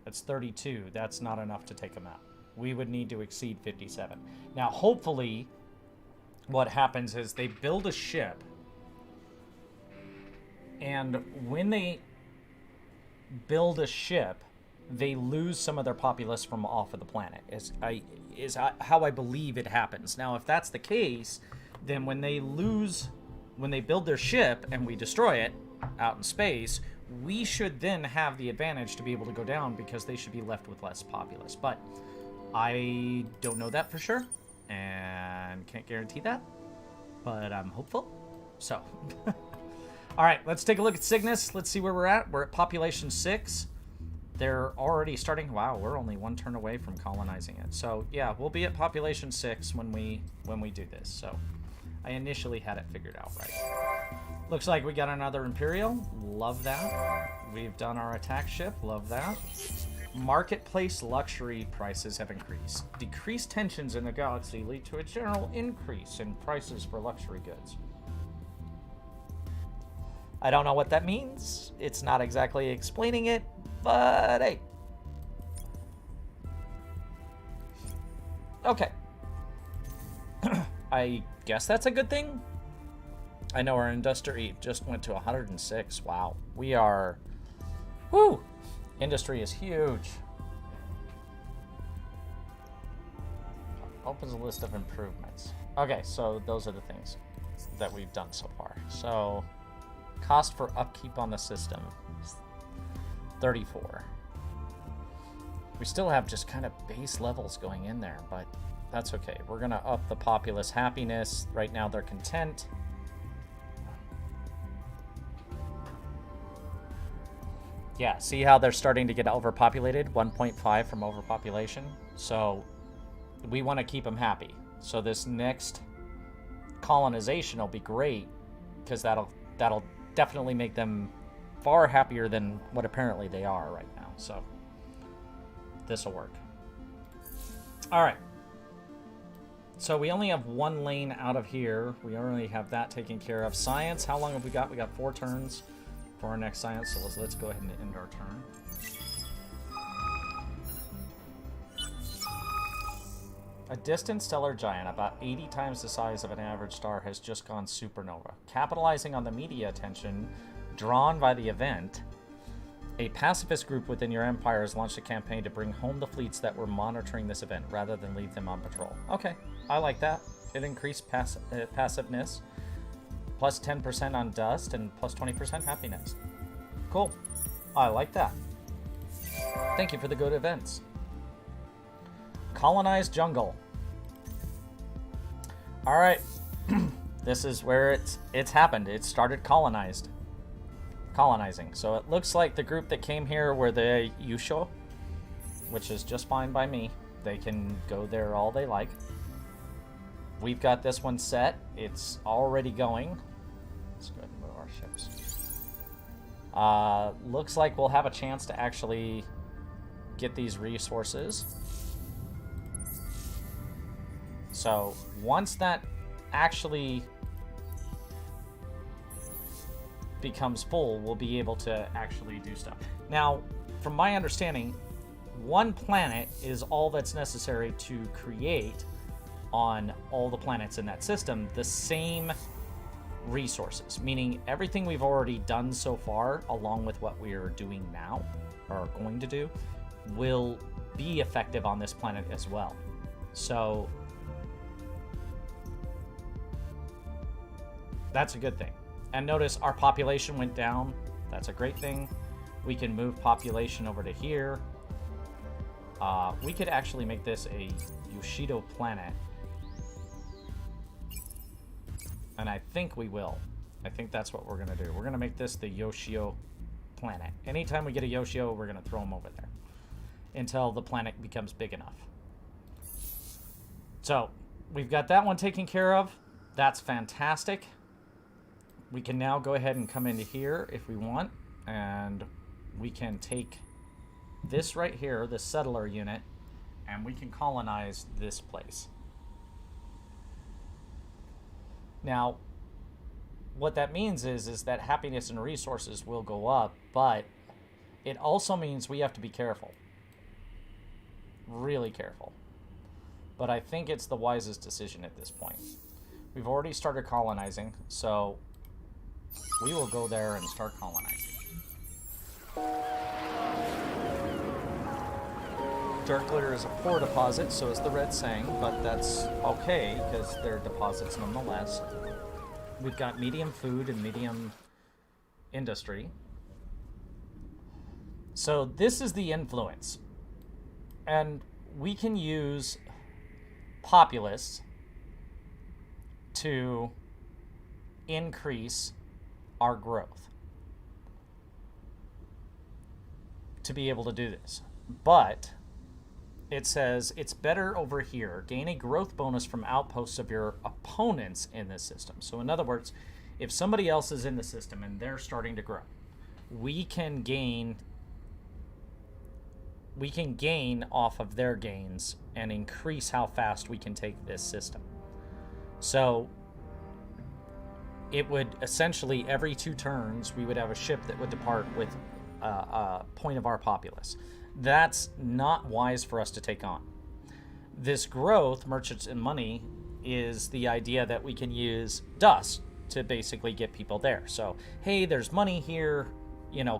That's 32. That's not enough to take him out. We would need to exceed 57. Now, hopefully, what happens is they build a ship, and when they build a ship, they lose some of their populace from off of the planet, is how I believe it happens. Now, if that's the case, then when they build their ship and we destroy it out in space, we should then have the advantage to be able to go down because they should be left with less populace. But I don't know that for sure and can't guarantee that, but I'm hopeful. So, all right, let's take a look at Cygnus. Let's see where we're at. We're at population 6. They're already starting. Wow, we're only 1 turn away from colonizing it. So yeah, we'll be at population 6 when we do this. So I initially had it figured out right. Looks like we got another Imperial. Love that. We've done our attack ship. Love that. Marketplace luxury prices have increased. Decreased tensions in the galaxy lead to a general increase in prices for luxury goods. I don't know what that means. It's not exactly explaining it, but hey. Okay. I guess that's a good thing. I know our industry just went to 106. Wow. We are... Woo! Industry is huge. Opens a list of improvements. Okay, so those are the things that we've done so far. So, cost for upkeep on the system, 34. We still have just kind of base levels going in there, but that's okay. We're gonna up the populace happiness. Right now they're content. Yeah, see how they're starting to get overpopulated? 1.5 from overpopulation. So we want to keep them happy. So this next colonization will be great because that'll definitely make them far happier than what apparently they are right now. So this will work. All right. So we only have one lane out of here. We already have that taken care of. Science, how long have we got? We got 4 turns for our next science. So let's go ahead and end our turn. A distant stellar giant, about 80 times the size of an average star, has just gone supernova. Capitalizing on the media attention drawn by the event, a pacifist group within your empire has launched a campaign to bring home the fleets that were monitoring this event, rather than leave them on patrol. Okay, I like that. It increased passiveness, plus 10% on dust, and plus 20% happiness. Cool. I like that. Thank you for the good events. Colonize jungle. All right. This is where it's happened. It started colonizing. So it looks like the group that came here were the Yusho, which is just fine by me. They can go there all they like. We've got this one set. It's already going. Let's go ahead and move our ships. Looks like we'll have a chance to actually get these resources. So once that actually becomes full, we'll be able to actually do stuff. Now, from my understanding, one planet is all that's necessary to create on all the planets in that system the same resources, meaning everything we've already done so far, along with what we are doing now, or are going to do, will be effective on this planet as well. So that's a good thing. And notice our population went down. That's a great thing. We can move population over to here. We could actually make this a Yoshido planet. And I think we will. I think that's what we're going to do. We're going to make this the Yoshio planet. Anytime we get a Yoshio, we're going to throw them over there until the planet becomes big enough. So we've got that one taken care of. That's fantastic. We can now go ahead and come into here if we want, and we can take this right here, the settler unit, and we can colonize this place. Now, what that means is that happiness and resources will go up, but it also means we have to be careful. Really careful. But I think it's the wisest decision at this point. We've already started colonizing, so we will go there and start colonizing. Dirt glitter is a poor deposit, so is the red sang, but that's okay because they're deposits nonetheless. We've got medium food and medium industry. So this is the influence. And we can use populace to increase our growth to be able to do this. But it says it's better over here. Gain a growth bonus from outposts of your opponents in this system. So in other words, if somebody else is in the system and they're starting to grow, we can gain off of their gains and increase how fast we can take this system. So it would essentially, every 2 turns, we would have a ship that would depart with a point of our populace. That's not wise for us to take on. This growth, merchants and money, is the idea that we can use dust to basically get people there. So, hey, there's money here,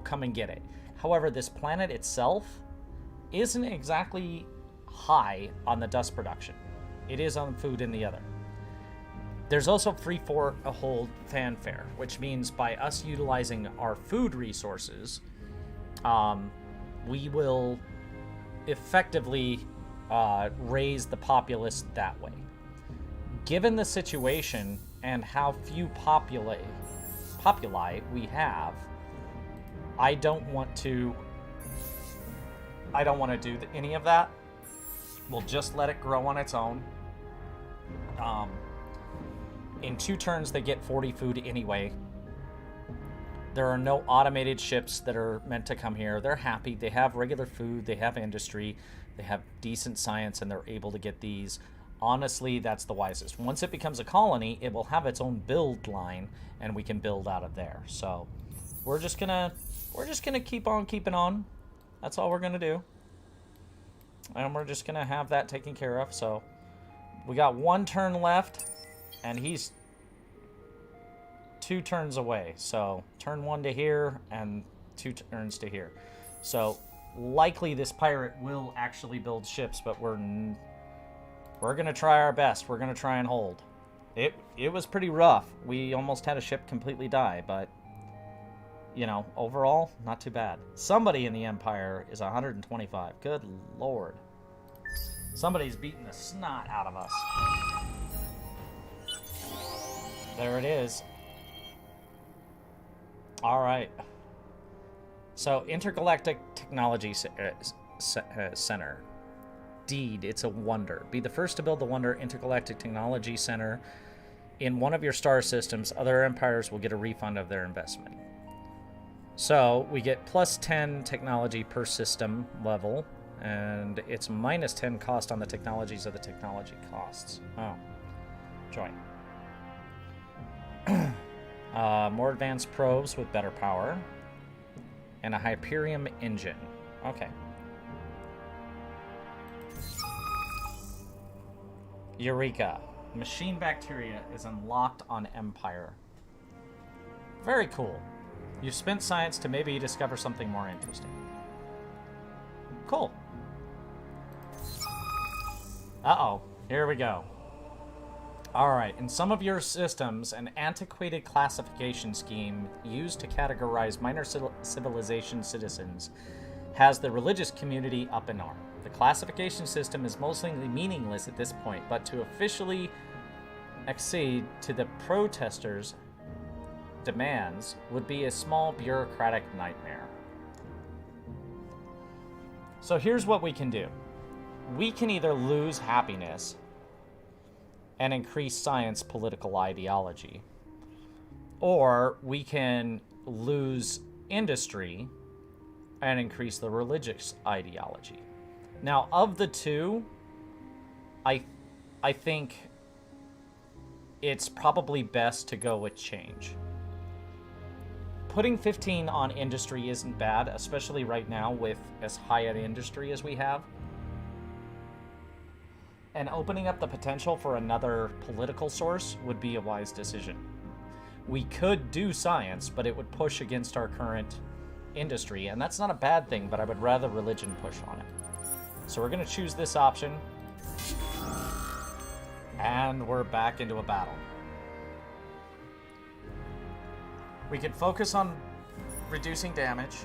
come and get it. However, this planet itself isn't exactly high on the dust production. It is on food in the other. There's also free for a hold fanfare, which means by us utilizing our food resources, we will effectively raise the populace that way. Given the situation and how few populi we have, I don't want to do any of that. We'll just let it grow on its own. In 2 turns, they get 40 food anyway. There are no automated ships that are meant to come here. They're happy. They have regular food. They have industry. They have decent science, and they're able to get these. Honestly, that's the wisest. Once it becomes a colony, it will have its own build line, and we can build out of there. So we're just gonna keep on keeping on. That's all we're gonna do. And we're just gonna have that taken care of. So we got 1 turn left, and he's 2 turns away. So turn 1 to here and 2 turns to here. So likely this pirate will actually build ships, but we're gonna try our best. We're gonna try and hold. It was pretty rough. We almost had a ship completely die, but you know, overall, not too bad. Somebody in the Empire is 125. Good lord. Somebody's beating the snot out of us. There it is. All right. So, Intergalactic Technology Center. Deed, it's a wonder. Be the first to build the Wonder Intergalactic Technology Center in one of your star systems. Other empires will get a refund of their investment. So, we get plus 10 technology per system level, and it's minus 10 cost on the technologies of the technology costs. Oh. Join. More advanced probes with better power. And a Hyperium engine. Okay. Eureka. Machine bacteria is unlocked on Empire. Very cool. You've spent science to maybe discover something more interesting. Cool. Uh-oh. Here we go. Alright, in some of your systems, an antiquated classification scheme used to categorize minor civilization citizens has the religious community up in arms. The classification system is mostly meaningless at this point, but to officially accede to the protesters' demands would be a small bureaucratic nightmare. So here's what we can do. We can either lose happiness and increase science political ideology, or we can lose industry and increase the religious ideology. Now, of the two, I think it's probably best to go with change. Putting 15 on industry isn't bad, especially right now with as high an industry as we have. And opening up the potential for another political source would be a wise decision. We could do science, but it would push against our current industry, and that's not a bad thing, but I would rather religion push on it. So we're going to choose this option, and we're back into a battle. We can focus on reducing damage.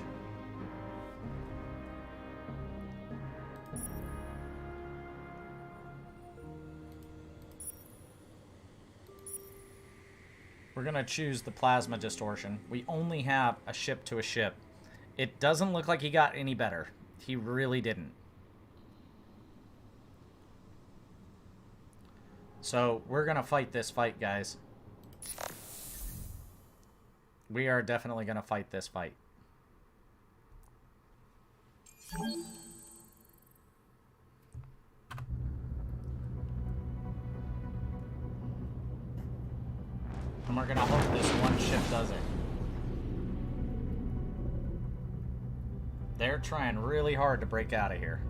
We're going to choose the plasma distortion. We only have a ship to a ship. It doesn't look like he got any better. He really didn't. So we're going to fight this fight, guys. We are definitely going to fight this fight. And we're going to hope this one ship does it. They're trying really hard to break out of here.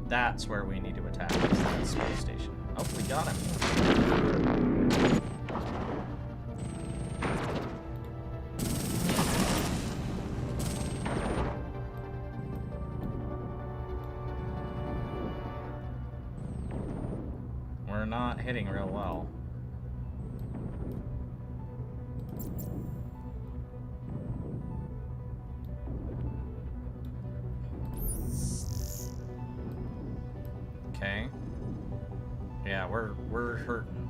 That's where we need to attack, is that space station. Oh, we got him. We're not hitting real well. Okay. Yeah, we're hurting.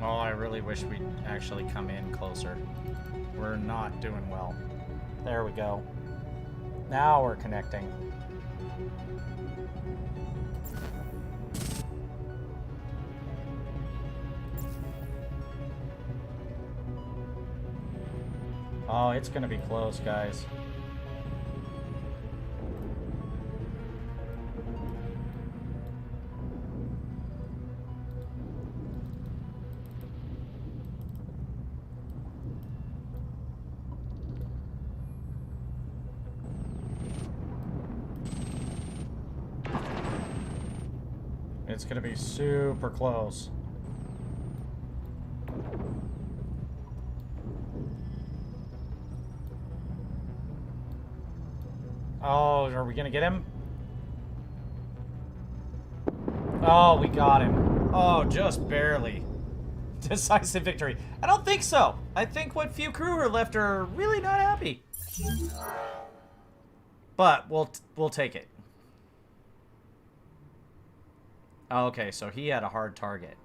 Oh, I really wish we'd actually come in closer. We're not doing well. There we go. Now we're connecting. Oh, it's gonna be close, guys. It's gonna be super close. Oh, are we gonna get him? Oh, we got him. Oh, just barely. Decisive victory. I don't think so. I think what few crew are left are really not happy. But we'll take it. Okay, so he had a hard target.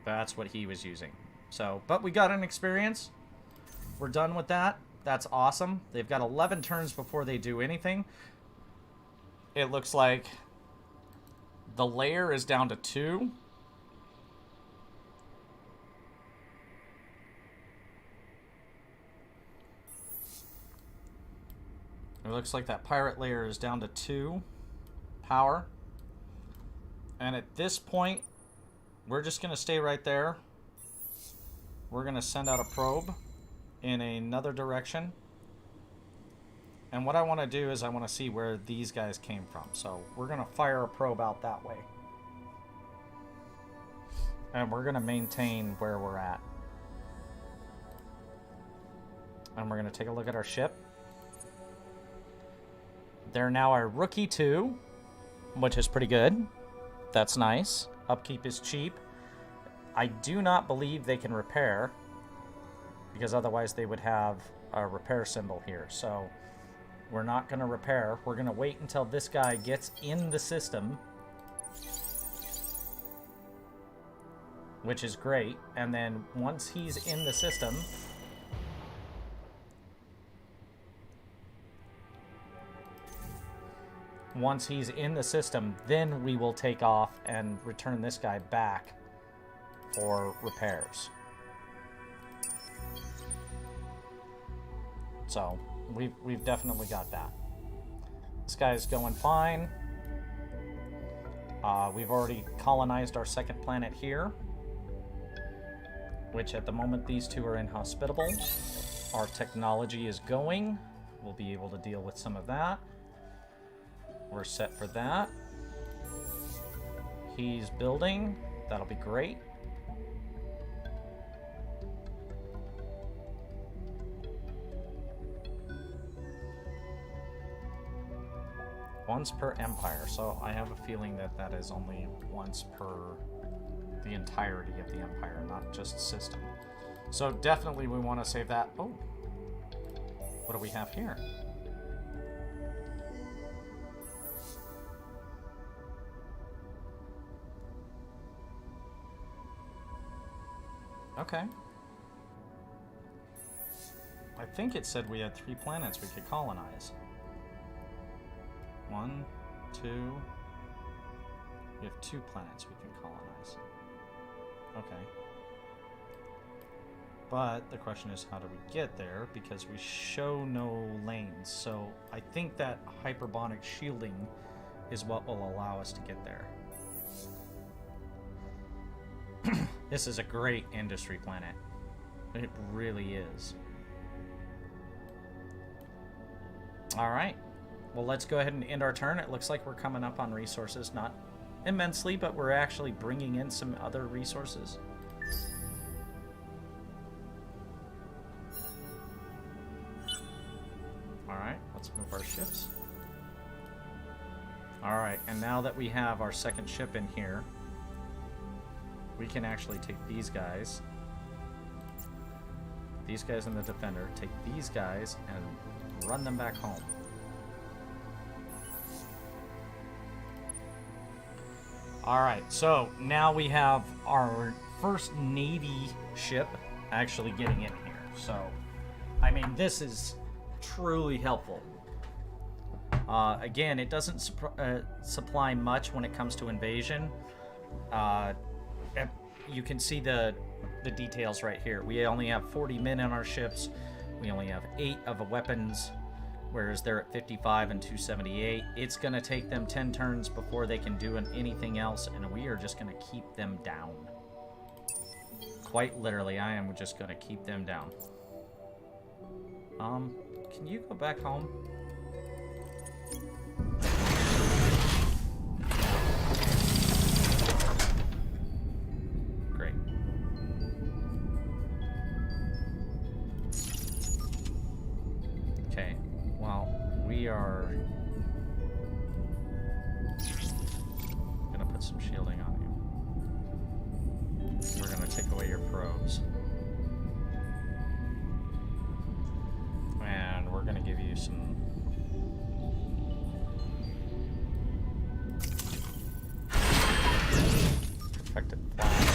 That's what he was using. So, but we got an experience. We're done with that. That's awesome. They've got 11 turns before they do anything. It looks like the layer is down to 2. It looks like that pirate layer is down to 2 power. And at this point, we're just going to stay right there. We're going to send out a probe in another direction. And what I want to do is I want to see where these guys came from. So we're going to fire a probe out that way. And we're going to maintain where we're at. And we're going to take a look at our ship. They're now our Rookie 2, which is pretty good. That's nice. Upkeep is cheap. I do not believe they can repair, because otherwise they would have a repair symbol here. So we're not going to repair. We're going to wait until this guy gets in the system, which is great. And then once he's in the system, then we will take off and return this guy back for repairs. So we've definitely got that. This guy's going fine. We've already colonized our second planet here, which at the moment these two are inhospitable. Our technology is going. We'll be able to deal with some of that. We're set for that. He's building. That'll be great. Once per empire. So I have a feeling that that is only once per the entirety of the empire, not just system. So definitely we want to save that. Oh, what do we have here? Okay. I think it said we had 3 planets we could colonize. 1, 2. We have 2 planets we can colonize. Okay. But the question is, how do we get there? Because we show no lanes. So I think that hyperbonic shielding is what will allow us to get there. This is a great industry planet. It really is. All right. Well, let's go ahead and end our turn. It looks like we're coming up on resources. Not immensely, but we're actually bringing in some other resources. Alright, let's move our ships. Alright, and now that we have our second ship in here, we can actually take these guys in the Defender, take these guys, and run them back home. Alright, so now we have our first Navy ship actually getting in here. So, I mean, this is truly helpful. Again, it doesn't supply much when it comes to invasion. You can see the details right here. We only have 40 men on our ships. We only have 8 of weapons, whereas they're at 55 and 278. It's going to take them 10 turns before they can do anything else, and we are just going to keep them down. Quite literally, I am just going to keep them down. Can you go back home? Great. Okay, well, we are gonna put some shielding on you. We're gonna take away your probes. And we're gonna give you some perfected flash.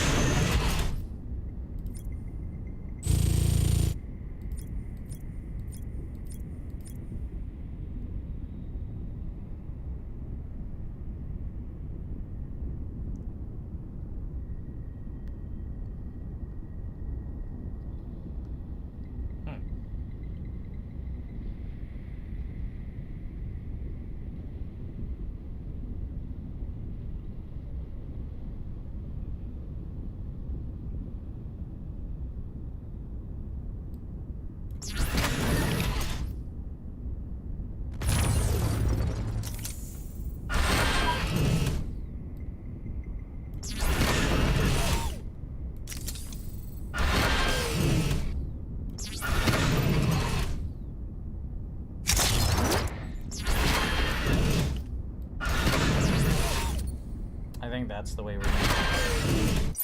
I think that's the way we're going to do it.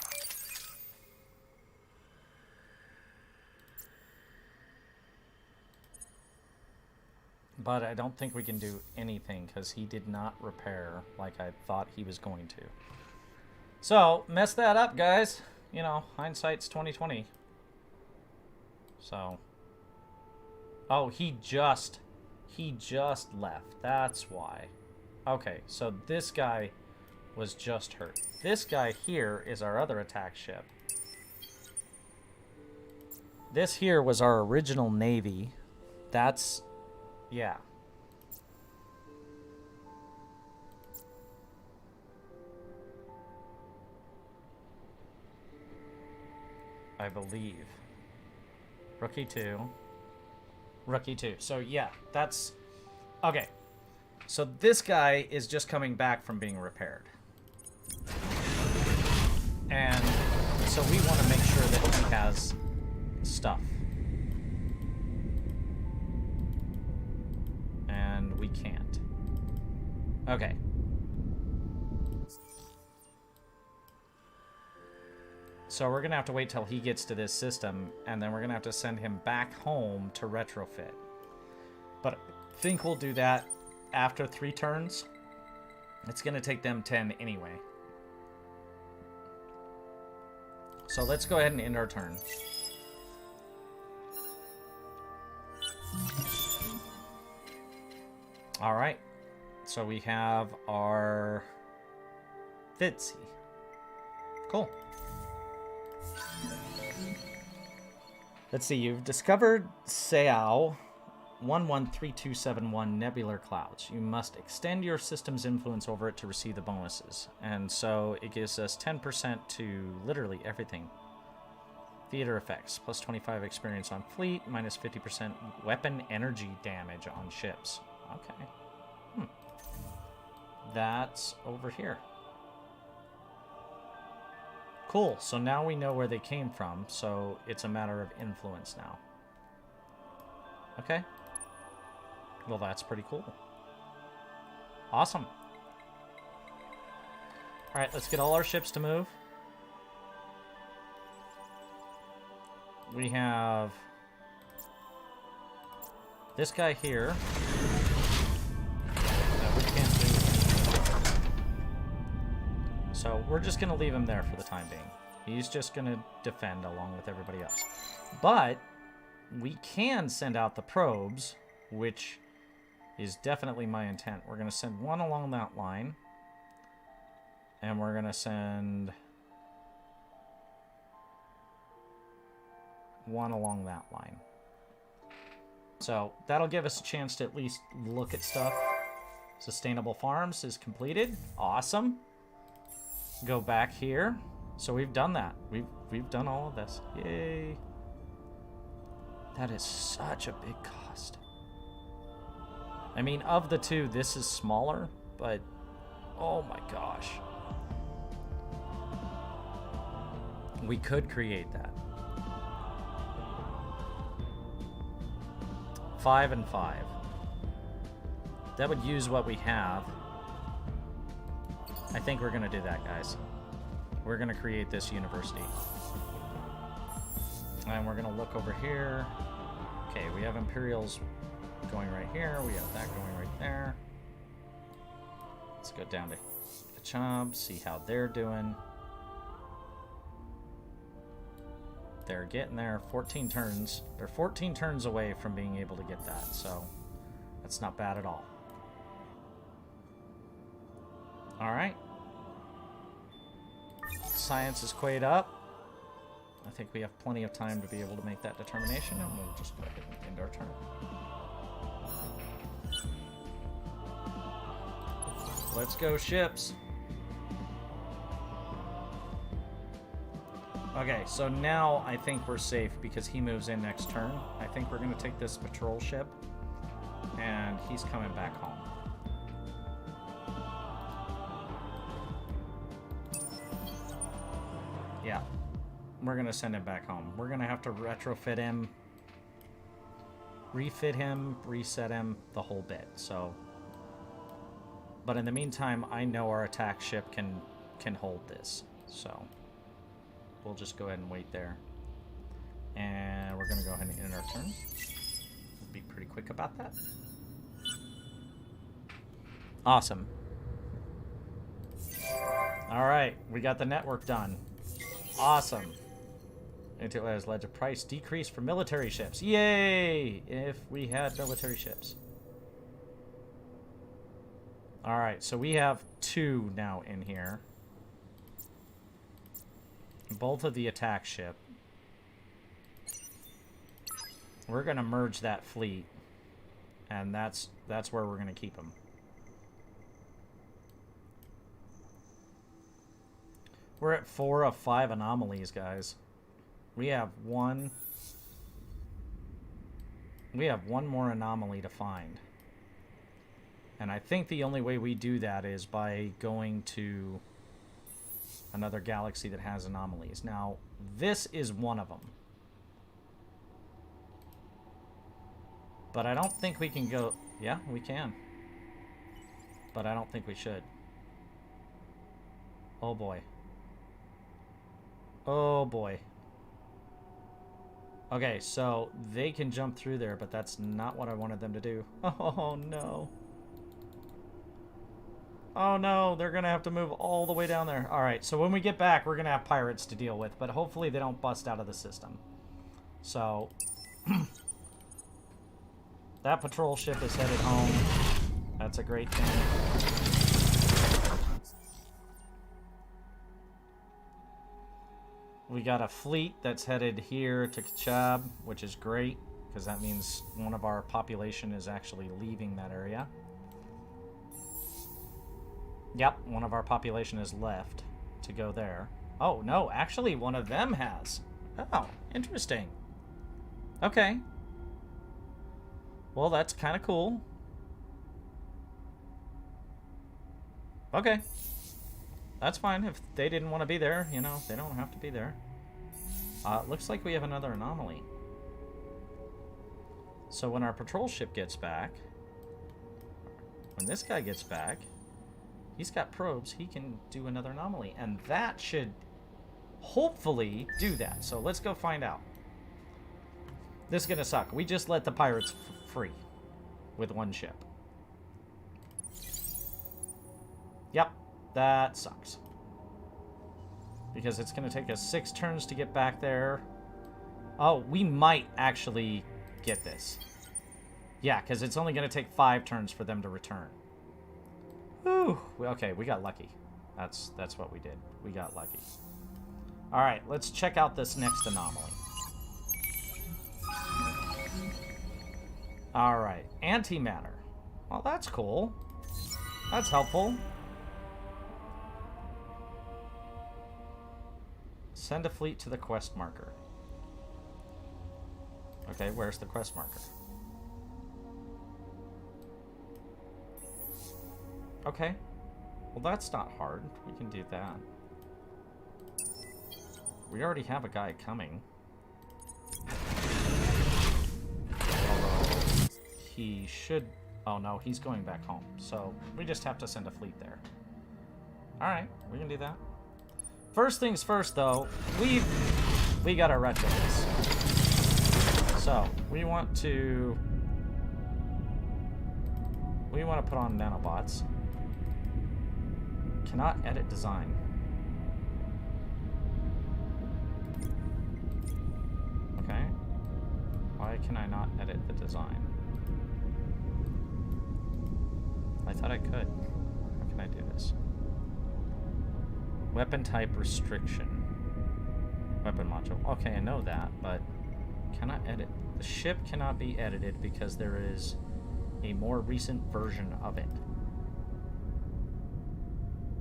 But I don't think we can do anything because he did not repair like I thought he was going to. So, mess that up, guys. You know, hindsight's 20/20. So. Oh, he just left. That's why. Okay, so this guy was just hurt. This guy here is our other attack ship. This here was our original Navy. That's... yeah. I believe. Rookie 2. Rookie 2. So, yeah, that's... okay. So this guy is just coming back from being repaired. And so we want to make sure that he has stuff. And we can't. Okay. So we're going to have to wait till he gets to this system, and then we're going to have to send him back home to retrofit. But I think we'll do that after 3 turns. It's going to take them 10 anyway. So let's go ahead and end our turn. Alright. So we have our Fitzy. Cool. Let's see, you've discovered Seao 113271 nebular clouds. You must extend your system's influence over it to receive the bonuses. And so it gives us 10% to literally everything. Theater effects, plus 25 experience on fleet, minus 50% weapon energy damage on ships. Okay. That's over here. Cool. So now we know where they came from, so it's a matter of influence now. Okay. Well, that's pretty cool. Awesome. Alright, let's get all our ships to move. We have this guy here. We can't do. So we're just going to leave him there for the time being. He's just going to defend along with everybody else. But we can send out the probes, which is definitely my intent. We're going to send one along that line. And we're going to send one along that line. So that'll give us a chance to at least look at stuff. Sustainable farms is completed. Awesome. Go back here. So we've done that. We've done all of this. Yay. That is such a big cost. I mean, of the two, this is smaller, but oh my gosh. We could create that. 5 and 5. That would use what we have. I think we're going to do that, guys. We're going to create this university. And we're going to look over here. Okay, we have Imperials going right here. We have that going right there. Let's go down to Kachab, see how they're doing. They're getting there. 14 turns. They're 14 turns away from being able to get that, so that's not bad at all. Alright. Science is quayed up. I think we have plenty of time to be able to make that determination, and we'll just go ahead and end our turn. Let's go, ships. Okay, so now I think we're safe because he moves in next turn. I think we're going to take this patrol ship, and he's coming back home. Yeah, we're going to send him back home. We're going to have to retrofit him, refit him, reset him, the whole bit. So, but in the meantime, I know our attack ship can hold this, so we'll just go ahead and wait there. And we're going to go ahead and end our turn. We'll be pretty quick about that. Awesome. Alright, we got the network done. Awesome. It has led to price decrease for military ships. Yay! If we had military ships. Alright, so we have 2 now in here. Both of the attack ship. We're going to merge that fleet. And that's where we're going to keep them. We're at 4 of 5 anomalies, guys. We have one more anomaly to find. And I think the only way we do that is by going to another galaxy that has anomalies. Now, this is one of them. But I don't think we can go... Yeah, we can. But I don't think we should. Oh boy. Oh boy. Okay, so they can jump through there, but that's not what I wanted them to do. Oh no. Oh no, they're gonna have to move all the way down there. Alright, so when we get back, we're gonna have pirates to deal with, but hopefully they don't bust out of the system. So, that patrol ship is headed home. That's a great thing. We got a fleet that's headed here to Kachab, which is great, because that means one of our population is actually leaving that area. Yep, one of our population is left to go there. Oh, no, actually one of them has. Oh, interesting. Okay. Well, that's kind of cool. Okay. That's fine. If they didn't want to be there, you know, they don't have to be there. Looks like we have another anomaly. So when our patrol ship gets back, when this guy gets back, he's got probes, he can do another anomaly. And that should hopefully do that. So let's go find out. This is going to suck. We just let the pirates free with one ship. Yep, that sucks. Because it's going to take us 6 turns to get back there. Oh, we might actually get this. Yeah, because it's only going to take 5 turns for them to return. Whew. Okay, we got lucky. That's what we did. We got lucky. Alright, let's check out this next anomaly. Alright, antimatter. Well, that's cool. That's helpful. Send a fleet to the quest marker. Okay, where's the quest marker? Okay. Well, that's not hard. We can do that. We already have a guy coming. Although, he should... Oh, no, he's going back home. So, we just have to send a fleet there. Alright, we can do that. First things first, though, we gotta retro this. So, we want to put on nanobots. Cannot edit design. Okay. Why can I not edit the design? I thought I could. How can I do this? Weapon type restriction. Weapon module. Okay, I know that, but cannot edit. The ship cannot be edited because there is a more recent version of it.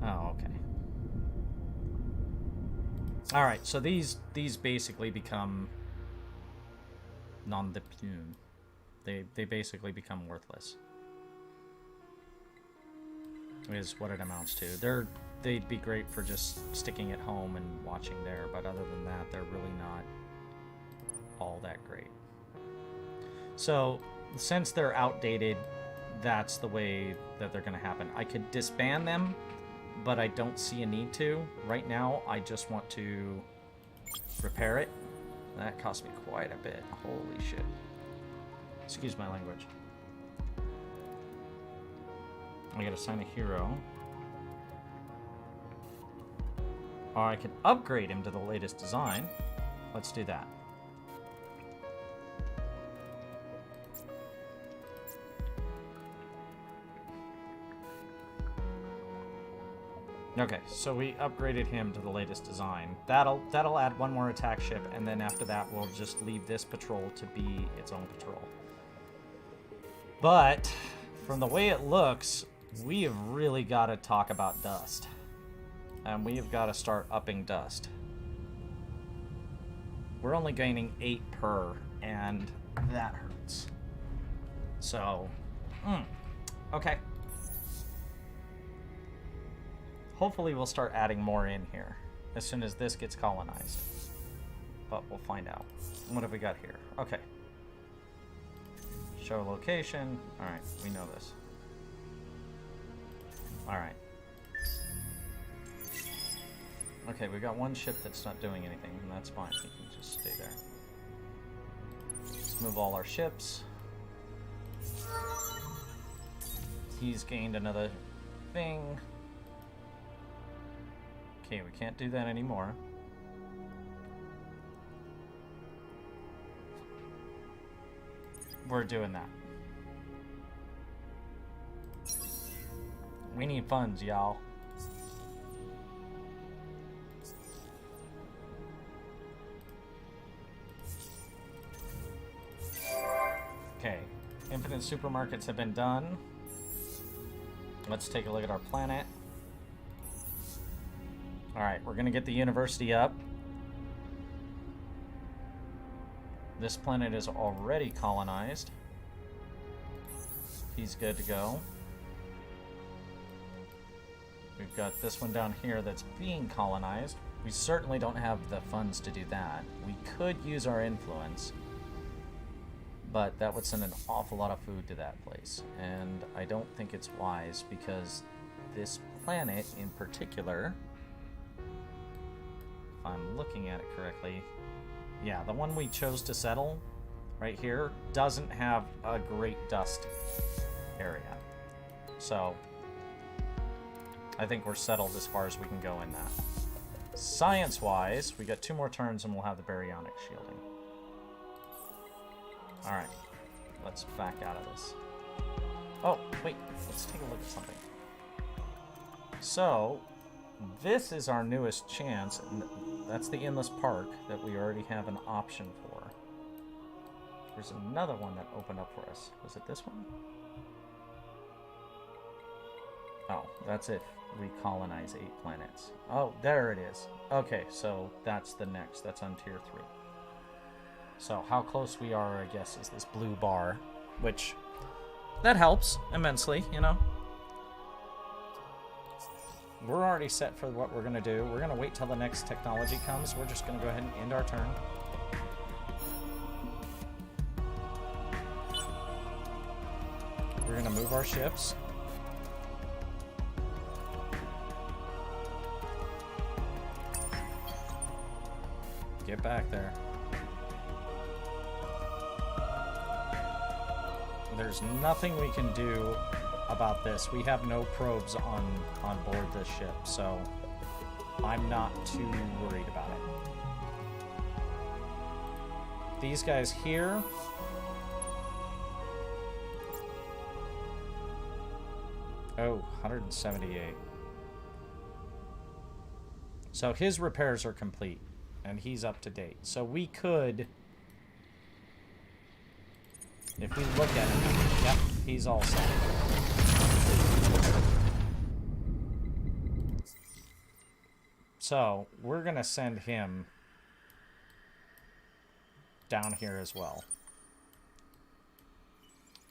Oh, okay. Alright, so these basically become non de plume. They basically become worthless. Is what it amounts to. They'd be great for just sticking at home and watching there, but other than that, they're really not all that great. So, since they're outdated, that's the way that they're going to happen. I could disband them, but I don't see a need to. Right now, I just want to repair it. That cost me quite a bit. Holy shit. Excuse my language. I gotta assign a hero. Or I could upgrade him to the latest design. Let's do that. Okay, so we upgraded him to the latest design. That'll add one more attack ship, and then after that we'll just leave this patrol to be its own patrol. But from the way it looks, we have really got to talk about dust. And we have got to start upping dust. We're only gaining 8 per, and that hurts. So, okay. Hopefully we'll start adding more in here as soon as this gets colonized. But we'll find out. What have we got here? Okay. Show location. Alright, we know this. Alright. Okay, we got one ship that's not doing anything, and that's fine. We can just stay there. Let's move all our ships. He's gained another thing. Okay, we can't do that anymore. We're doing that. We need funds, y'all. Okay, infinite supermarkets have been done. Let's take a look at our planet. Alright, we're gonna get the university up. This planet is already colonized. He's good to go. We've got this one down here that's being colonized. We certainly don't have the funds to do that. We could use our influence, but that would send an awful lot of food to that place. And I don't think it's wise because this planet in particular, if I'm looking at it correctly, yeah, the one we chose to settle right here doesn't have a great dust area. So I think we're settled as far as we can go in that. Science-wise, we got 2 more turns and we'll have the baryonic shielding. Alright, let's back out of this. Oh, wait, let's take a look at something. So, this is our newest chance, and that's the Endless Park that we already have an option for. There's another one that opened up for us. Was it this one? Oh, that's if we colonize 8 planets. Oh, there it is. Okay, so that's the next. That's on tier 3. So how close we are, I guess, is this blue bar, which that helps immensely, you know. We're already set for what we're going to do. We're going to wait till the next technology comes. We're just going to go ahead and end our turn. We're going to move our ships. Get back there. There's nothing we can do about this. We have no probes on board this ship, so I'm not too worried about it. These guys here, oh, 178. So his repairs are complete, and he's up to date. So we could, if we look at him, yep, he's all set. So we're going to send him down here as well.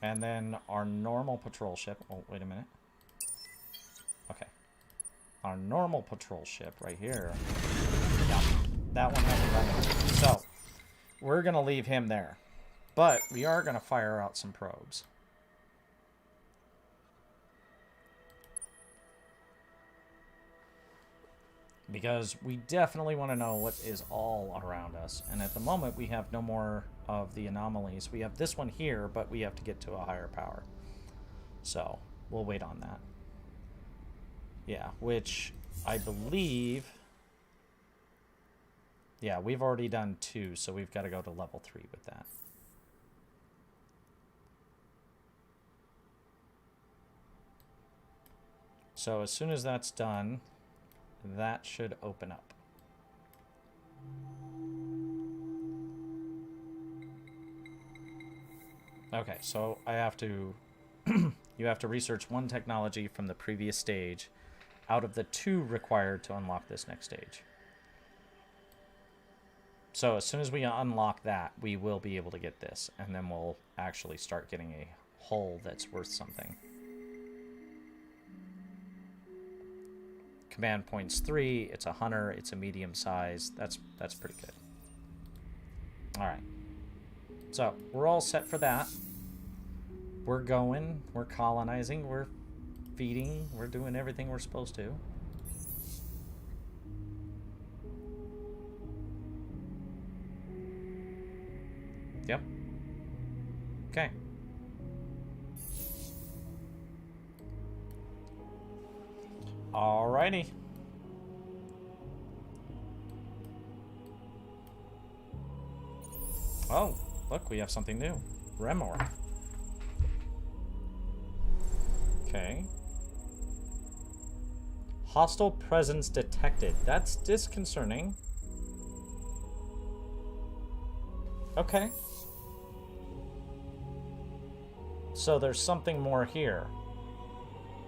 And then our normal patrol ship, oh, wait a minute. Okay. Our normal patrol ship right here, yep, that one hasn't done anything. So we're going to leave him there. But we are going to fire out some probes. Because we definitely want to know what is all around us. And at the moment, we have no more of the anomalies. We have this one here, but we have to get to a higher power. So, we'll wait on that. Yeah, which I believe... Yeah, we've already done 2, so we've got to go to level 3 with that. So as soon as that's done, that should open up. Okay, so I have to... you have to research 1 technology from the previous stage out of the 2 required to unlock this next stage. So as soon as we unlock that, we will be able to get this, and then we'll actually start getting a hull that's worth something. Command points 3, it's a hunter, it's a medium size. That's pretty good. Alright. So, we're all set for that. We're going, we're colonizing, we're feeding, we're doing everything we're supposed to. Yep. Okay. Alrighty. Oh, look, we have something new. Remor. Okay. Hostile presence detected. That's disconcerting. Okay. So there's something more here.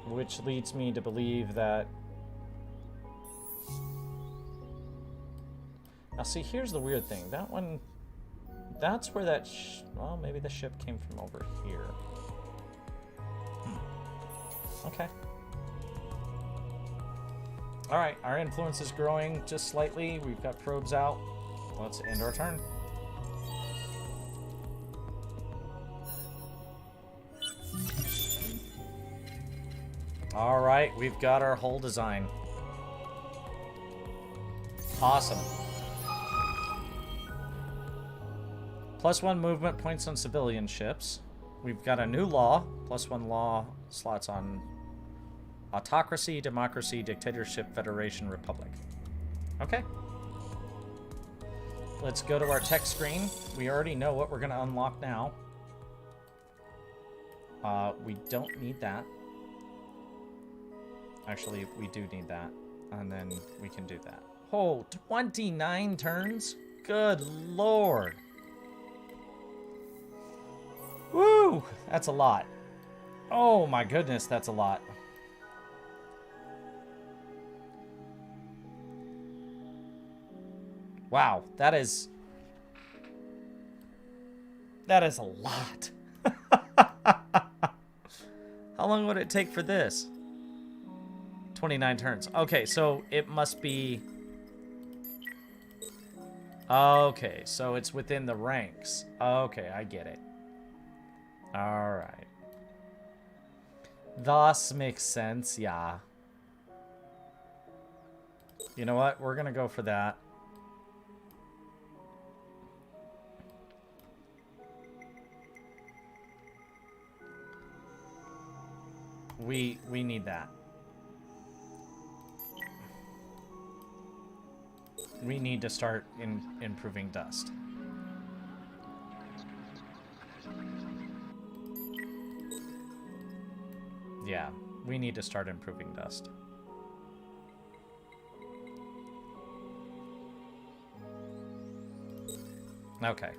Which leads me to believe that... Now see, here's the weird thing. That one... That's where that... Well, maybe the ship came from over here. Okay. Alright, our influence is growing just slightly. We've got probes out. Let's end our turn. Alright, we've got our whole design. Awesome. +1 movement points on civilian ships. We've got a new law. +1 law slots on autocracy, democracy, dictatorship, federation, republic. Okay. Let's go to our tech screen. We already know what we're going to unlock now. We don't need that. Actually, we do need that. And then we can do that. Oh, 29 turns? Good lord. Woo! That's a lot. Oh my goodness, that's a lot. Wow, that is a lot. How long would it take for this? 29 turns. Okay, so it must be... Okay, so it's within the ranks. Okay, I get it. Alright. Thus makes sense, yeah. You know what? We're gonna go for that. We need that. We need to start improving dust. Yeah, we need to start improving dust. Okay.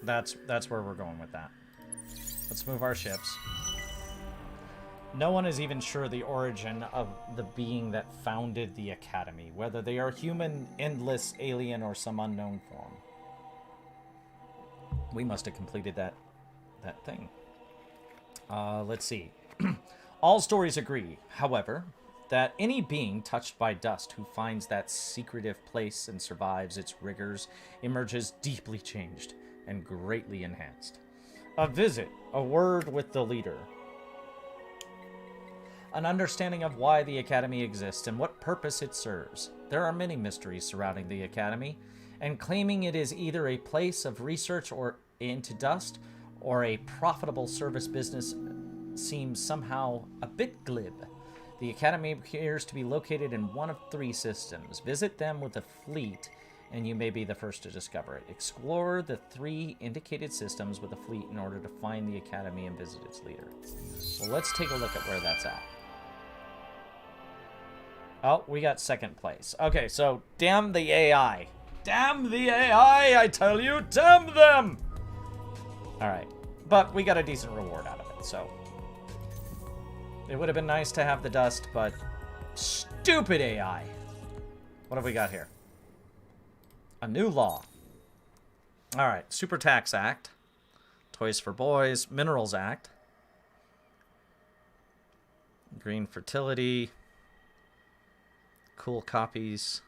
That's where we're going with that. Let's move our ships. No one is even sure the origin of the being that founded the Academy, whether they are human, endless, alien, or some unknown form. We must have completed that thing. Let's see. All stories agree, however, that any being touched by dust who finds that secretive place and survives its rigors emerges deeply changed and greatly enhanced. A visit, a word with the leader. An understanding of why the Academy exists and what purpose it serves. There are many mysteries surrounding the Academy, and claiming it is either a place of research or into dust or a profitable service business seems somehow a bit glib. The Academy appears to be located in one of 3 systems. Visit them with a fleet, and you may be the first to discover it. Explore the 3 indicated systems with a fleet in order to find the Academy and visit its leader. Well, let's take a look at where that's at. Oh, we got 2nd place. Okay, so damn the AI. Damn the AI, I tell you, damn them! Alright, but we got a decent reward out of it, so... It would have been nice to have the dust, but... Stupid AI! What have we got here? A new law. Alright, Super Tax Act. Toys for Boys. Minerals Act. Green Fertility. Cool copies.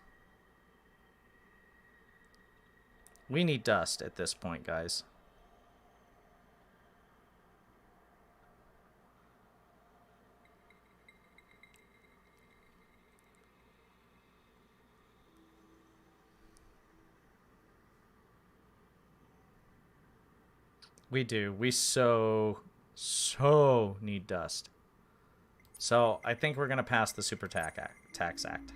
We need dust at this point, guys. We do. We so need dust. So I think we're going to pass the Super Tax Act.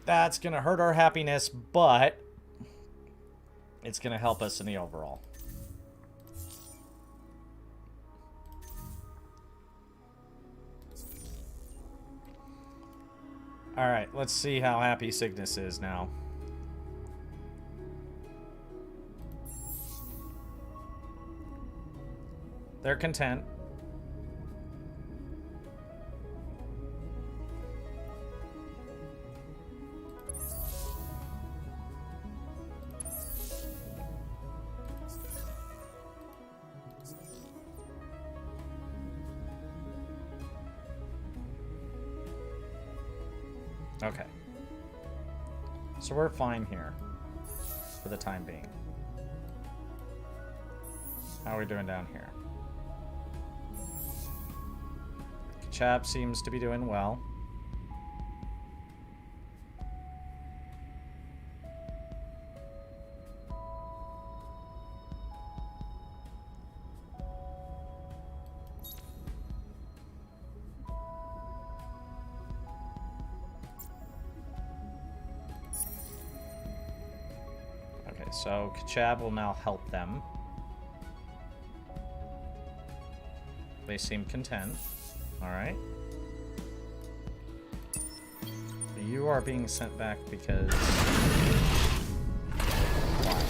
That's going to hurt our happiness, but it's going to help us in the overall. Alright, let's see how happy Cygnus is now. They're content. Okay. So we're fine here. For the time being. How are we doing down here? Chap seems to be doing well. So Kachab will now help them. They seem content. Alright. You are being sent back because... Why?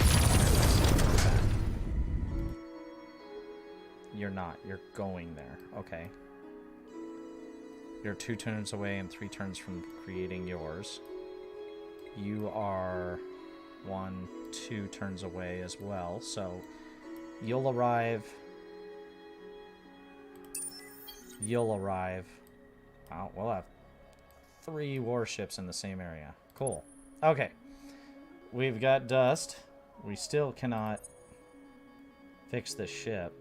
You're not. You're going there. Okay. You're 2 turns away and 3 turns from creating yours. You are 1, 2 turns away as well, so you'll arrive. Wow, we'll have 3 warships in the same area. Cool. Okay. We've got dust. We still cannot fix this ship.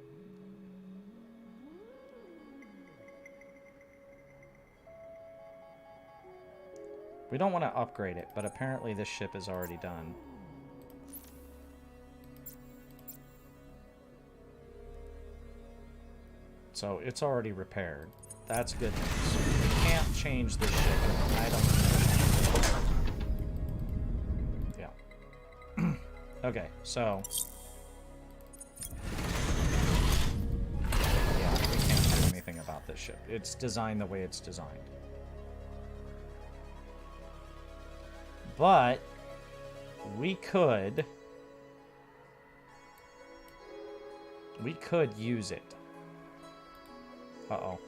We don't want to upgrade it, but apparently this ship is already done. So it's already repaired. That's good news. We can't change this ship. I don't know. Yeah. Okay, so... Yeah, we can't do anything about this ship. It's designed the way it's designed. But we could use it. Uh-oh.